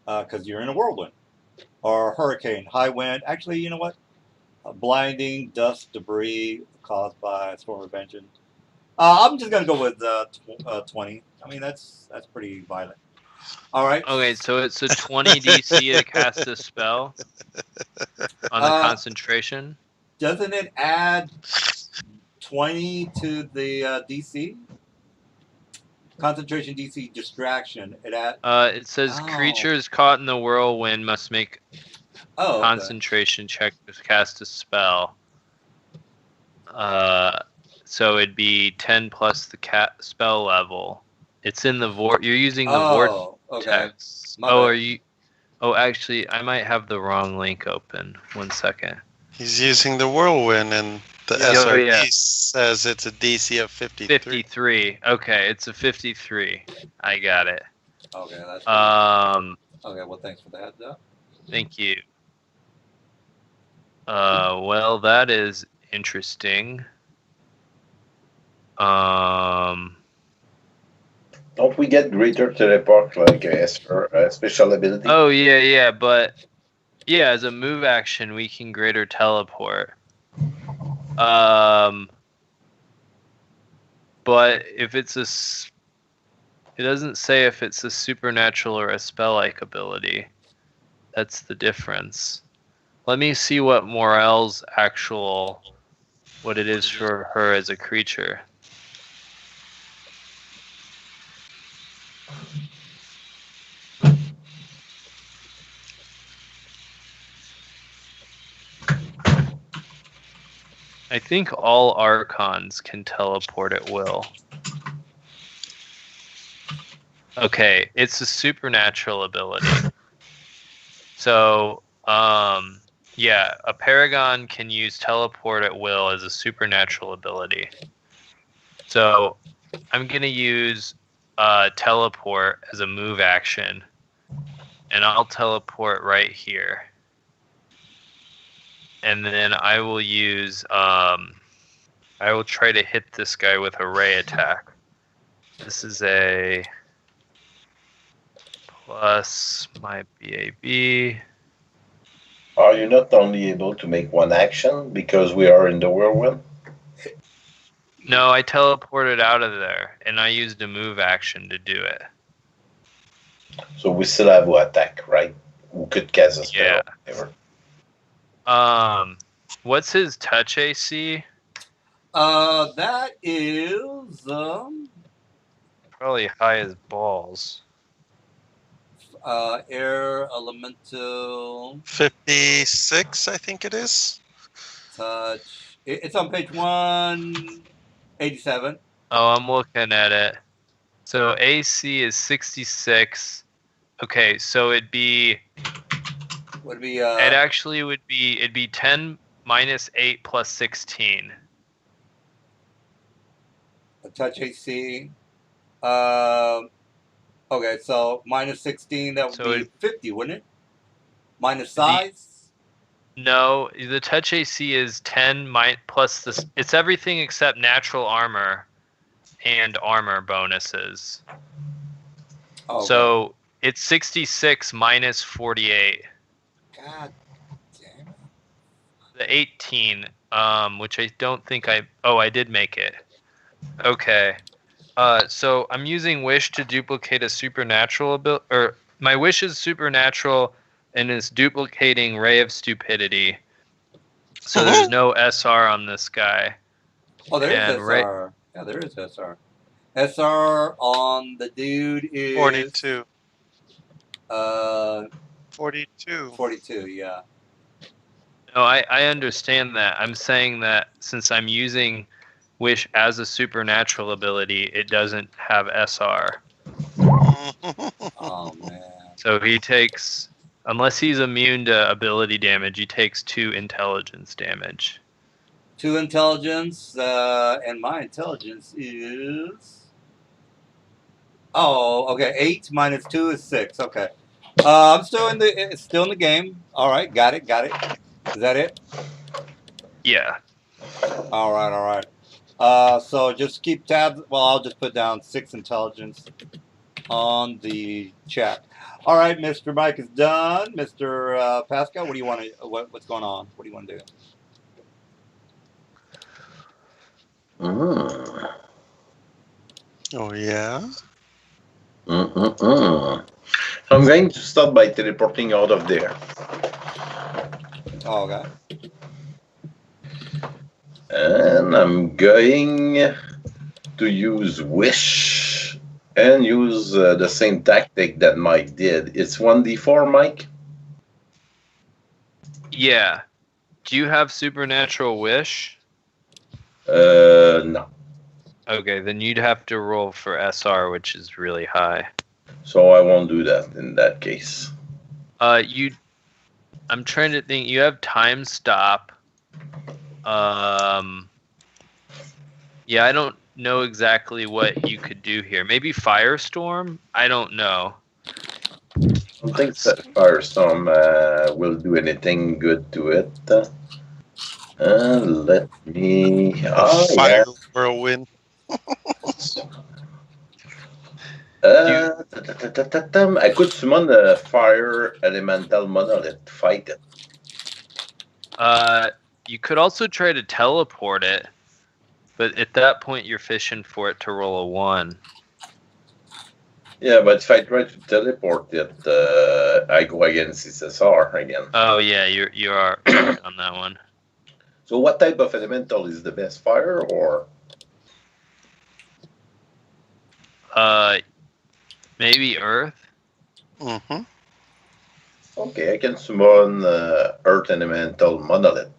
because you're in a whirlwind. Or hurricane, high wind. Actually, you know what? Blinding, dust, debris caused by a storm of vengeance. I'm just going to go with 20. I mean, that's pretty violent. All right. Okay, so it's a 20 DC to cast a spell on the concentration. Doesn't it add 20 to the DC? Concentration DC distraction. It says creatures caught in the whirlwind must make concentration check to cast a spell. So it'd be 10 plus the spell level. It's in the You're using the vortex. Okay. Are you? Oh, actually, I might have the wrong link open. 1 second. He's using the whirlwind, and the SRD says it's a DC of 53. 53. Okay, it's a 53. I got it. Okay, that's okay, well, thanks for the heads up. Thank you. Well, that is interesting. Don't we get greater teleport like a special ability? Oh yeah, but yeah, as a move action, we can greater teleport. But if it's it doesn't say if it's a supernatural or a spell-like ability. That's the difference. Let me see what Morel's what it is for her as a creature. I think all Archons can teleport at will. Okay, it's a supernatural ability. So, yeah, a Paragon can use teleport at will as a supernatural ability. So, I'm going to use teleport as a move action. And I'll teleport right here. And then I will use, I will try to hit this guy with a ray attack. This is a plus my BAB. Are you not only able to make one action because we are in the whirlwind? No, I teleported out of there, and I used a move action to do it. So we still have to attack, right? We could cast a spell. Yeah. What's his touch AC? That is probably high as balls. Air elemental 56, I think it is. Touch. It's on page 187. Oh, I'm looking at it. So AC is 66. Okay, so it'd be. Would be. It actually would be. It'd be 10 minus 8 plus 16. A touch AC. Okay, so minus 16. That would be 50, wouldn't it? Minus size. No, the touch AC is 10 plus this. It's everything except natural armor and armor bonuses. Okay. So it's 66 minus 48. God damn it. The 18, which I don't think I did make it. Okay. So I'm using Wish to duplicate a supernatural ability, or my Wish is supernatural and is duplicating Ray of Stupidity. So there's no SR on this guy. Oh, there is SR. Yeah, there is SR. SR on the dude is 42. 42. 42, yeah. No, I understand that. I'm saying that since I'm using Wish as a supernatural ability, it doesn't have SR. Oh, man. So he takes, unless he's immune to ability damage, he takes 2 intelligence damage. 2 intelligence, and my intelligence is... Oh, okay. 8 minus 2 is 6. Okay. I'm still in the game. All right, got it. Is that it? Yeah. All right. So just keep tabs. Well, I'll just put down 6 intelligence on the chat. All right, Mr. Mike is done. Mr. Pascal, what do you want to? What's going on? What do you want to do? Oh yeah. So I'm going to start by teleporting out of there. Oh, okay. And I'm going to use Wish and use the same tactic that Mike did. It's 1d4, Mike? Yeah. Do you have Supernatural Wish? No. Okay, then you'd have to roll for SR, which is really high. So I won't do that in that case. I'm trying to think. You have time stop. Yeah, I don't know exactly what you could do here. Maybe Firestorm? I don't know. I don't think that Firestorm will do anything good to it. Let me... Fire whirlwind. I could summon the fire elemental monolith to fight it. You could also try to teleport it, but at that point you're fishing for it to roll a 1. Yeah, but if I try to teleport it, I go against SSR again. Oh yeah, you are right on that one. So what type of elemental is the best, fire or? Maybe Earth. Mm-hmm. Okay, I can summon Earth Elemental Monolith.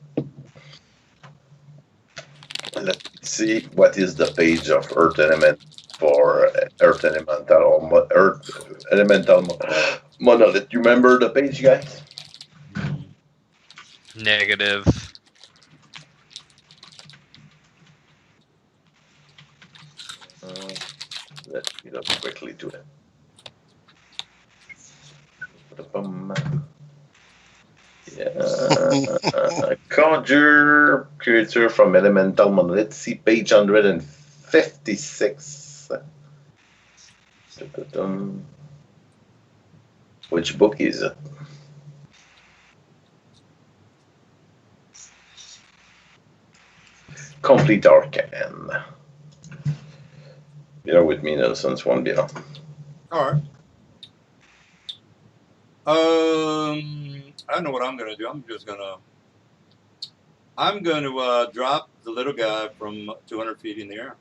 Let's see what is the page of Earth Elemental for Earth Elemental or Earth Elemental Monolith. You remember the page, guys? Negative. Let's get up quickly to it. Yeah. Conjure creature from Elemental Monolith. See page 156. Which book is it? Complete Arcane. Bear with me, Nelson's one beer. All right. I know what I'm gonna do. I'm gonna drop the little guy from 200 feet in the air.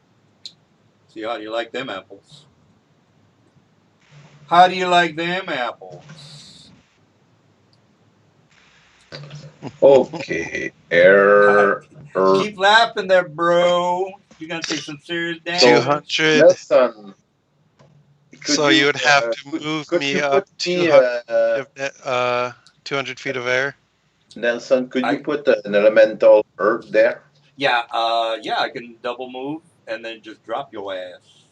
See how do you like them apples? How do you like them apples? Okay, air. Keep laughing there, bro. You're gonna take some serious damage. 200. Nelson. So you would have to move me up 200 feet of air. Nelson, could you put an elemental earth there? Yeah, I can double move and then just drop your ass.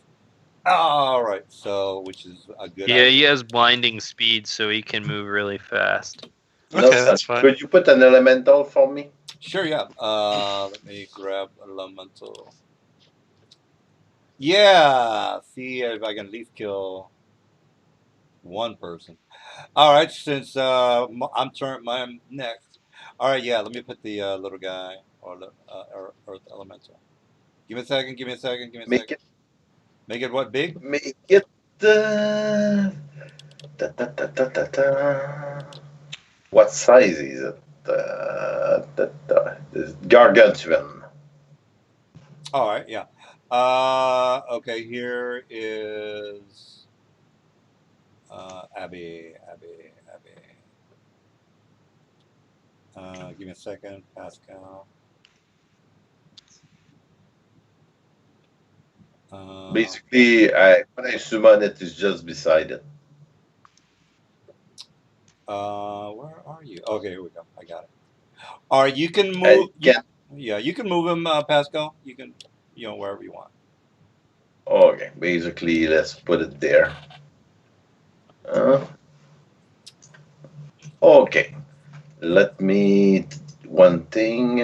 All right, so which is a good idea. He has blinding speed, so he can move really fast. Okay, Nelson, that's fine. Could you put an elemental for me? Sure, yeah. Let me grab elemental. Yeah, see if I can at least kill one person. All right, since I'm next. All right, yeah. Let me put the little guy or Earth Elemental. Give me a second. Make it what big? Make it. What size is it? Gargantuan. All right, yeah. Okay, here is Abby. Give me a second, Pascal. Basically, when I summon it, it's just beside it. Where are you? Okay, here we go. I got it. All right, you can move. You can move him, Pascal. You can, wherever you want. Okay, basically, let's put it there. Okay, let me one thing.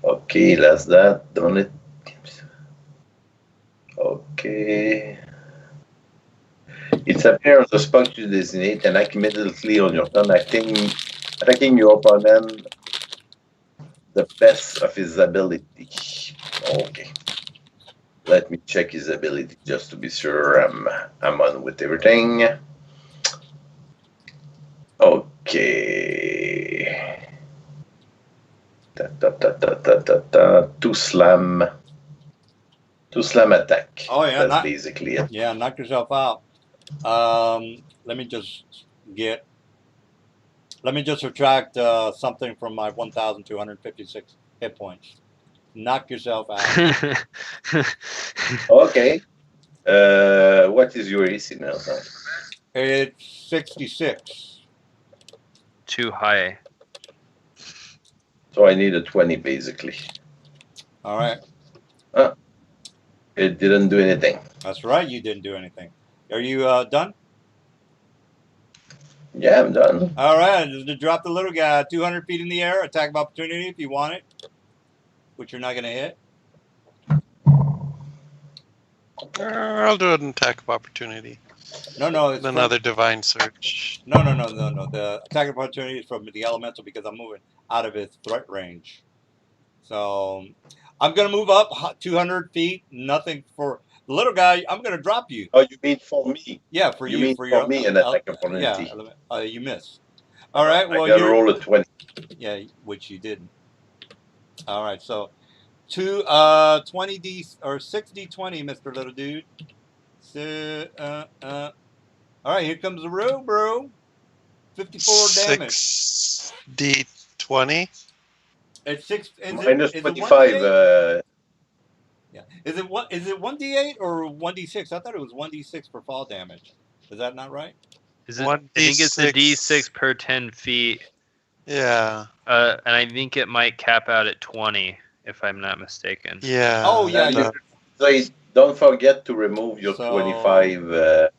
Okay, that's that. Done it. Okay. It's appear on the spot you designate and act immediately on your turn, attacking your opponent the best of his ability. Okay. Let me check his ability just to be sure I'm on with everything. Okay. Two slam attack. Oh yeah, that's basically it. Yeah, knock yourself out. Let me just subtract something from my 1,256 hit points. Knock yourself out. Okay. What is your AC now? It's 66. Too high. So I need a 20 basically. All right. It didn't do anything. That's right, you didn't do anything. Are you done? Yeah, I'm done. All right, just drop the little guy 200 feet in the air, attack of opportunity if you want it, which you're not going to hit. I'll do an attack of opportunity. No, it's another divine search. No. The attack of opportunity is from the elemental because I'm moving out of its threat range. So I'm going to move up 200 feet. Nothing for the little guy. I'm going to drop you. Oh, you mean for me? Yeah, for you. Mean for me an attack of opportunity. Yeah, you miss. All right. Well, I got to roll a 20. Yeah, which you didn't. All right. So 20D or 6D20, Mr. Little Dude. So, all right, here comes the row, bro. 54 damage. 6D20. It's six. Minus 25. Yeah. Is it 1d8 or 1d6? I thought it was 1d6 for fall damage. Is that not right? Is it? I think it's a d6 per 10 feet. Yeah. And I think it might cap out at 20, if I'm not mistaken. Yeah. Oh yeah. So don't forget to remove your 25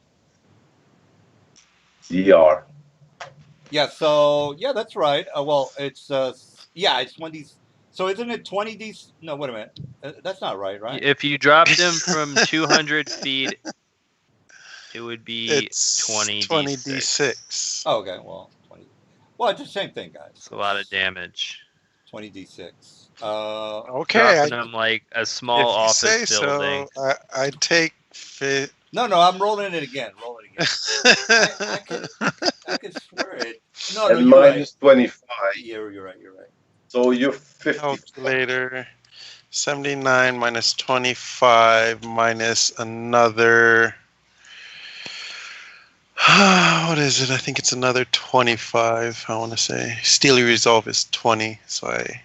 DR. Yeah. So yeah, that's right. Well, it's it's 1d. So isn't it 20d? No, wait a minute. That's not right, right? If you dropped him from 200 feet, it would be 20d6. Oh, okay, well, 20. Well, it's the same thing, guys. It's a lot of damage. 20d6. Okay. Dropping him like a small office building. So, I take fit. No, I'm rolling it again. Roll it again. I could swear it. No, and you're minus right. 25. You're right. So you're 50. Calculator. 79 minus 25 minus another. What is it? I think it's another 25. I want to say Steely Resolve is 20, so I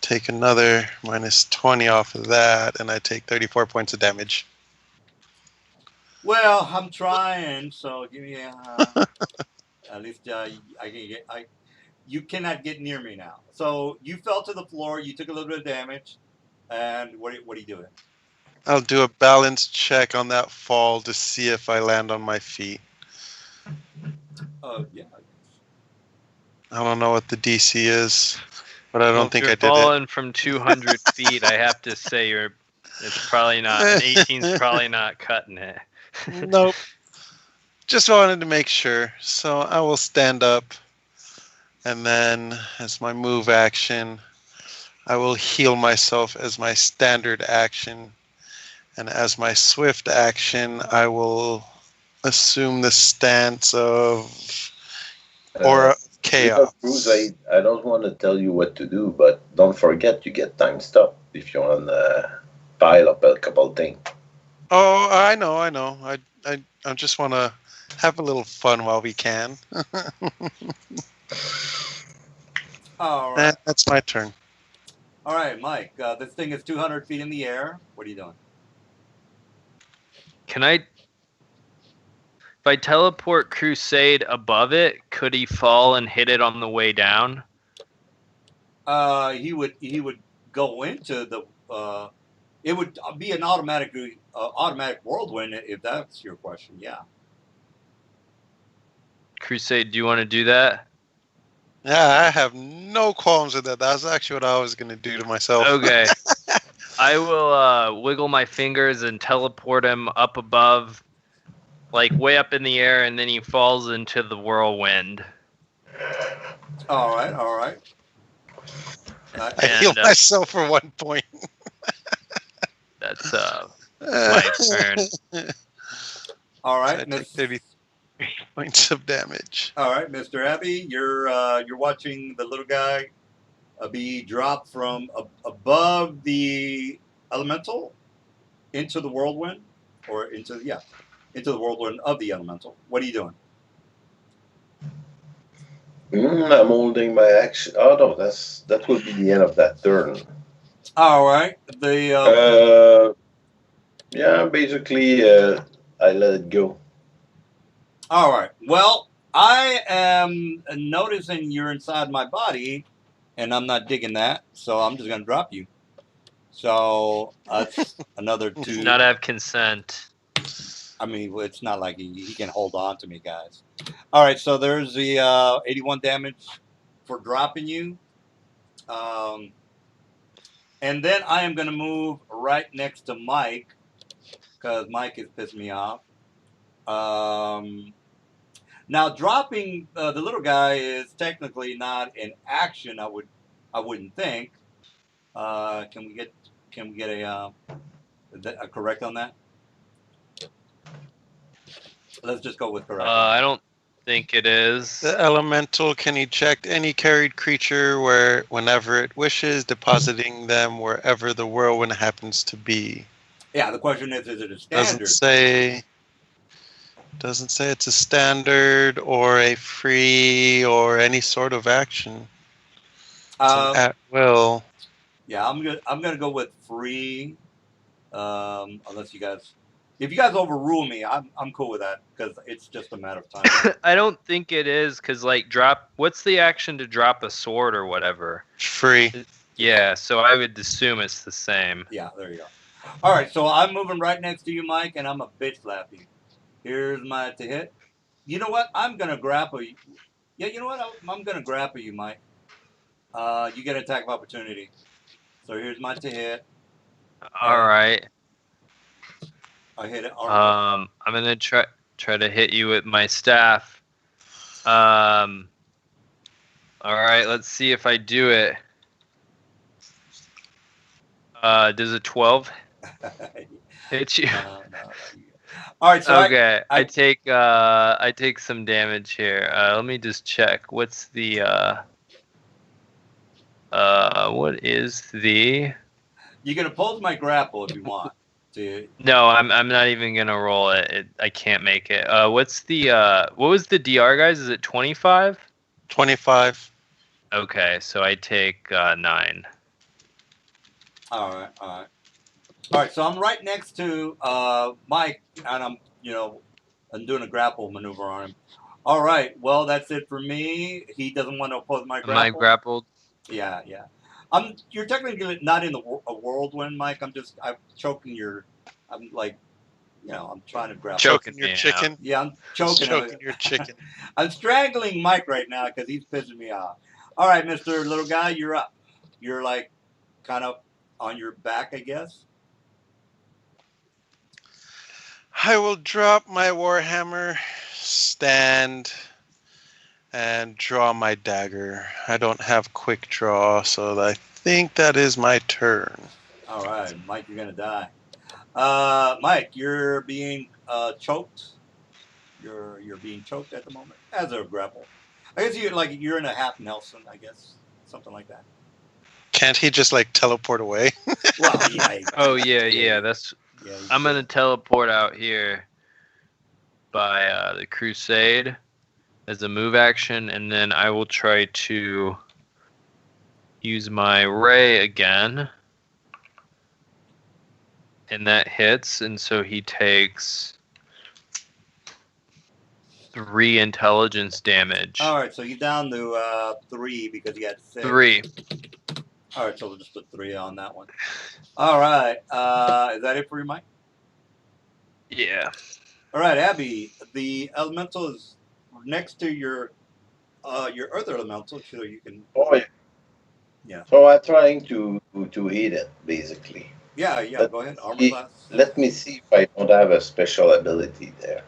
take another minus 20 off of that, and I take 34 points of damage. Well, I'm trying, so give me at least I can get. You cannot get near me now. So you fell to the floor. You took a little bit of damage, and what are you doing? I'll do a balance check on that fall to see if I land on my feet. Yeah. I don't know what the DC is, but I don't think I did it. Falling from 200 feet, I have to say it's probably not. An 18's probably not cutting it. Nope. Just wanted to make sure. So I will stand up, and then as my move action, I will heal myself as my standard action. And as my swift action, I will assume the stance of Aura of Chaos. Bruce, I don't want to tell you what to do, but don't forget you get time stop if you want to pile up a couple of things. Oh, I know. I just want to have a little fun while we can. All right. That's my turn. All right, Mike. This thing is 200 feet in the air. What are you doing? If I teleport Crusade above it, could he fall and hit it on the way down? He would go into the. It would be an automatic whirlwind if that's your question. Yeah. Crusade, do you want to do that? Yeah, I have no qualms with that. That's actually what I was going to do to myself. Okay. I will wiggle my fingers and teleport him up above, like way up in the air, and then he falls into the whirlwind. All right. I heal myself for 1 point. That's my turn. All right. So I take 33 points of damage. All right, Mr. Abbey, you're watching the little guy be dropped from above the elemental into the whirlwind, or into the whirlwind of the elemental. What are you doing? I'm holding my action. Oh no, that will be the end of that turn. All right. Basically, I let it go. All right. Well, I am noticing you're inside my body, and I'm not digging that, so I'm just gonna drop you. So that's another 2. Not have consent. I mean, it's not like he can hold on to me, guys. All right, so there's the 81 damage for dropping you. And then I am going to move right next to Mike, because Mike has pissed me off. Now, dropping the little guy is technically not an action, I wouldn't think. Can we get a correct on that? Let's just go with correct. I don't think it is. The elemental can eject any carried creature whenever it wishes, depositing them wherever the whirlwind happens to be. Yeah, the question is it a standard? Doesn't say it's a standard or a free or any sort of action. It's an at will. Yeah, I'm gonna go with free. Unless you guys, if you guys overrule me, I'm cool with that because it's just a matter of time. I don't think it is because like what's the action to drop a sword or whatever? Free. Yeah, so I would assume it's the same. Yeah, there you go. All right, so I'm moving right next to you, Mike, and I'm a bitch slap you. Here's my to hit. You know what? I'm gonna grapple you. Yeah, you know what? I'm gonna grapple you, Mike. You get an attack of opportunity. So here's my to hit. All right. I hit it. I'm gonna try to hit you with my staff. All right, let's see if I do it. Does a 12 hit you? No. All right, so okay, I take some damage here. Let me just check. What's the what is the? You can oppose my grapple if you want. No, I'm not even gonna roll it. I can't make it. What's the what was the DR, guys? Is it 25? 25. Okay, so I take 9. All right. So I'm right next to Mike, and I'm doing a grapple maneuver on him. All right. Well, that's it for me. He doesn't want to oppose my grapple. Am I grappled? Yeah. You're technically not in a whirlwind, Mike. I'm choking your. I'm like, I'm trying to grapple. Choking your chicken. Yeah, I'm choking your chicken. I'm strangling Mike right now because he's pissing me off. All right, Mr. Little Guy, you're up. You're like kind of on your back, I guess. I will drop my warhammer, stand, and draw my dagger. I don't have quick draw, so I think that is my turn. All right, Mike, you're gonna die. Mike, you're being choked. You're being choked at the moment as a grapple. I guess you're in a half Nelson, I guess, something like that. Can't he just like teleport away? Well, yeah. Oh yeah. That's. Yeah, I'm gonna teleport out here by the Crusade as a move action, and then I will try to use my ray again, and that hits, and so he takes 3 intelligence damage. All right, so you're down to 3 because you had 6. 3. All right, so we'll just put 3 on that one. All right, is that it for you, Mike? Yeah. All right, Abby, the elemental is next to your earth elemental, so you can. Oh yeah. Yeah. So I'm trying to hit it basically. Yeah. Go ahead. Armor class. Let me see if I don't have a special ability there.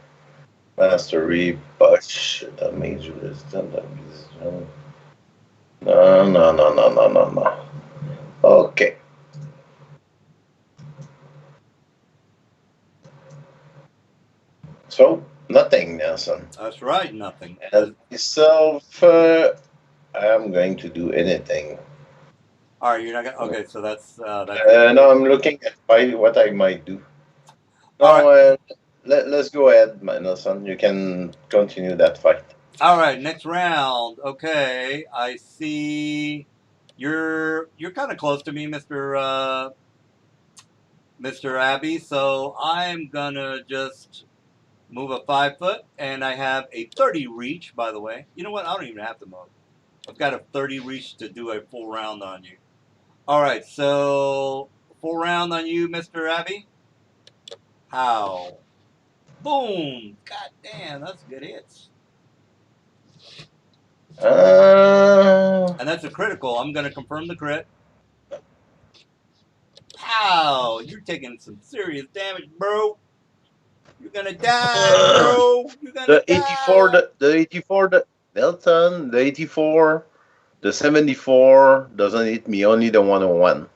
Mastery, push, damage resistant. No. Okay. So nothing, Nelson. That's right, nothing. And myself, I'm going to do anything. All right, you're not gonna. Okay, so that's. No, I'm looking at what I might do. No, right. Let's go ahead, Nelson. You can continue that fight. All right, next round. Okay, I see. You're kind of close to me, Mr. Abby. So I'm gonna just move a 5 foot, and I have a 30 reach. By the way, you know what? I don't even have to move. I've got a 30 reach to do a full round on you. All right, so full round on you, Mr. Abby. How? Boom! God damn, that's good hits. And that's a critical. I'm going to confirm the crit. Pow! You're taking some serious damage, bro. You're going to die, bro. You're going to die. The 84, Nelson, the 84, the 74 doesn't hit me, only the 101.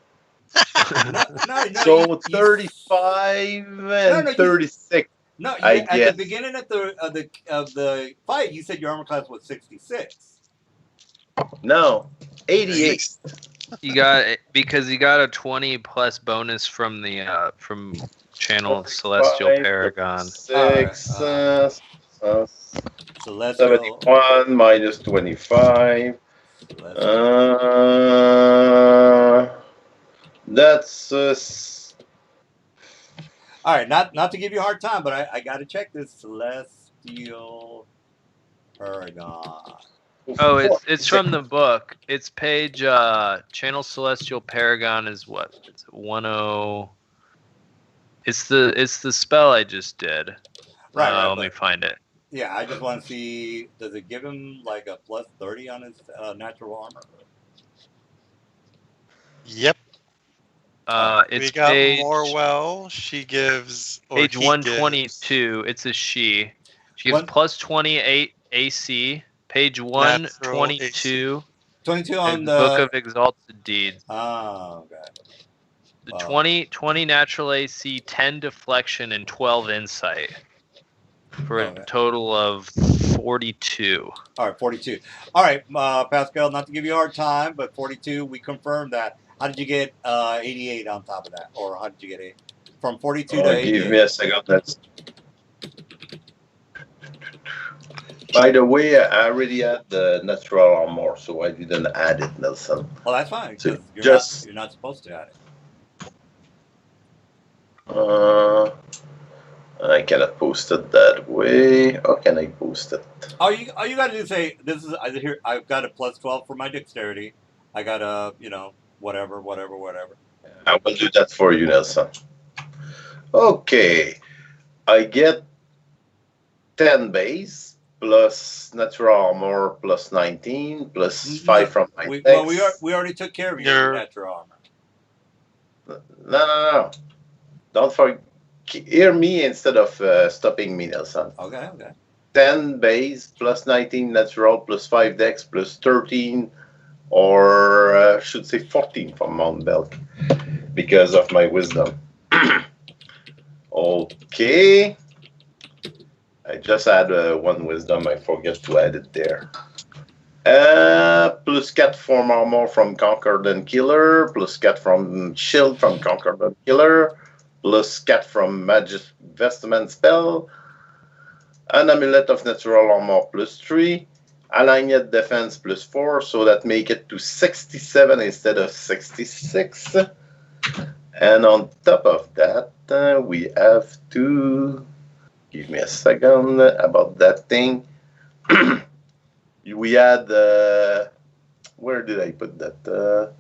No, so 35 and 36. No, at the beginning of the fight, you said your armor class was 66. No, 88. You got because you got a 20 plus bonus from the from Channel Celestial Paragon. 6 71 minus 25. That's All right, not to give you a hard time, but I got to check this Celestial Paragon. Oh, it's from the book. It's page Channel Celestial Paragon is what? It's 10. It's the spell I just did. Right. Let me find it. Yeah, I just want to see. Does it give him like a plus 30 on his natural armor? Yep. It's we got page, Morwell. She gives page 122. It's a she. She gives plus 28 AC. Page 122. 22 on the Book of Exalted Deeds. Oh, okay. The 20 natural AC, 10 deflection, and 12 insight. For a total of 42. All right, 42. All right, Pascal, not to give you a hard time, but 42, we confirmed that. How did you get 88 on top of that? Or how did you get 8? From 42 to 88? Give me a second. By the way, I already had the natural armor, so I didn't add it, Nelson. Well, that's fine. So you're not supposed to add it. I cannot post it that way. How can I post it? All you got to do is say, this is here. I've got a plus 12 for my dexterity. I got a, whatever. I will do that for you, Nelson. Okay. I get 10 base plus natural armor plus 19 plus 5 from my dex. Well, we already took care of your natural armor. No. Don't forget. Hear me instead of stopping me, Nelson. Okay. 10 base plus 19 natural plus 5 dex plus 13, or I should say 14 from Mount Belk because of my wisdom. Okay. I just had 1 wisdom. I forget to add it there. Plus 4 form armor from Conquered and Killer, plus 4 from Shield from Conquered and Killer, plus 4 from Magic Vestment Spell, an Amulet of Natural Armor plus 3, Aligned Defense plus 4, so that make it to 67 instead of 66. And on top of that, we have to... Give me a second about that thing. We had... where did I put that?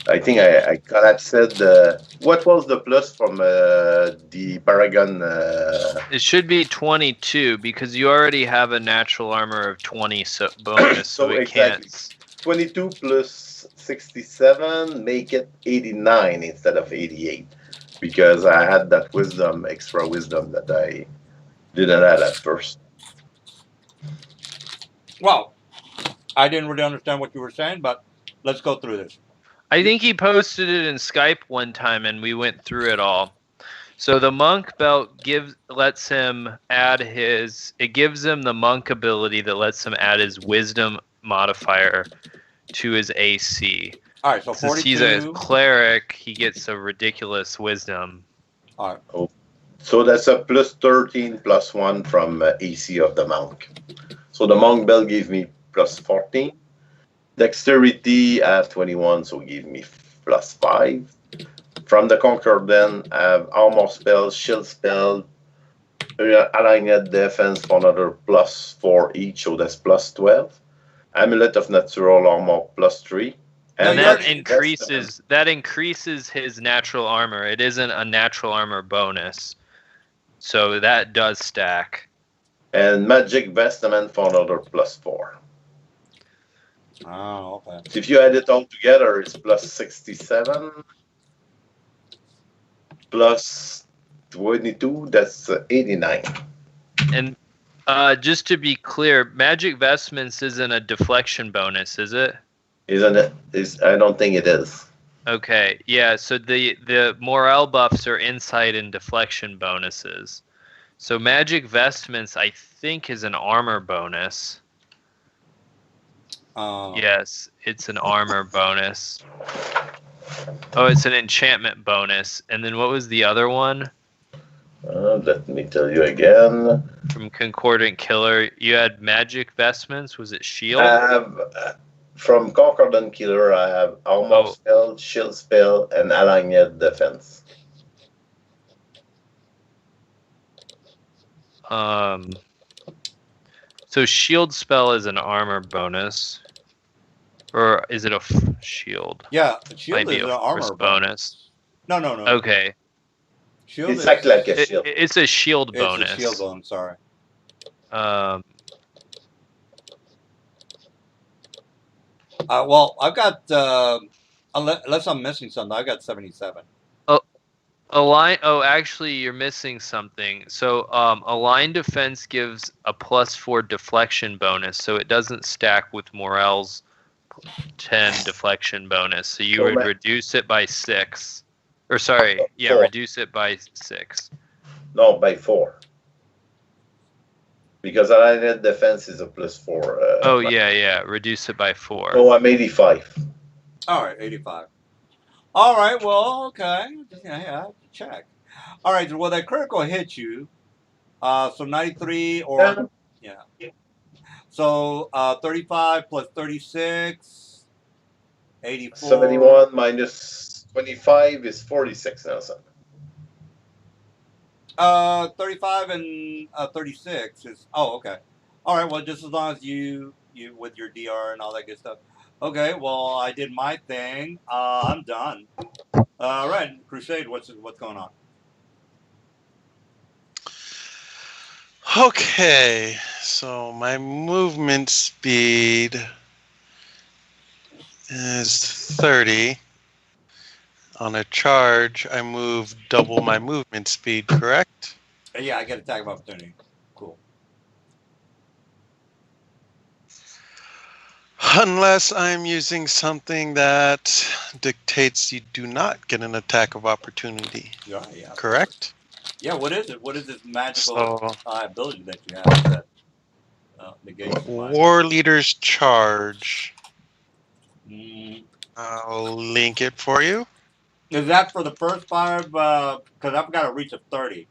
I think I collapsed. What was the plus from the Paragon? It should be 22 because you already have a natural armor of 20 bonus, so it exactly. can't. 22 plus 67 make it 89 instead of 88 because I had that extra wisdom that I didn't add at first. Well, I didn't really understand what you were saying, but let's go through this. I think he posted it in Skype one time, and we went through it all. So the monk belt lets him add it gives him the monk ability that lets him add his wisdom modifier to his AC. All right, so 42. Since he's a cleric, he gets a ridiculous wisdom. All right. Oh. So that's a plus 13 plus 1 from AC of the monk. So the monk belt gave me plus 14. Dexterity, I have 21, so give me plus 5. From the Conqueror, then, I have Armor Spell, Shield Spell, Aligned Defense for another plus 4 each, so that's plus 12. Amulet of Natural Armor, plus 3. And that increases his natural armor. It isn't a natural armor bonus. So that does stack. And Magic Vestment for another plus 4. Oh, okay. So if you add it all together, it's plus 67. Plus 22, that's 89. And just to be clear, Magic Vestments isn't a deflection bonus, is it? Isn't it? I don't think it is. Okay, yeah, so the morale buffs are insight and deflection bonuses. So Magic Vestments, I think, is an armor bonus. Yes, it's an armor bonus. Oh, it's an enchantment bonus. And then what was the other one? Let me tell you again. From Concordant Killer, you had Magic Vestments. Was it Shield? I have, from Concordant Killer, I have Armor Spell, Shield Spell, and Aligned Defense. So shield spell is an armor bonus. Or is it a shield? Yeah, shield Might be is a an armor force bonus. No. Okay. Shield It's is act like a shield. It's a shield bonus. It's a shield bonus, sorry. Well, I've got, unless I'm missing something, I've got 77. Actually, you're missing something. So, align defense gives a +4 deflection bonus, so it doesn't stack with Morel's 10 deflection bonus. So you would reduce it by 6. Or sorry, yeah, 4. reduce it by 6. No, by 4. Because aligned defense is a +4. Yeah. Reduce it by 4. Oh, I'm 85. All right, 85. All right, well, okay. Yeah, I have to check. All right, well, that critical hit you. So 93 or, yeah. So 35 plus 36, 84. 71 minus 25 is 46, Nelson. 35 and 36 is, oh, okay. All right, well, just as long as you with your DR and all that good stuff. Okay, well, I did my thing. I'm done. All right, Crusade, what's going on? Okay, so my movement speed is 30. On a charge, I move double my movement speed, correct? Yeah, I get attack of opportunity. Cool. Unless I'm using something that dictates you do not get an attack of opportunity. Yeah. Correct? Yeah, what is it? What is this magical ability that you have that negates War Leader's Charge. I'll link it for you. Is that for the first 5? Because I've got a reach of 30.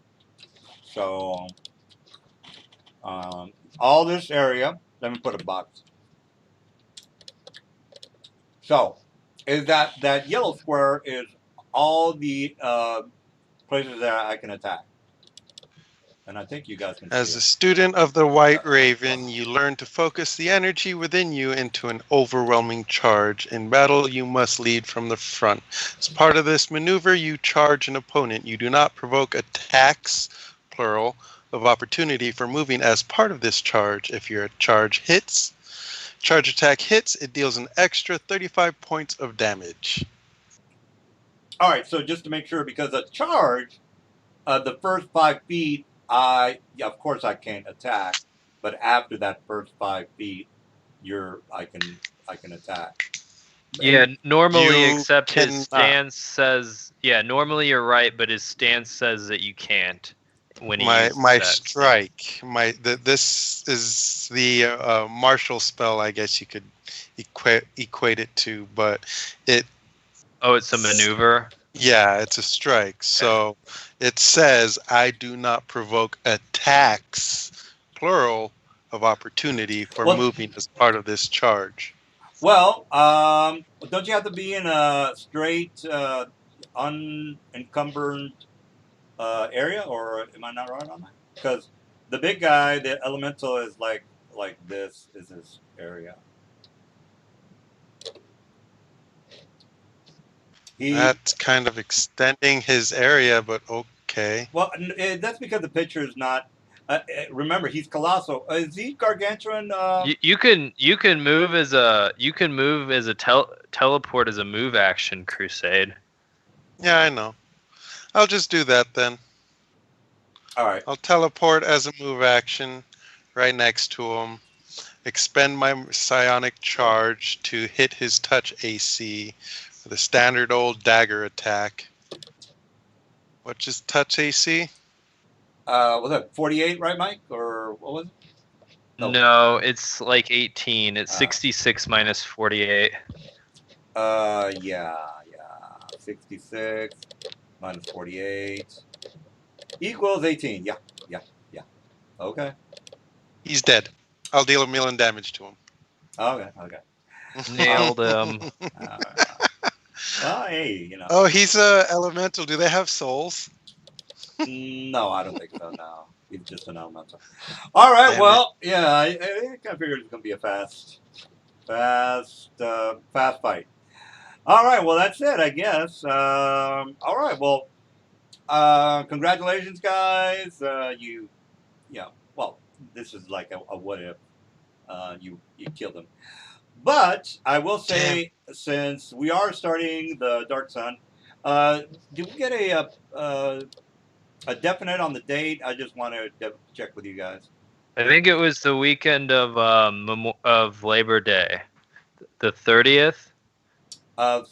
So, all this area, let me put a box. So, is that yellow square is all the places that I can attack. And I think you guys can As see a it. student of the White Raven, you learn to focus the energy within you into an overwhelming charge. In battle, you must lead from the front. As part of this maneuver, you charge an opponent. You do not provoke attacks, plural, of opportunity for moving as part of this charge. If your charge attack hits, it deals an extra 35 points of damage. All right, so just to make sure, because a charge, the first 5 feet, of course I can't attack, but after that first 5 feet, I can attack. Yeah, normally, except his stance says, normally you're right, but his stance says that you can't. When he my strike, this is the martial spell, I guess you could equate it to, but it. Oh, it's a maneuver. Yeah, it's a strike. So it says, "I do not provoke attacks, plural, of opportunity for moving as part of this charge." Well, don't you have to be in a straight, unencumbered area, or am I not right on that? Because the big guy, the elemental, is like this is his area. That's kind of extending his area, but okay. Well, that's because the picture is not. Remember, he's colossal. Is he gargantuan? You can move as a teleport as a move action, Crusade. Yeah, I know. I'll just do that then. All right. I'll teleport as a move action right next to him. Expend my psionic charge to hit his touch AC with a standard old dagger attack. What's his touch AC? Was that 48, right, Mike? Or what was it? No, it's like 18. It's 66 minus 48. Yeah. 66 minus 48 equals 18. Yeah. Okay. He's dead. I'll deal a million damage to him. Okay. Nailed him. Well, hey, Oh, he's a elemental. Do they have souls? No, I don't think so. No. He's just an elemental. All right. Damn Well, yeah, I kind of figured it's going to be a fast fight. All right. Well, that's it, I guess. All right. Well, congratulations, guys. Well, this is like a what if you killed him. But I will say, since we are starting the Dark Sun, did we get a definite on the date? I just want to check with you guys. I think it was the weekend of Labor Day, the 30th Of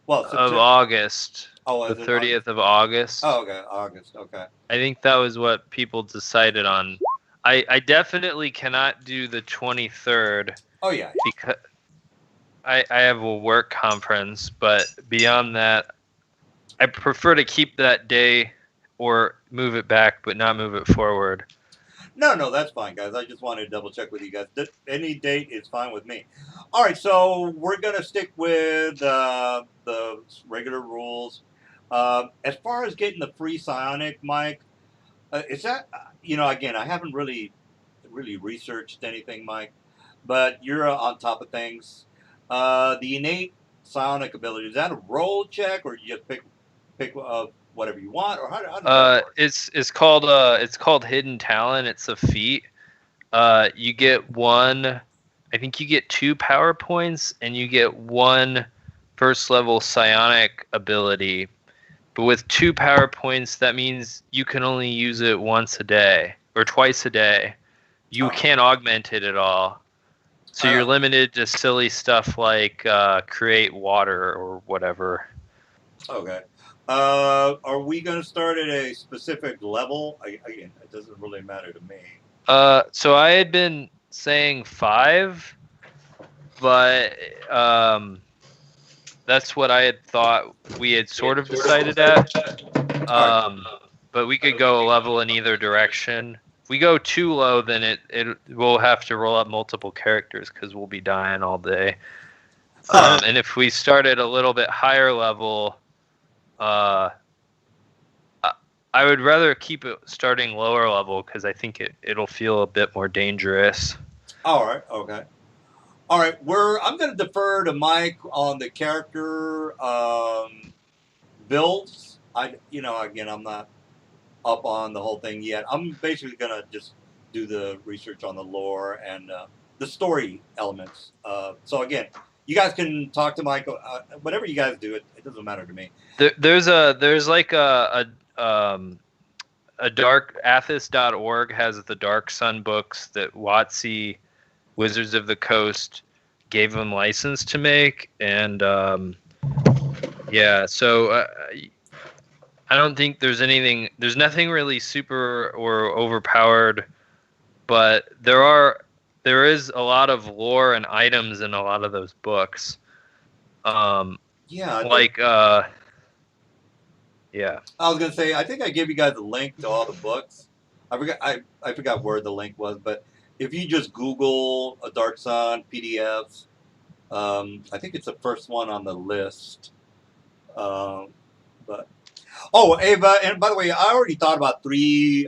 August. Oh, the 30th of August. Oh, okay, August. Okay. I think that was what people decided on. I definitely cannot do the 23rd. Oh yeah. Because I have a work conference, but beyond that, I prefer to keep that day or move it back, but not move it forward. No, that's fine, guys. I just wanted to double check with you guys. Any date is fine with me. All right, so we're gonna stick with the regular rules. As far as getting the free psionic, Mike, is that again, I haven't really researched anything, Mike, but you're on top of things. The innate psionic ability, is that a roll check, or you just pick whatever you want, or how does that work? It's called hidden talent. It's a feat. You get one. I think you get 2 power points, and you get 1 first level psionic ability. But with 2 power points, that means you can only use it once a day or twice a day. You can't augment it at all. So you're limited to silly stuff like create water or whatever. Okay. Are we going to start at a specific level? Again, it doesn't really matter to me. So I had been saying 5, but that's what I had thought we had sort of decided at. But we could go a level in either direction. If we go too low, then it will have to roll up multiple characters because we'll be dying all day. And if we start at a little bit higher level, I would rather keep it starting lower level because I think it'll feel a bit more dangerous. All right. Okay. All right. I'm going to defer to Mike on the character builds. Again, I'm not up on the whole thing yet. I'm basically going to just do the research on the lore and the story elements. So again, you guys can talk to Mike. Whatever you guys do, it doesn't matter to me. There's like a dark Athos.org has the Dark Sun books that WotC Wizards of the Coast gave them license to make, and so I don't think there's nothing really super or overpowered, but there is a lot of lore and items in a lot of those books. Yeah. Yeah. I was gonna say, I think I gave you guys a link to all the books. I forgot where the link was, but if you just Google a Dark Sun PDFs, I think it's the first one on the list. Ava, and by the way, I already thought about 3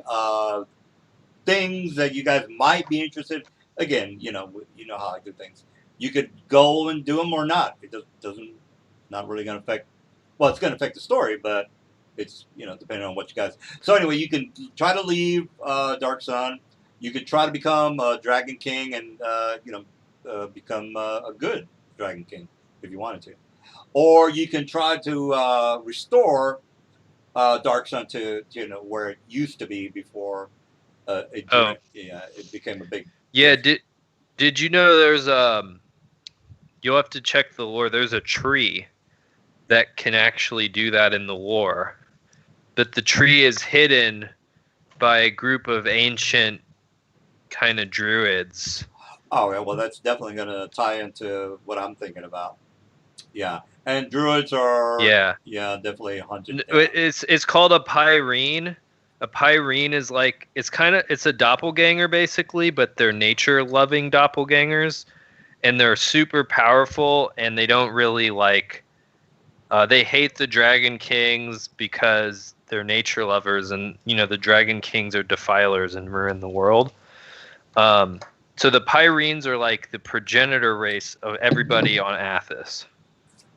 things that you guys might be interested. Again, you know how I do things. You could go and do them or not. It doesn't not really going to affect. Well, it's going to affect the story, but it's depending on what you guys. So anyway, you can try to leave Dark Sun. You could try to become a Dragon King and become a good Dragon King if you wanted to, or you can try to restore Dark Sun to where it used to be before it became a big. Yeah, did you know there's you'll have to check the lore. There's a tree that can actually do that in the lore, but the tree is hidden by a group of ancient kind of druids. Oh yeah, well that's definitely going to tie into what I'm thinking about. Yeah, and druids are definitely hunted. It's called a pyrene. A pyrene is like it's a doppelganger basically, but they're nature-loving doppelgangers, and they're super powerful, and they don't really They hate the Dragon Kings because they're nature lovers, and the Dragon Kings are defilers and ruin the world. So the Pyrenes are like the progenitor race of everybody on Athos.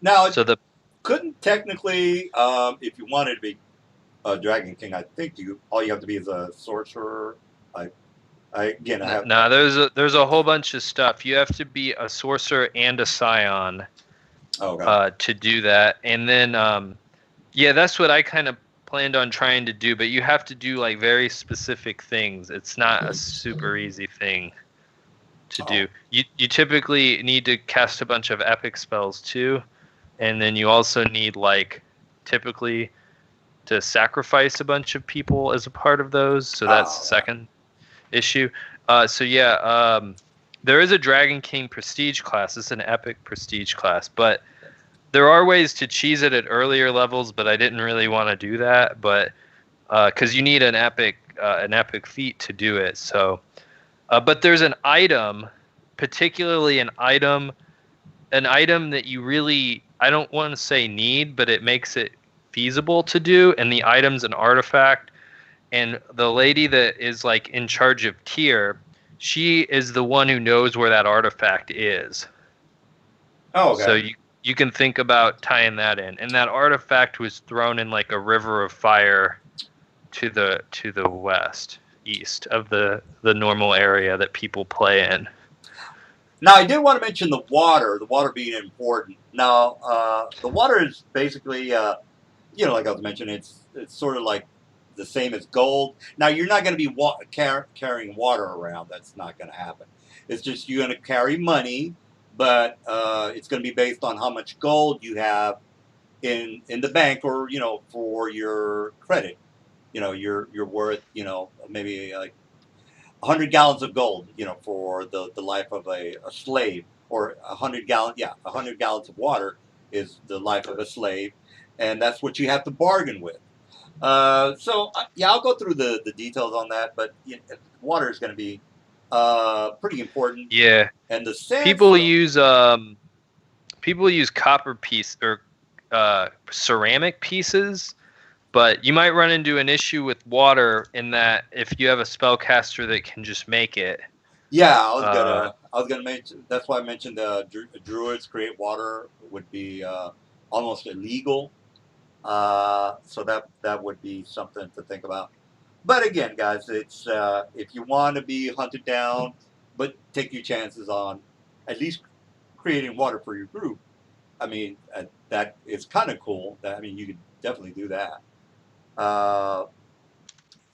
Now, couldn't technically, if you wanted to be a Dragon King, I think all you have to be is a sorcerer. There's a whole bunch of stuff. You have to be a sorcerer and a scion to do that, and then that's what I kind of planned on trying to do. But you have to do like very specific things. It's not a super easy thing to do. You typically need to cast a bunch of epic spells too, and then you also need typically to sacrifice a bunch of people as a part of those. So that's the second issue. There is a Dragon King prestige class. It's an epic prestige class, but there are ways to cheese it at earlier levels, but I didn't really want to do that. But because you need an epic feat to do it. So, but there's an item, particularly an item that you really, I don't want to say need, but it makes it feasible to do. And the item's an artifact. And the lady that is in charge of tier, she is the one who knows where that artifact is. Oh, okay. So you can think about tying that in. And that artifact was thrown in a river of fire to the east of the normal area that people play in. Now, I did want to mention the water being important. Now, the water is basically, like I was mentioning, it's sort of like the same as gold. Now, you're not going to be carrying water around. That's not going to happen. It's just you're going to carry money, but it's going to be based on how much gold you have in the bank, or for your credit. You're worth maybe 100 gallons of gold, for the life of a slave, or 100 gallons of water is the life of a slave, and that's what you have to bargain with. I'll go through the details on that, but water is going to be pretty important. Yeah, and the sense people use copper piece or ceramic pieces, but you might run into an issue with water in that if you have a spellcaster that can just make it. Yeah, I was gonna mention. That's why I mentioned the druids create water would be almost illegal. So that would be something to think about. But again, guys, it's if you want to be hunted down, but take your chances on at least creating water for your group. I mean, that is kind of cool. You could definitely do that.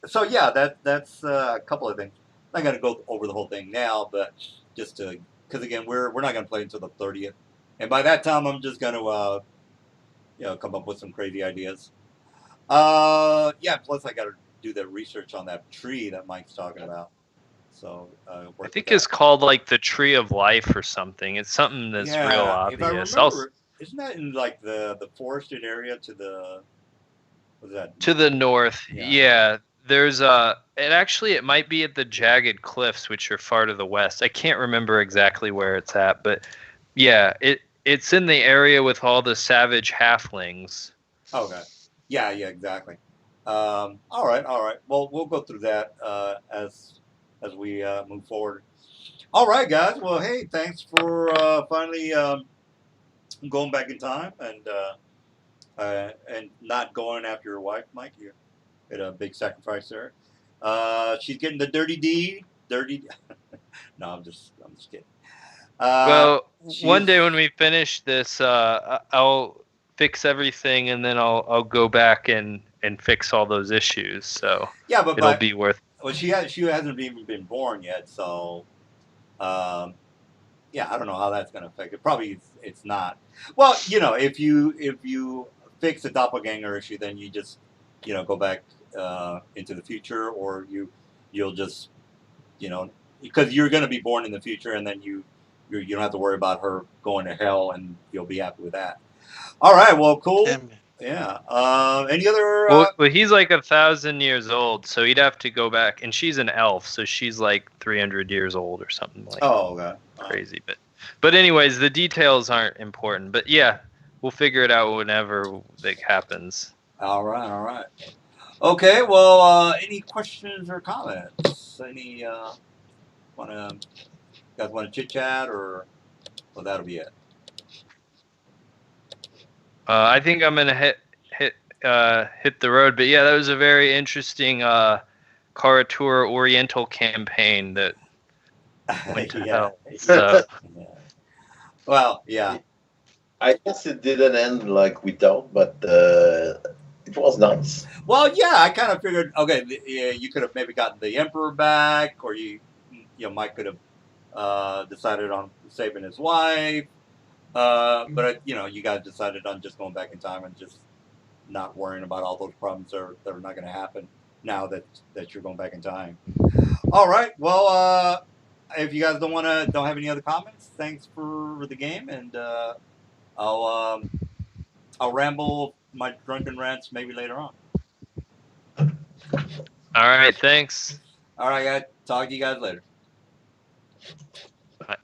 That's a couple of things. I'm not gonna go over the whole thing now, but just because again, we're not gonna play until the 30th, and by that time, I'm just gonna come up with some crazy ideas. Plus I got to do the research on that tree that Mike's talking about. So I think it's called the Tree of Life or something. It's something that's real obvious. If I remember, isn't that in the forested area to the to the north? Yeah. There's it might be at the Jagged Cliffs, which are far to the west. I can't remember exactly where it's at, but yeah, it's in the area with all the savage halflings. Okay. Yeah, exactly. All right. Well, we'll go through that as we move forward. All right, guys. Well, hey, thanks for finally going back in time and not going after your wife, Mike. You had a big sacrifice there. She's getting the dirty deed. No, I'm just kidding. One day when we finish this, I'll fix everything, and then I'll go back and fix all those issues. So it'll be worth. Well, she hasn't even been born yet, so I don't know how that's going to affect it. Probably it's not. Well, if you fix the doppelganger issue, then you just go back into the future, or you'll just because you're going to be born in the future, and then you don't have to worry about her going to hell, and you'll be happy with that. All right, well, cool. Yeah. Any other? Well, he's 1,000 years old, so he'd have to go back, and she's an elf, so she's 300 years old or something like. Oh, okay. Crazy, but anyways, the details aren't important. But yeah, we'll figure it out whenever it happens. All right. Okay, well, any questions or comments? Any guys want to chit chat, or well, that'll be it. I think I'm gonna hit the road, but yeah, that was a very interesting Karatura Oriental campaign that went to hell. So. Yeah. Well, yeah. I guess it didn't end like we thought, but it was nice. Well, yeah, I kind of figured, okay, you could have maybe gotten the Emperor back, or Mike could have decided on saving his wife. But you guys decided on just going back in time and just not worrying about all those problems that are not going to happen now that you're going back in time. All right. Well, if you guys don't have any other comments, thanks for the game, and I'll ramble my drunken rants maybe later on. All right. Thanks. All right, guys. Talk to you guys later. Bye.